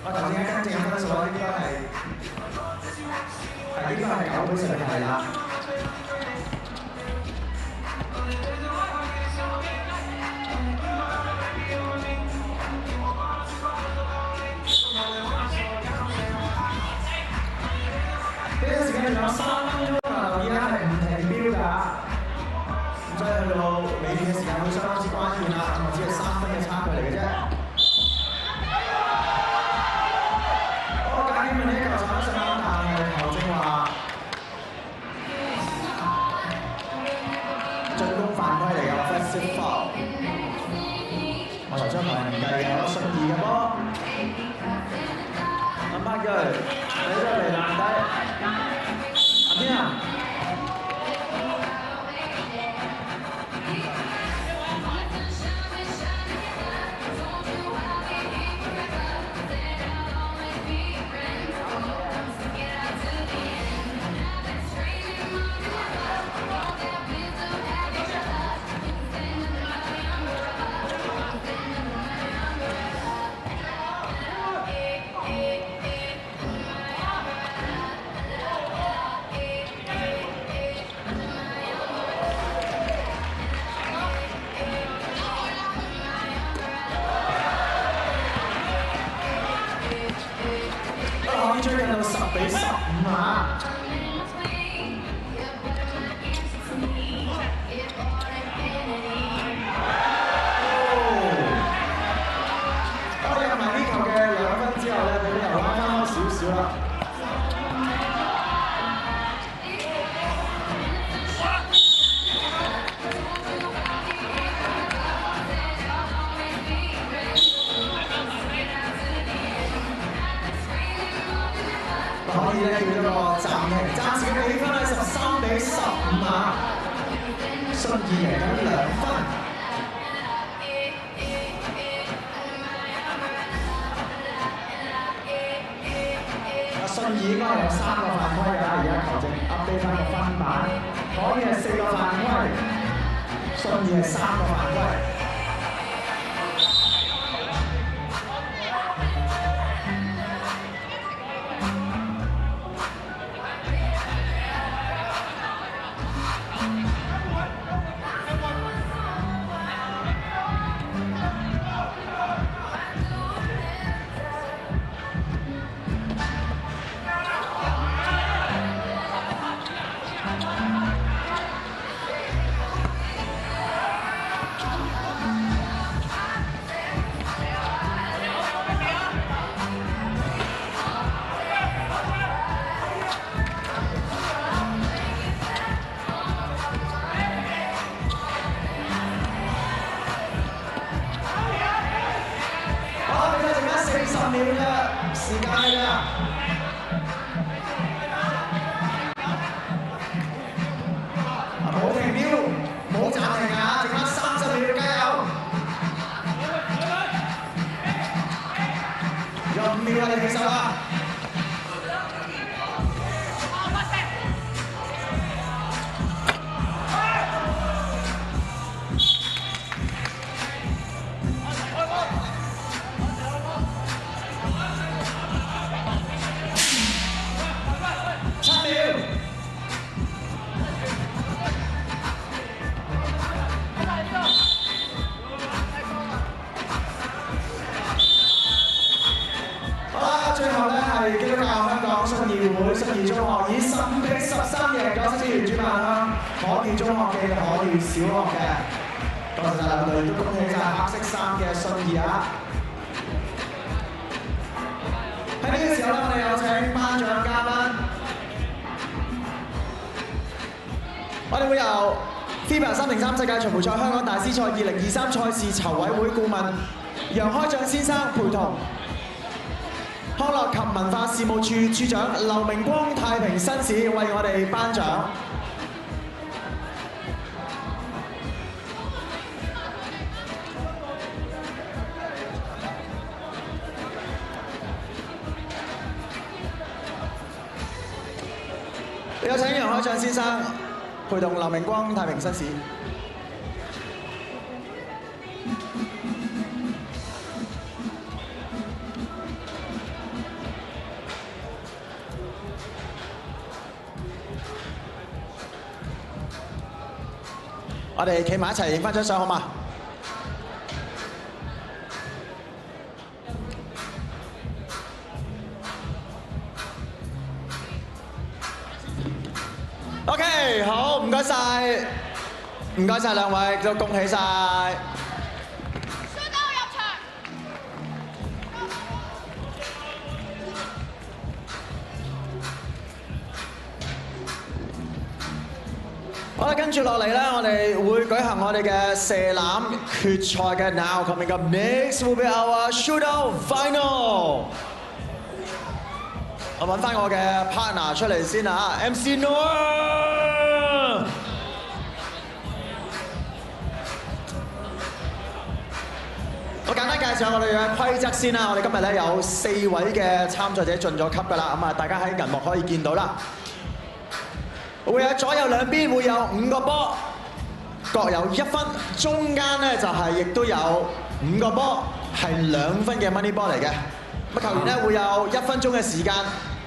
我頭先跟正分數應該係9比4係啦。呢個時間仲有3分鐘啊！而家係唔停標㗎，咁所以去到尾段嘅時間會相當之關鍵啦。咁只係3分嘅差距嚟嘅啫。我頭先係唔計嘅，我12嘅波，啱翻佢，你都嚟難低，阿邊啊？贏緊2分。信義應該係有3個犯規㗎，而家球證 update 翻個分版，可以係4個犯規，信義係3個犯規。FIBA 3x3 世界巡迴賽香港大師賽2023賽事籌委會顧問楊開將先生陪同康樂及文化事務處處長劉明光太平紳士為我哋頒獎。有請楊開將先生陪同劉明光太平紳士。我哋企埋一齊影翻張相好嗎？ OK， 好，唔該晒，唔該晒兩位，都恭喜晒。輸到入場。好啦，跟住落嚟咧，我哋會舉行我哋嘅射籃決賽嘅 Now coming up next will be our shootout final。 我揾翻我嘅 partner 出嚟先啊 ，MC Noah。我簡單介紹下我哋嘅規則先啦。我哋今日咧有4位嘅參賽者進咗級㗎啦，咁啊大家喺銀幕可以見到啦。會有左右兩邊會有5個波，各有1分。中間咧就係亦都有5個波，係2分嘅 money ball 嚟嘅。咁球員咧會有1分鐘嘅時間。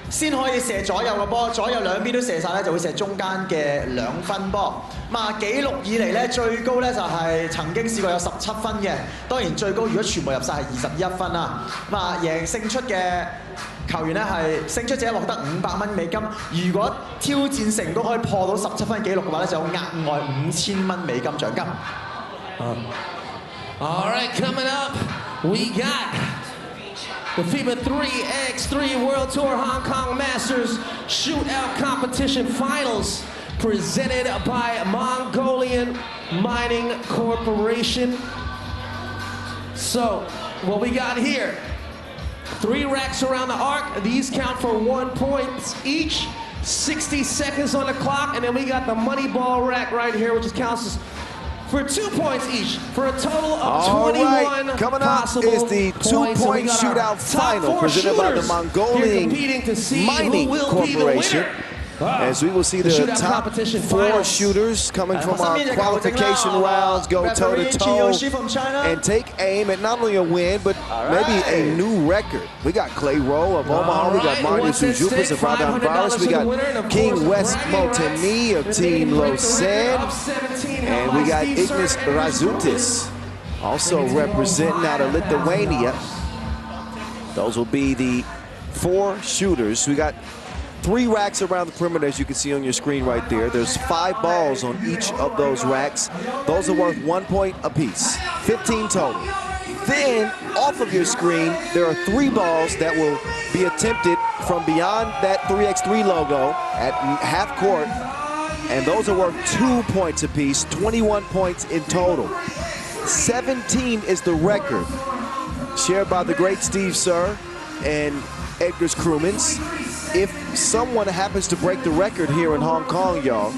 先可以射左右個波，左右兩邊都射晒咧，就會射中間嘅2分波。咁啊，紀錄以嚟咧最高咧就係曾經試過有17分嘅，當然最高如果全部入晒係21分啦。咁啊，勝出嘅球員咧係勝出者獲得500蚊美金。如果挑戰成功可以破到17分紀錄嘅話咧，就有額外5000蚊美金獎金。All right, coming up, we got the FIBA 3x3 World Tour Hong Kong Masters Shootout Competition Finals presented by Mongolian Mining Corporation. So, what we got here, 3 racks around the arc. These count for 1 point each. 60 seconds on the clock, and then we got the money ball rack right here, which counts as for 2 points each, for a total of All 21 right, coming up possible is the points. So we two-point got our shootout top final 4 presented by the shooters Mongolian here competing to see Mining who will Corporation. be the winner. As we will see the shootout top competition 4 finals. shooters coming from our 身邊隻球證啦， qualification rounds go Referee toe-to-toe Chiyoshi from China. and take aim at not only a win, but maybe a new record. We got Clay Rowe of Omaha, we got Alright, Marius what's at Ujupas stake? of Raudondvaris, we $500 for the winner, and got of King course, West bragging rights. Moteni of If Team they can break the Lausanne, record of 17 held and by we got Steve Ignis Sir and Razutis, also representing out of Lithuania. Those will be the 4 shooters. We got 3 racks around the perimeter, as you can see on your screen right there. There's 5 balls on each of those racks. Those are worth 1 point apiece, 15 total. Then, off of your screen, there are 3 balls that will be attempted from beyond that 3x3 logo at half court, and those are worth 2 points apiece, 21 points in total. 17 is the record, shared by the great Steve Sir and Edgar's Crewmans. If someone happens to break the record here in Hong Kong, y'all,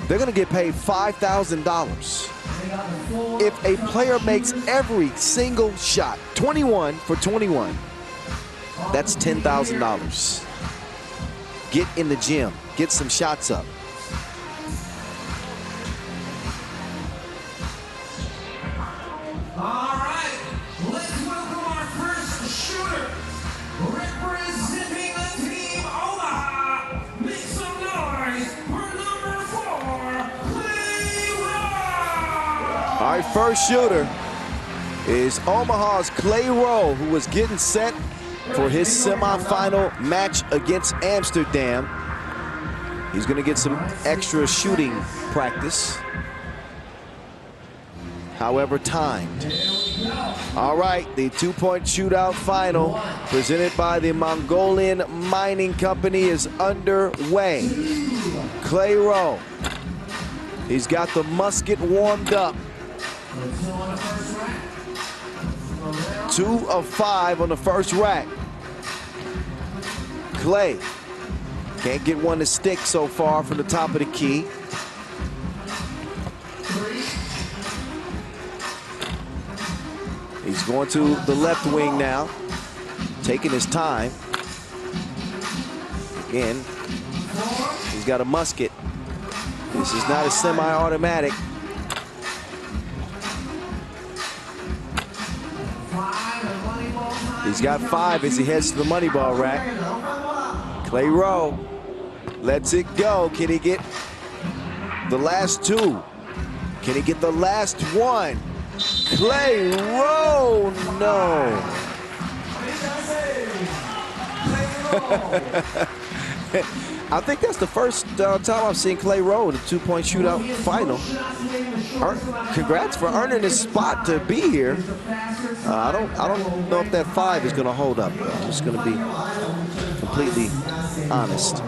they're gonna get paid $5,000. If a player makes every single shot, 21 for 21, that's $10,000. Get in the gym, get some shots up. All right, let's welcome our first shooter, representing the team Omaha. Make some noise for number 4, Clay Rowe. Our first shooter is Omaha's Clay Rowe, who was getting set for his semifinal match against Amsterdam. He's gonna get some extra shooting practice, however timed. All right, the 2-point shootout final presented by the Mongolian Mining Company is underway. Clay Rowe, he's got the musket warmed up. 2 of 5 on the first rack. Clay can't get one to stick so far from the top of the key. He's going to the left wing now, taking his time. Again, he's got a musket. This is not a semi-automatic. He's got 5 as he heads to the money ball rack. Clay Rowe lets it go. Can he get the last 2? Can he get the last 1? Clay Rowe, no. I think that's the first time I've seen Clay Rowe in a 2-point shootout final. Congrats for earning his spot to be here. I don't know if that 5 is going to hold up. I'm just going to be completely honest.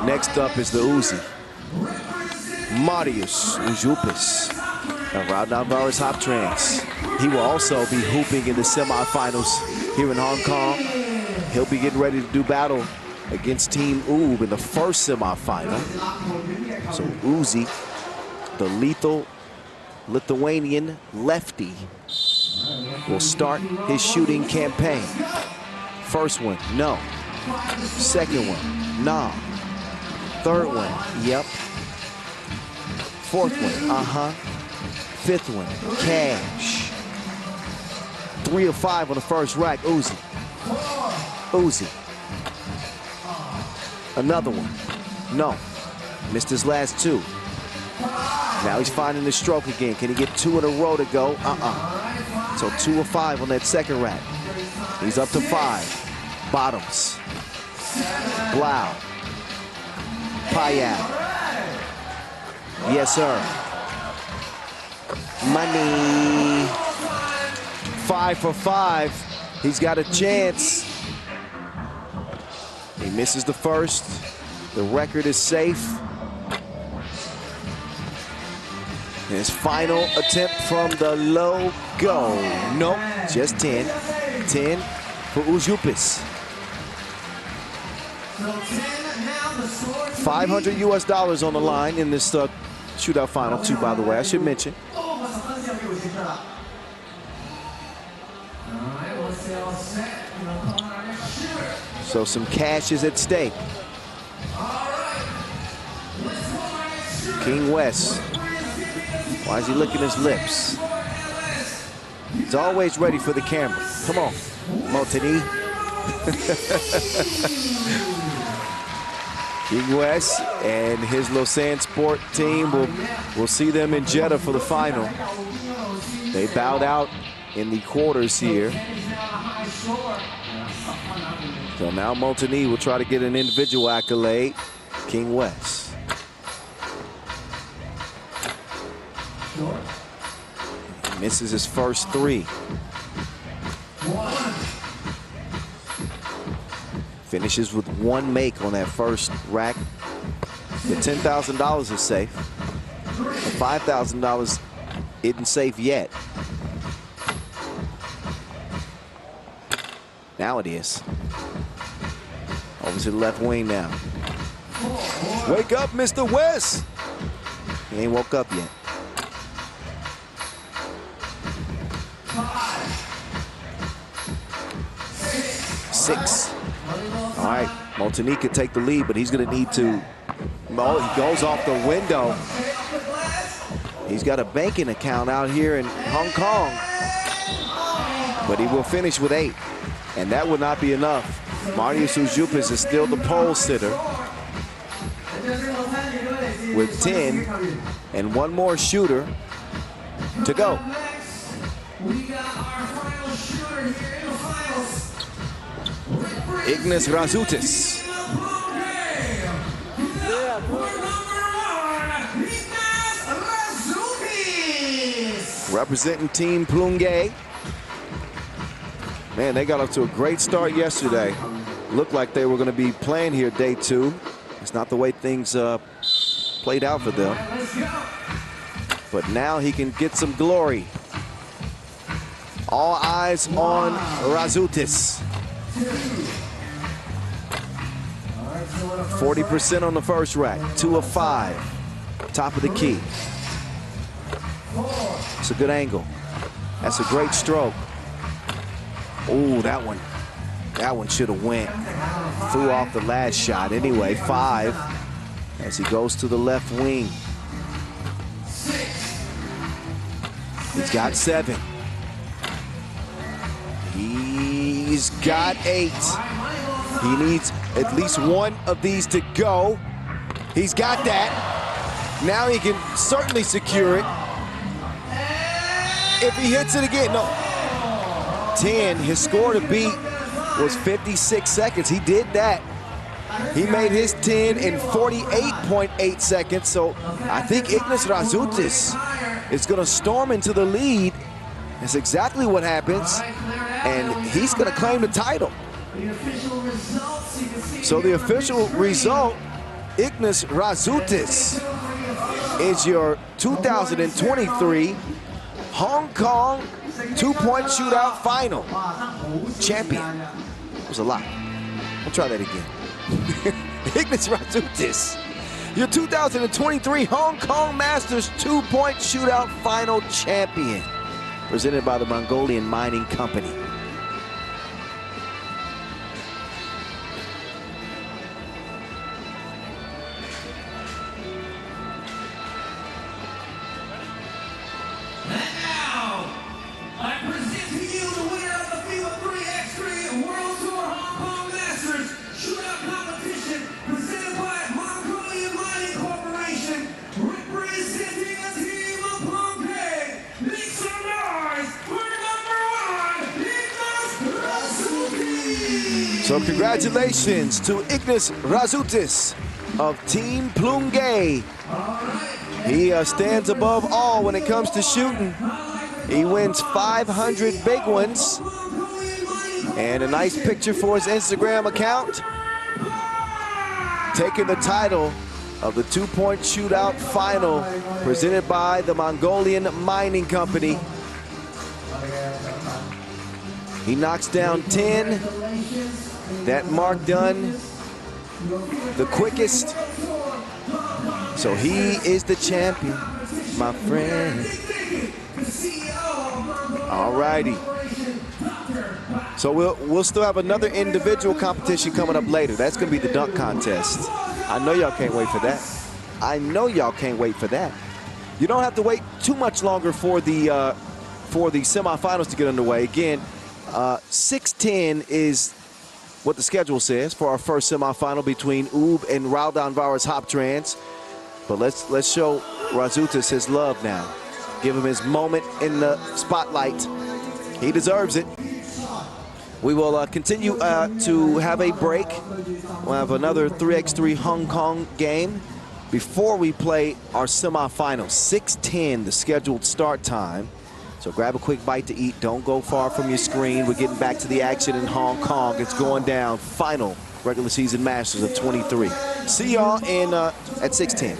Next up is the Uzi. Marius Ujupas of Raudondvaris Hoptrans. He will also be hooping in the semifinals here in Hong Kong. He'll be getting ready to do battle against Team Ub in the first semifinal. So Uzi, the lethal Lithuanian lefty, will start his shooting campaign. First one, no. Second one, no. Third one, yep. Fourth one, Fifth one, cash. 3 of 5 on the first rack, Uzi. Uzi. Another one, no. Missed his last 2. Now he's finding the stroke again. Can he get 2 in a row to go? So 2 of 5 on that second rack. He's up to 5. Bottoms. Blau. Payat. Yes, sir. Money. 5 for 5. He's got a chance. He misses the first. The record is safe. His final attempt from the logo. Nope, just 10. 10 for Ujupas. $500 US on the line in this shootout final too, by the way, I should mention. So some cash is at stake. King West. Why is he licking his lips? He's always ready for the camera. Come on, Montigny. King West and his Lausanne sport team will see them in Jeddah for the final. They bowed out in the quarters here. So now Montigny will try to get an individual accolade. King West. He misses his first three. Finishes with one make on that first rack. The $10,000 is safe. The $5,000 isn't safe yet. Now it is. Over to the left wing now. Wake up, Mr. West. He ain't woke up yet. 6. All right, Montigny could take the lead, but he's going to need to. Oh, he goes off the window. He's got a banking account out here in Hong Kong, but he will finish with 8, and that would not be enough. Marius Ujupis is still the pole sitter with 10 and one more shooter to go. Ignas Razoutis. Representing Team Plunge. Man, they got off to a great start yesterday. Looked like they were going to be playing here day 2. It's not the way things played out for them. But now he can get some glory. All eyes on Razoutis. 40% on the first rack, 2 of 5. Top of the key. It's a good angle. That's a great stroke. Ooh, that one should have went. Threw off the last shot. Anyway, 5 as he goes to the left wing. He's got 7. He's got 8. He needs at least one of these to go. He's got that. Now he can certainly secure it. If he hits it again, no. 10, his score to beat was 56 seconds. He did that. He made his 10 in 48.8 seconds. So I think Ignas Razoutis is going to storm into the lead. That's exactly what happens. And he's going to claim the title. So the official result, Ignas Razoutis is your 2023 Hong Kong 2-point shootout final champion. It was a lot. We'll try that again. Ignas Razoutis, your 2023 Hong Kong Masters 2-point shootout final champion. Presented by the Mongolian Mining Company. So congratulations to Ignas Razoutis of Team Plunge. He stands above all when it comes to shooting. He wins 500 big ones. And a nice picture for his Instagram account. Taking the title of the 2-point shootout final presented by the Mongolian Mining Company. He knocks down 10. That mark done the quickest So he is the champion, my friend. All righty. So we'll still have another individual competition coming up later. That's going to be the dunk contest. I know y'all can't wait for that. I know y'all can't wait for that. You don't have to wait too much longer for the semifinals to get underway. Again, 6:10 is what the schedule says for our first semifinal between Ub and Raudondvaris Hoptrans. But let's show Razutas his love now. Give him his moment in the spotlight. He deserves it. We will continue to have a break. We'll have another 3x3 Hong Kong game before we play our semifinals. 6:10, the scheduled start time. So grab a quick bite to eat. Don't go far from your screen. We're getting back to the action in Hong Kong. It's going down. Final regular season Masters of 23. See y'all in at 6:10.